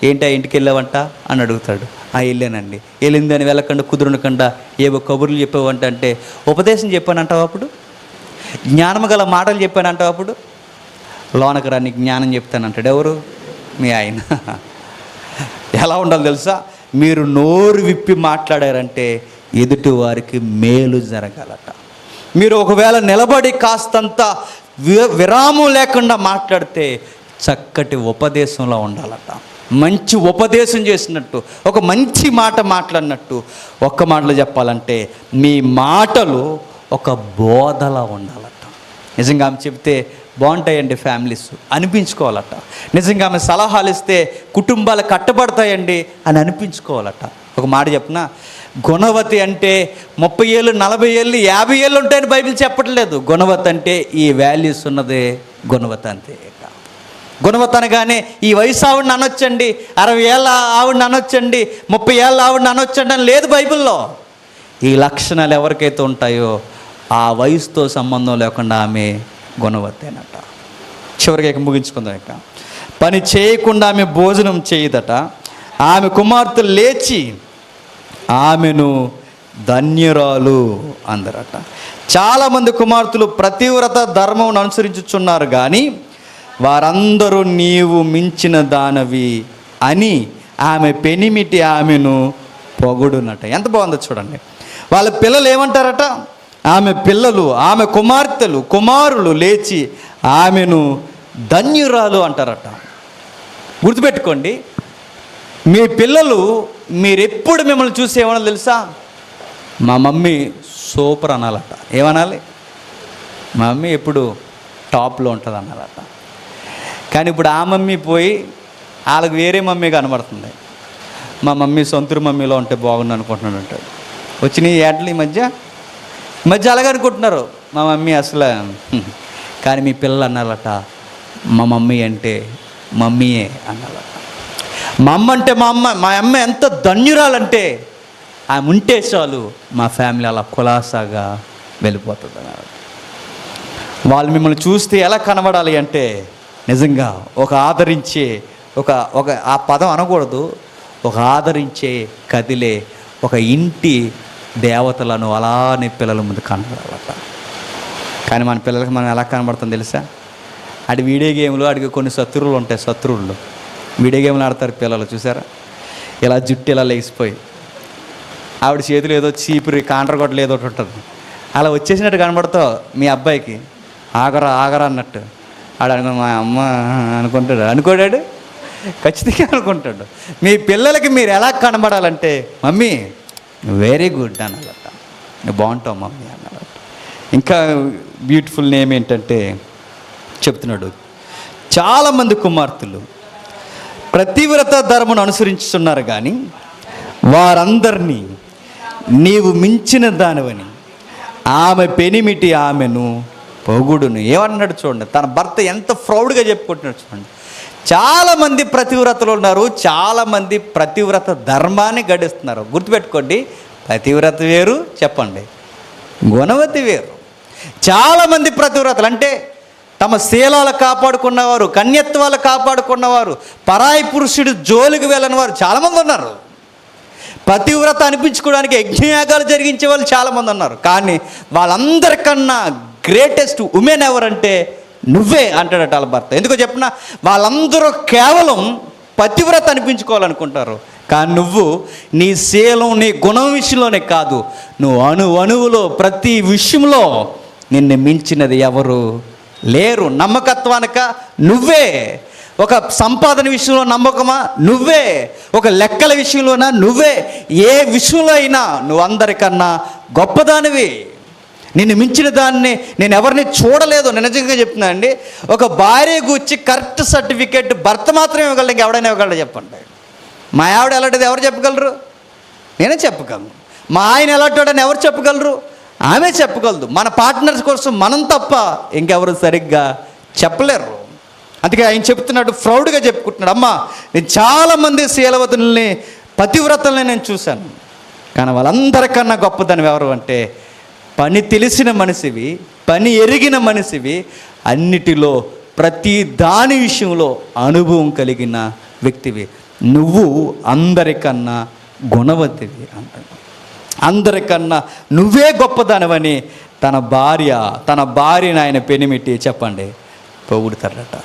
ఏంటి ఆ ఇంటికి వెళ్ళావంట అని అడుగుతాడు. వెళ్ళానండి. వెళ్ళిందని వెళ్ళకుండా కుదురునకుండా ఏవో కబుర్లు చెప్పావంట అంటే ఉపదేశం చెప్పానంటావు, అప్పుడు జ్ఞానం గల మాటలు చెప్పానంటావు, అప్పుడు లోనకు రా నీకు జ్ఞానం చెప్తానంటాడు. ఎవరు? మీ ఆయన. ఎలా ఉండాలి తెలుసా? మీరు నోరు విప్పి మాట్లాడారంటే ఎదుటి వారికి మేలు జరగాలట. మీరు ఒకవేళ నిలబడి కాస్తంత విరామం లేకుండా మాట్లాడితే చక్కటి ఉపదేశంలో ఉండాలట. మంచి ఉపదేశం చేసినట్టు, ఒక మంచి మాట మాట్లాడినట్టు. ఒక్క మాటలో చెప్పాలంటే మీ మాటలు ఒక బోధలా ఉండాలట. నిజంగా ఆమె చెప్తే బాగుంటాయండి ఫ్యామిలీస్ అనిపించుకోవాలట. నిజంగా ఆమె సలహాలు ఇస్తే కుటుంబాలు కట్టబడతాయండి అని అనిపించుకోవాలట. ఒక మాట చెప్పిన, గుణవతి అంటే 30 ఏళ్ళు 40 ఏళ్ళు 50 ఏళ్ళు ఉంటాయని బైబిల్ చెప్పట్లేదు. గుణవతి అంటే ఈ వాల్యూస్ ఉన్నదే గుణవతి అంతే. గుణవతి అనగానే ఈ వయసు ఆవిడని అనొచ్చండి, 60 ఏళ్ళ ఆవిడని అనొచ్చండి, 30 ఏళ్ళ ఆవిడని అనొచ్చండి అని లేదు బైబిల్లో. ఈ లక్షణాలు ఎవరికైతే ఉంటాయో ఆ వయసుతో సంబంధం లేకుండా ఆమె గుణవతేనట. చివరికి ఇక ముగించుకుందాం. ఇక పని చేయకుండా ఆమె భోజనం చేయదట. ఆమె కుమార్తె లేచి ఆమెను ధన్యురాలు అందరట. చాలామంది కుమార్తెలు ప్రతివ్రత ధర్మం అనుసరించుచున్నారు, కానీ వారందరూ నీవు మించిన దానవి అని ఆమె పెనిమిటి ఆమెను పొగుడునట. ఎంత బాగుందో చూడండి. వాళ్ళ పిల్లలు ఏమంటారట? ఆమె పిల్లలు, ఆమె కుమార్తెలు, కుమారులు లేచి ఆమెను ధన్యురాలు అంటారట. గుర్తుపెట్టుకోండి, మీ పిల్లలు మీరెప్పుడు మిమ్మల్ని చూసి ఏమన్నా తెలుసా? మా మమ్మీ సూపర్ అనాలట. ఏమనాలి? మా మమ్మీ ఎప్పుడు టాప్లో ఉంటుంది అనాలట. కానీ ఇప్పుడు ఆ మమ్మీ పోయి వాళ్ళకి వేరే మమ్మీ కనబడుతుంది. మా మమ్మీ సొంతూరు మమ్మీలో ఉంటే బాగుండు అనుకుంటున్నాడు అంటాడు. వచ్చినాయి ఏటలు ఈ మధ్య అలాగే అనుకుంటున్నారు, మా మమ్మీ అసలు. కానీ మీ పిల్లలు అన్నారట, మా మమ్మీ అంటే మమ్మీయే అన్నారట. మా అమ్మ అంటే మా అమ్మ ఎంత ధన్యురాలంటే ఆమె ఉంటే చాలు మా ఫ్యామిలీ అలా కులాసాగా వెళ్ళిపోతుంది అన్నారు. వాళ్ళు మిమ్మల్ని చూస్తే ఎలా కనబడాలి అంటే నిజంగా ఒక ఆదరించే ఒక ఆ పదం అనకూడదు, ఒక ఆదరించే కదిలే ఒక ఇంటి దేవతలను అలానే పిల్లల ముందు కనబడాలట. కానీ మన పిల్లలకి మనం ఎలా కనబడుతుందో తెలుసా? అటు వీడియో గేమ్లు, అడిగి కొన్ని శత్రువులు ఉంటాయి. శత్రువులు వీడియో గేమ్లు ఆడతారు పిల్లలు, చూసారా? ఇలా జుట్టు ఇలా లేచిపోయి ఆవిడ చేతులు ఏదో చీపురి కాండ్రగొట్టలు ఏదో ఒకటి ఉంటుంది, అలా వచ్చేసినట్టు కనబడతావు మీ అబ్బాయికి. ఆగరా అన్నట్టు ఆడు అనుకో, మా అమ్మ అనుకోడాడు ఖచ్చితంగా అనుకుంటాడు. మీ పిల్లలకి మీరు ఎలా కనబడాలంటే మమ్మీ వెరీ గుడ్ అనాలట, నువ్వు బాగుంటావు మమ్మీ అనాలట. ఇంకా బ్యూటిఫుల్ నేమ్ ఏంటంటే చెప్తున్నాడు, చాలామంది కుమార్తెలు ప్రతివ్రత ధర్మను అనుసరించుతున్నారు, కానీ వారందరినీ నీవు మించిన దానివని ఆమె పెనిమిటి ఆమెను పొగుడును. ఏమన్నాడు చూడండి, తన భర్త ఎంత ప్రౌడ్గా చెప్పుకుంటున్నాడు చూడండి. చాలామంది ప్రతివ్రతలు ఉన్నారు, చాలామంది ప్రతివ్రత ధర్మాన్ని గడిస్తున్నారు. గుర్తుపెట్టుకోండి, ప్రతివ్రత వేరు, చెప్పండి గుణవతి వేరు. చాలామంది ప్రతివ్రతలు అంటే తమ శీలాలు కాపాడుకున్నవారు, కన్యత్వాలు కాపాడుకున్నవారు, పరాయి పురుషుడు జోలికి వెళ్ళని వారు చాలామంది ఉన్నారు. పతివ్రత అనిపించుకోవడానికి యజ్ఞయాగాలు జరిగించే వాళ్ళు చాలామంది ఉన్నారు. కానీ వాళ్ళందరికన్నా గ్రేటెస్ట్ ఉమెన్ ఎవరంటే నువ్వే అంటాడట వాళ్ళ భర్త. ఎందుకో చెప్పిన, వాళ్ళందరూ కేవలం పతివ్రత అనిపించుకోవాలనుకుంటారు, కానీ నువ్వు నీ శీలం, నీ గుణం విషయంలోనే కాదు, నువ్వు అణువులో ప్రతి విషయంలో నిన్ను మించినది ఎవరు లేరు. నమ్మకత్వానిక నువ్వే. ఒక సంపాదన విషయంలో నమ్మకమా నువ్వే. ఒక లెక్కల విషయంలోనా నువ్వే. ఏ విషయంలో అయినా నువ్వు అందరికన్నా గొప్పదానివి. నిన్ను మించిన దాన్ని నేను ఎవరిని చూడలేదు. నేను నిజంగా చెప్తున్నా అండి, ఒక భార్య గురించి కరెక్ట్ సర్టిఫికేట్ భర్త మాత్రమే ఇవ్వగలరు, ఇంకెవడైనా ఇవ్వగలరు చెప్పండి. మా ఆవిడ ఎలాంటిది ఎవరు చెప్పగలరు? నేనే చెప్పగలను. మా ఆయన ఎలాంటివాడని ఎవరు చెప్పగలరు? ఆమె చెప్పగలదు. మన పార్ట్నర్స్ కోసం మనం తప్ప ఇంకెవరు సరిగ్గా చెప్పలేరు. అందుకే ఆయన చెప్తున్నాడు, ప్రౌడ్గా చెప్పుకుంటున్నాడు, అమ్మ నేను చాలామంది శీలవతుల్ని, పతివ్రతల్ని నేను చూశాను, కానీ వాళ్ళందరికన్నా గొప్పదని ఎవరు అంటే పని తెలిసిన మనిషివి, పని ఎరిగిన మనిషివి, అన్నిటిలో ప్రతి దాని విషయంలో అనుభవం కలిగిన వ్యక్తివి. నువ్వు అందరికన్నా గుణవతివి అంటాడు. అందరికన్నా నువ్వే గొప్పదానివని తన భార్యని ఆయన పెనిమిటి చెప్పండి పొగుడుతాడట.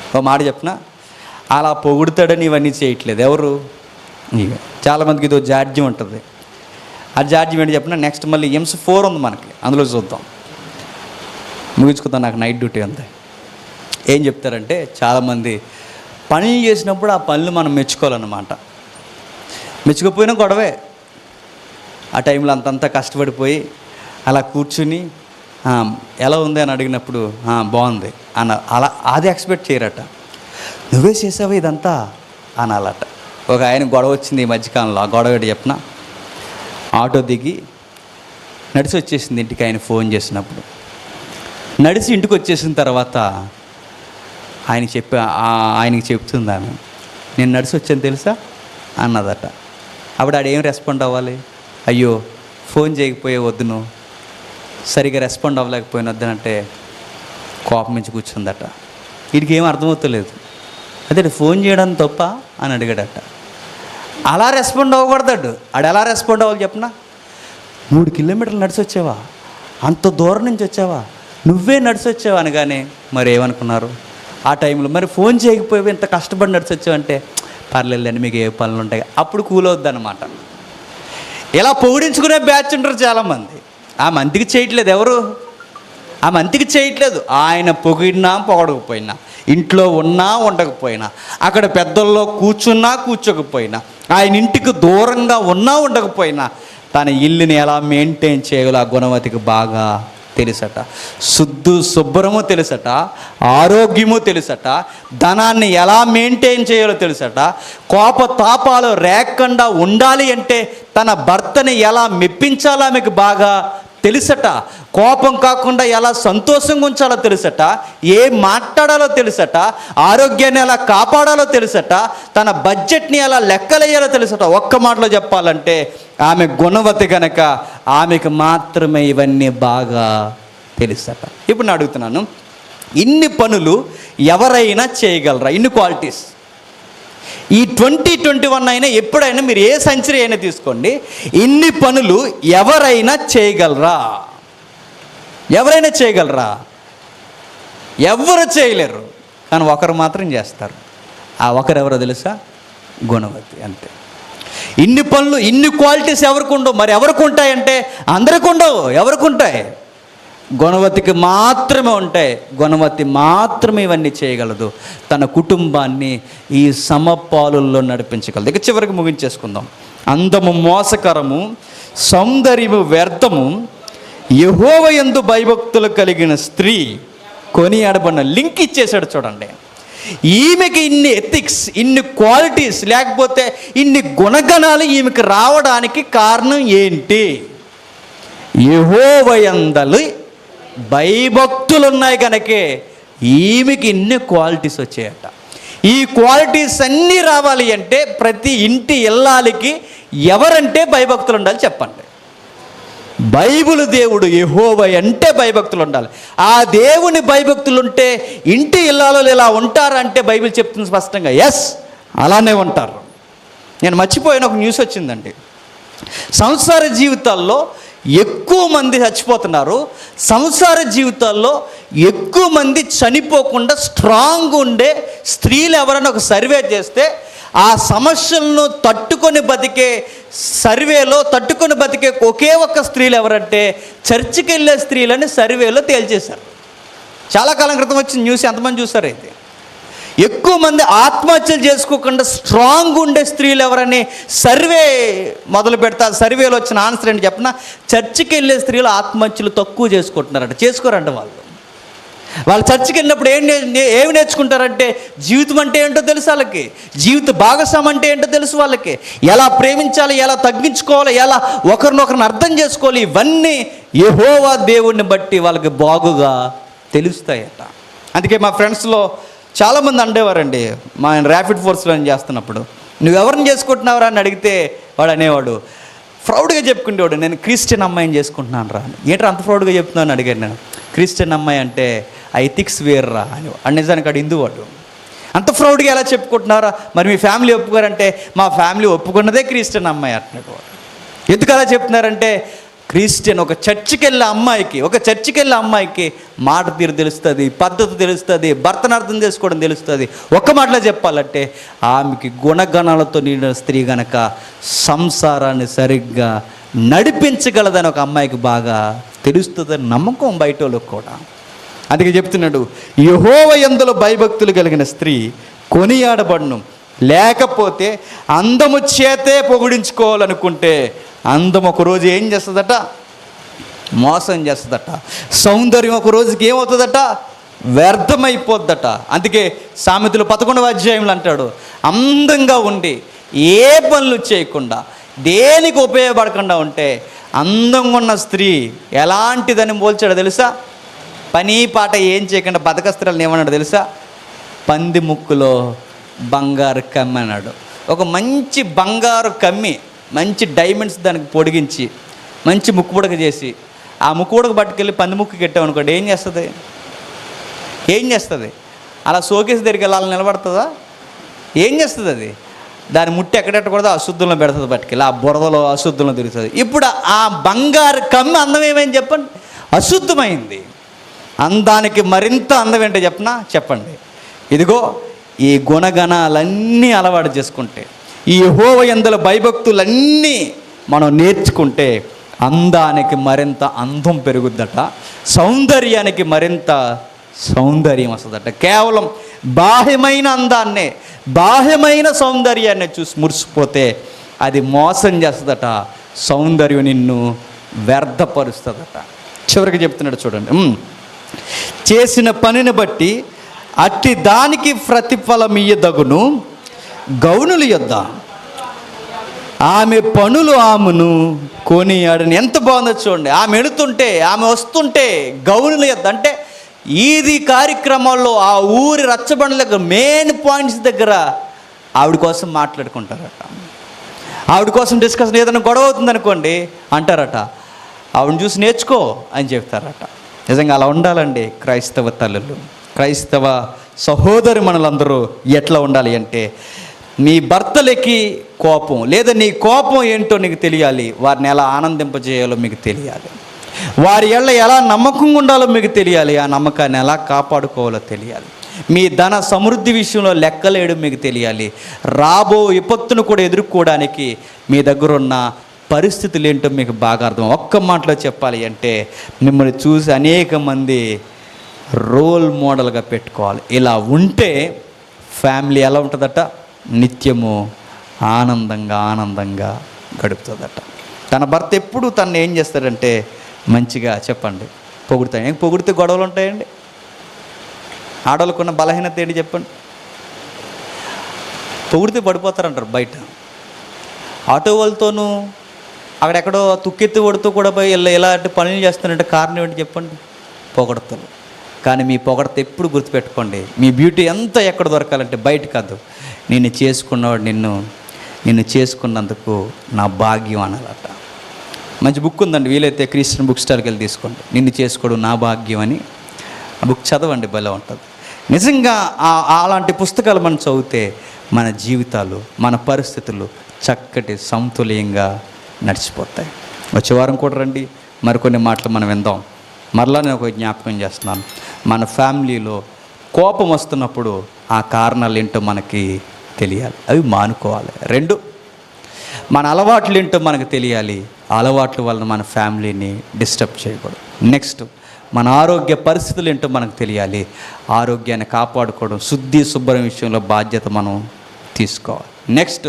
ఒక మాట చెప్పిన, అలా పొగుడుతాడని ఇవన్నీ చేయట్లేదు ఎవరు? నీవే. చాలామందికి ఇదో జాడ్యం ఉంటుంది. ఆ జాడ్యం ఏంటి చెప్పిన, నెక్స్ట్ మళ్ళీ MC4 ఉంది మనకి, అందులో చూద్దాం, ముగించుకుందాం. నాకు నైట్ డ్యూటీ ఉంది. ఏం చెప్తారంటే చాలామంది పనులు చేసినప్పుడు ఆ పనులు మనం మెచ్చుకోవాలన్నమాట. మెచ్చుకోపోయినా గొడవే. ఆ టైంలో అంతంతా కష్టపడిపోయి అలా కూర్చుని ఎలా ఉంది అని అడిగినప్పుడు బాగుంది అలా అది ఎక్స్పెక్ట్ చేయరట. నువ్వే చేసావా ఇదంతా అనాలట. ఒక ఆయన గొడవ వచ్చింది ఈ మధ్యకాలంలో. ఆ గొడవ ఏంటి చెప్పిన, ఆటో దిగి నడిచి వచ్చేసింది ఇంటికి. ఆయన ఫోన్ చేసినప్పుడు నడిచి ఇంటికి వచ్చేసిన తర్వాత ఆయనకి చెప్తుంది ఆమె, నేను నడిచి వచ్చాను తెలుసా అన్నదట. అప్పుడు ఆడేం రెస్పాండ్ అవ్వాలి? అయ్యో ఫోన్ చేయకపోయే వద్దును, సరిగా రెస్పాండ్ అవ్వలేకపోయిన వద్దనంటే కోపం నుంచి కూర్చుందట. వీడికి ఏం అర్థమవుతలేదు. అదే ఫోన్ చేయడం తప్ప అని అడిగాడట. అలా రెస్పాండ్ అవ్వకూడదాడు. ఆడు ఎలా రెస్పాండ్ అవ్వాలి చెప్పనా? 3 కిలోమీటర్లు నడిచి వచ్చావా, అంత దూరం నుంచి వచ్చావా, నువ్వే నడిచి వచ్చావా అనగానే మరి ఏమనుకున్నారు ఆ టైంలో? మరి ఫోన్ చేయకపోయావు, ఇంత కష్టపడి నడిచి వచ్చావంటే పర్లేదండి మీకు ఏ పనులు ఉంటాయి, అప్పుడు కూల్ అవుద్ది అనమాట. ఇలా పొగిడించుకునే బ్యాచ్ ఉంటారు చాలామంది. ఆ మంతికి చేయట్లేదు ఎవరు? ఆ మంతికి చేయట్లేదు. ఆయన పొగిడినా పొగడకపోయినా, ఇంట్లో ఉన్నా ఉండకపోయినా, అక్కడ పెద్దల్లో కూర్చున్నా కూర్చోకపోయినా, ఆయన ఇంటికి దూరంగా ఉన్నా ఉండకపోయినా, తన ఇల్లుని ఎలా మెయింటైన్ చేయాలో ఆ గుణవతికి బాగా తెలుసట. శుభ్రము తెలుసట, ఆరోగ్యము తెలుసట, ధనాన్ని ఎలా మెయింటైన్ చేయాలో తెలుసట, కోపతాపాలు రేకుండా ఉండాలి అంటే తన భర్తని ఎలా మెప్పించాలో ఆమెకు బాగా తెలుసట, కోపం కాకుండా ఎలా సంతోషంగా ఉంచాలో తెలుసట, ఏం మాట్లాడాలో తెలుసట, ఆరోగ్యాన్ని ఎలా కాపాడాలో తెలుసట, తన బడ్జెట్ని ఎలా లెక్కలేయాలో తెలుసట. ఒక్క మాటలో చెప్పాలంటే ఆమె గుణవతి కనుక ఆమెకు మాత్రమే ఇవన్నీ బాగా తెలుసట. ఇప్పుడు నేను అడుగుతున్నాను, ఇన్ని పనులు ఎవరైనా చేయగలరా? ఇన్ని క్వాలిటీస్ ఈ 2021 అయినా ఎప్పుడైనా మీరు ఏ సెంచరీ అయినా తీసుకోండి, ఇన్ని పనులు ఎవరైనా చేయగలరా? ఎవరైనా చేయగలరా? ఎవరు చేయలేరు. కానీ ఒకరు మాత్రం చేస్తారు. ఆ ఒకరు ఎవరో తెలుసా? గుణవతి. అంతే. ఇన్ని పనులు, ఇన్ని క్వాలిటీస్ ఎవరికి ఉండవు. మరి ఎవరికి ఉంటాయంటే అందరికి ఉండవు. ఎవరికి ఉంటాయి? గుణవతికి మాత్రమే ఉంటాయి. గుణవతి మాత్రమే ఇవన్నీ చేయగలదు. తన కుటుంబాన్ని ఈ సమపాలుల్లో నడిపించగలదు. ఇక చివరికి ముగించేసుకుందాం. అందము మోసకరము, సౌందర్యము వ్యర్థము, యెహోవా యందు భయభక్తులు కలిగిన స్త్రీ కొనియాడబడిన. లింక్ ఇచ్చేసాడు చూడండి. ఈమెకి ఇన్ని ఎథిక్స్, ఇన్ని క్వాలిటీస్, లేకపోతే ఇన్ని గుణగణాలు ఈమెకి రావడానికి కారణం ఏంటి? యెహోవా యందు భయభక్తులు ఉన్నాయి కనుకే ఈమెకి ఇన్ని క్వాలిటీస్ వచ్చాయట. ఈ క్వాలిటీస్ అన్నీ రావాలి అంటే ప్రతి ఇంటి ఇల్లాలికి ఎవరంటే భయభక్తులు ఉండాలి చెప్పండి. బైబిల్ దేవుడు యెహోవా అంటే భయభక్తులు ఉండాలి. ఆ దేవుని భయభక్తులు ఉంటే ఇంటి ఇల్లాలు ఇలా ఉంటారంటే బైబిల్ చెప్తుంది స్పష్టంగా, ఎస్ అలానే ఉంటారు. నేను మర్చిపోయిన ఒక న్యూస్ వచ్చిందండి. సంసార జీవితాల్లో ఎక్కువ మంది చచ్చిపోతున్నారు. సంసార జీవితాల్లో ఎక్కువ మంది చనిపోకుండా స్ట్రాంగ్ ఉండే స్త్రీలు ఎవరైనా ఒక సర్వే చేస్తే ఆ సమస్యలను తట్టుకొని బతికే సర్వేలో ఒకే ఒక్క స్త్రీలు ఎవరంటే చర్చికి వెళ్ళే స్త్రీలని సర్వేలో తేల్చేశారు. చాలా కాలం క్రితం వచ్చిన న్యూస్ ఎంతమంది చూసారు? అయితే ఎక్కువ మంది ఆత్మహత్యలు చేసుకోకుండా స్ట్రాంగ్ ఉండే స్త్రీలు ఎవరని సర్వే మొదలు పెడతారు. సర్వేలో వచ్చిన ఆన్సర్ ఏంటి చెప్పిన, చర్చికి వెళ్ళే స్త్రీలు ఆత్మహత్యలు తక్కువ చేసుకుంటున్నారంట. చేసుకోరంట వాళ్ళు చర్చికి వెళ్ళినప్పుడు ఏమి నేర్చుకుంటారంటే జీవితం అంటే ఏంటో తెలుసు వాళ్ళకి, జీవిత భాగస్వామి అంటే ఏంటో తెలుసు వాళ్ళకి, ఎలా ప్రేమించాలి, ఎలా తగ్గించుకోవాలి, ఎలా ఒకరినొకరిని అర్థం చేసుకోవాలి, ఇవన్నీ యెహోవా దేవుడిని బట్టి వాళ్ళకి బాగుగా తెలుస్తాయట. అందుకే మా ఫ్రెండ్స్లో చాలామంది అండేవారండి, మా ర్యాపిడ్ ఫోర్స్లో చేస్తున్నప్పుడు, నువ్వెవరిని చేసుకుంటున్నావురా అని అడిగితే వాడు అనేవాడు, ప్రౌడ్గా చెప్పుకునేవాడు, నేను క్రిస్టియన్ అమ్మాయిని చేసుకుంటున్నాను రా అని. ఏంట్రా అంత ప్రౌడ్గా చెప్తున్నాను అడిగాను నేను. క్రిస్టియన్ అమ్మాయి అంటే ఎథిక్స్ వేర్రా అని. నిజానికి వాడు హిందూ. అంత ప్రౌడ్గా ఎలా చెప్పుకుంటున్నారా? మరి మీ ఫ్యామిలీ ఒప్పుకోరంటే మా ఫ్యామిలీ ఒప్పుకున్నదే క్రిస్టియన్ అమ్మాయి అంటున్నాడు వాడు. ఎందుకు అలా చెప్తున్నారంటే క్రిస్టియన్ ఒక చర్చికి వెళ్ళే అమ్మాయికి మాట తీరు తెలుస్తుంది, పద్ధతి తెలుస్తుంది, భర్తను అర్థం చేసుకోవడం తెలుస్తుంది. ఒక్క మాటలో చెప్పాలంటే ఆమెకి గుణగణాలతో నిండిన స్త్రీ గనక సంసారాన్ని సరిగ్గా నడిపించగలదని ఒక అమ్మాయికి బాగా తెలుస్తుందని నమ్మకం బయట వాళ్ళకి కూడా. అందుకే చెప్తున్నాడు, యెహోవా యందు భయభక్తులు కలిగిన స్త్రీ కొనియాడబడును, లేకపోతే అందము చేతే పొగిడించుకోవాలనుకుంటే అందం ఒక రోజు ఏం చేస్తుందట? మోసం చేస్తుందట. సౌందర్యం ఒక రోజుకి ఏమవుతుందట? వ్యర్థమైపోద్దట. అందుకే సామెతలు 11వ అధ్యాయంలో అంటాడు, అందంగా ఉండి ఏ పనులు చేయకుండా దేనికి ఉపయోగపడకుండా ఉంటే అందంగా ఉన్న స్త్రీ ఎలాంటిదని పోల్చాడో తెలుసా? పని పాట ఏం చేయకుండా బతకస్త్రాలను ఏమన్నాడు తెలుసా? పంది ముక్కులో బంగారు కమ్మి అన్నాడు. ఒక మంచి బంగారు కమ్మి, మంచి డైమండ్స్ దానికి పొడిగించి మంచి ముక్కు పుడక చేసి ఆ ముక్కు పుడక పట్టుకెళ్ళి పంది ముక్కు కట్టామనుకోండి, ఏం చేస్తుంది? అలా సోకేసి దగ్గరికి వెళ్ళాలని నిలబడుతుందా? ఏం చేస్తుంది అది? దాని ముట్టి ఎక్కడెట్టకూడదు అశుద్ధంలో పెడుతుంది, పట్టుకెళ్ళి ఆ బురదలో అశుద్ధంలో తిరుగుతుంది. ఇప్పుడు ఆ బంగారు కమ్మి అందం ఏమైంది చెప్పండి? అశుద్ధమైంది. అందానికి మరింత అందం ఏంటో చెప్పండి. ఇదిగో ఈ గుణగణాలన్నీ అలవాటు చేసుకుంటే, ఈ యెహోవా యందు భయభక్తులన్నీ మనం నేర్చుకుంటే అందానికి మరింత అందం పెరుగుద్దట, సౌందర్యానికి మరింత సౌందర్యం వస్తుందట. కేవలం బాహ్యమైన అందాన్నే, బాహ్యమైన సౌందర్యాన్ని చూసి మురిసిపోతే అది మోసం చేస్తుందట, సౌందర్యం నిన్ను వ్యర్థపరుస్తుందట. చివరికి చెప్తున్నాడు చూడండి, చేసిన పనిని బట్టి అట్టి దానికి ప్రతిఫలమియ్యదగును గౌనుల యొద్ద ఆమె పనులు ఆమెను కొనియాడని. ఎంత బాగుందో చూడండి. ఆమె వెళుతుంటే, ఆమె వస్తుంటే గౌనుల యొద్ద అంటే ఈది కార్యక్రమాల్లో ఆ ఊరి రచ్చబండల దగ్గర మెయిన్ పాయింట్స్ దగ్గర ఆవిడ కోసం మాట్లాడుకుంటారట, ఆవిడ కోసం డిస్కషన్. ఏదైనా గొడవ అవుతుందనుకోండి అంటారట, ఆవిడని చూసి నేర్చుకో అని చెప్తారట. నిజంగా అలా ఉండాలండి క్రైస్తవ తల్లులు, క్రైస్తవ సహోదరి మనలందరూ ఎట్లా ఉండాలి అంటే, నీ భర్తలకి కోపం లేదా నీ కోపం ఏంటో నీకు తెలియాలి, వారిని ఎలా ఆనందింపజేయాలో మీకు తెలియాలి, వారి ఎళ్ళ ఎలా నమ్మకంగా ఉండాలో మీకు తెలియాలి, ఆ నమ్మకాన్ని ఎలా కాపాడుకోవాలో తెలియాలి, మీ ధన సమృద్ధి విషయంలో లెక్కలేయడం మీకు తెలియాలి, రాబో విపత్తును కూడా ఎదుర్కోవడానికి మీ దగ్గర ఉన్న పరిస్థితులు ఏంటో మీకు బాగా అర్థం. ఒక్క మాటలో చెప్పాలి అంటే మిమ్మల్ని చూసి అనేక మంది రోల్ మోడల్గా పెట్టుకోవాలి. ఇలా ఉంటే ఫ్యామిలీ ఎలా ఉంటుందట? నిత్యము ఆనందంగా గడుపుతుందట. తన భర్త ఎప్పుడు తను ఏం చేస్తాడంటే మంచిగా చెప్పండి పొగుడుతాయి. పొగిడితే గొడవలు ఉంటాయండి? ఆడవాళ్ళకున్న బలహీనత ఏంటి చెప్పండి? పొగిడితే పడిపోతారంటారు బయట. ఆటో వాళ్ళతోనూ అక్కడెక్కడో తుక్కెత్తి కొడుతూ కూడా పోయి ఇలాంటి పనులు చేస్తున్నట్టు కారణం ఏంటి చెప్పండి? పొగడతలు. కానీ మీ పొగడత ఎప్పుడు గుర్తుపెట్టుకోండి, మీ బ్యూటీ ఎంత ఎక్కడ దొరకాలంటే బయట కాదు, నిన్ను చేసుకున్నవాడు నిన్ను చేసుకున్నందుకు నా భాగ్యం అనాలట. మంచి బుక్ ఉందండి, వీలైతే క్రిస్టియన్ బుక్ స్టాల్కి వెళ్ళి తీసుకోండి, నిన్ను చేసుకోవడం నా భాగ్యం అని. ఆ బుక్ చదవండి, భలే ఉంటుంది. నిజంగా అలాంటి పుస్తకాలు మనం చదివితే మన జీవితాలు, మన పరిస్థితులు చక్కటి సమతుల్యంగా నడిచిపోతాయి. వచ్చే వారం కూడా రండి, మరికొన్ని మాటలు మనం విందాం. మరలా నేను ఒక జ్ఞాపకం చేస్తున్నాను, మన ఫ్యామిలీలో కోపం వస్తున్నప్పుడు ఆ కారణాలు ఏంటో మనకి తెలియాలి, అవి మానుకోవాలి. 2, మన అలవాట్లు ఏంటో మనకు తెలియాలి, ఆ అలవాట్ల వలన మన ఫ్యామిలీని డిస్టర్బ్ చేయకూడదు. నెక్స్ట్, మన ఆరోగ్య పరిస్థితులు ఏంటో మనకు తెలియాలి, ఆరోగ్యాన్ని కాపాడుకోవడం, శుద్ధి శుభ్రం విషయంలో బాధ్యత మనం తీసుకోవాలి. నెక్స్ట్,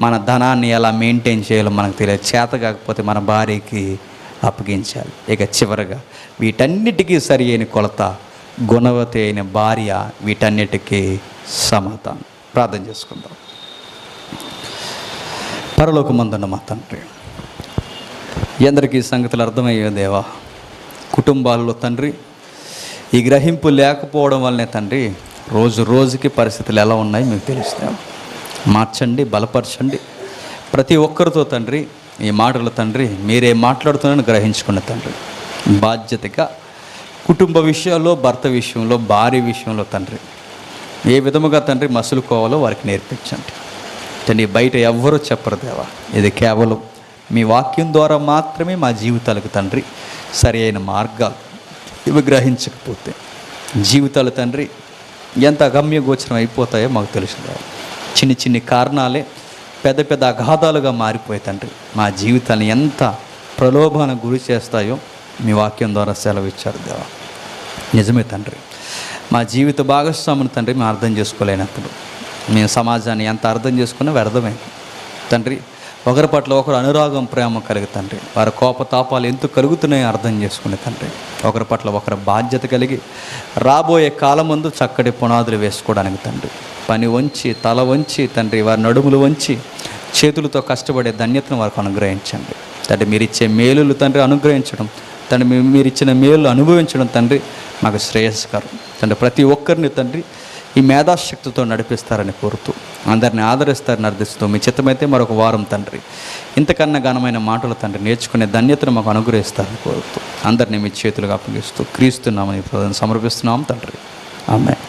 మన ధనాన్ని ఎలా మెయింటైన్ చేయాలో మనకు తెలియాలి, చేత కాకపోతే మన భార్యకి అప్పగించాలి. ఇక చివరగా వీటన్నిటికీ సరి అయిన కొలత గుణవతి అయిన భార్య, వీటన్నిటికీ సమాధానం. ప్రార్థన చేసుకుందాం. పరలోకమందున్న మా తండ్రి, ఎందరికీ సంగతులు అర్థమయ్యే దేవా, కుటుంబాల్లో తండ్రి ఈ గ్రహింపు లేకపోవడం వల్లనే తండ్రి రోజు రోజుకి పరిస్థితులు ఎలా ఉన్నాయి మీకు తెలుస్తాం. మార్చండి, బలపరచండి. ప్రతి ఒక్కరితో తండ్రి ఈ మాటలు తండ్రి మీరే మాట్లాడుతున్నారని గ్రహించుకున్న తండ్రి, బాధ్యతగా కుటుంబ విషయాల్లో, భర్త విషయంలో, భార్య విషయంలో తండ్రి ఏ విధముగా తండ్రి మసులుకోవాలో వారికి నేర్పించండి తండ్రి. బయట ఎవ్వరూ చెప్పరు దేవా, ఇది కేవలం మీ వాక్యం ద్వారా మాత్రమే మా జీవితాలకు తండ్రి సరి అయిన మార్గాలు. ఇవి గ్రహించకపోతే జీవితాలు తండ్రి ఎంత అగమ్యగోచరం అయిపోతాయో మాకు తెలుసు. చిన్ని చిన్ని కారణాలే పెద్ద పెద్ద అగాధాలుగా మారిపోయి తండ్రి మా జీవితాన్ని ఎంత ప్రలోభానికి గురి చేస్తాయో మీ వాక్యం ద్వారా సెలవిచ్చారు దేవా. నిజమే తండ్రి, మా జీవిత భాగస్వామిని తండ్రి మేము అర్థం చేసుకోలేనప్పుడు, మేము సమాజాన్ని ఎంత అర్థం చేసుకున్నా వ్యర్థమైంది తండ్రి. ఒకరి పట్ల ఒకరు అనురాగం, ప్రేమ కలిగి తండ్రి, వారి కోపతాపాలు ఎందుకు కలుగుతున్నాయో అర్థం చేసుకునే తండ్రి, ఒకరి పట్ల ఒకరి బాధ్యత కలిగి రాబోయే కాలం ముందు చక్కటి పునాదులు వేసుకోవడానికి తండ్రి పని వంచి, తల వంచి తండ్రి, వారి నడుములు వంచి చేతులతో కష్టపడే ధన్యతను వారికి అనుగ్రహించండి తండ్రి. మీరు ఇచ్చే మేలులు తండ్రి అనుగ్రహించడం తండ్రి, మీరు ఇచ్చిన మేలు అనుభవించడం తండ్రి మాకు శ్రేయస్కరం తండ్రి. ప్రతి ఒక్కరిని తండ్రి ఈ మేధాశక్తితో నడిపిస్తారని కోరుతూ, అందరిని ఆదరిస్తారని అర్థిస్తూ, మీ చిత్తమైతే మరొక వారం తండ్రి ఇంతకన్నా ఘనమైన మాటలు తండ్రి నేర్చుకునే ధన్యతను మాకు అనుగ్రహిస్తారని కోరుతూ, అందరినీ మీ చేతులుగా అప్పగిస్తూ క్రీస్తున్నామని సమర్పిస్తున్నాం తండ్రి. ఆమేన్.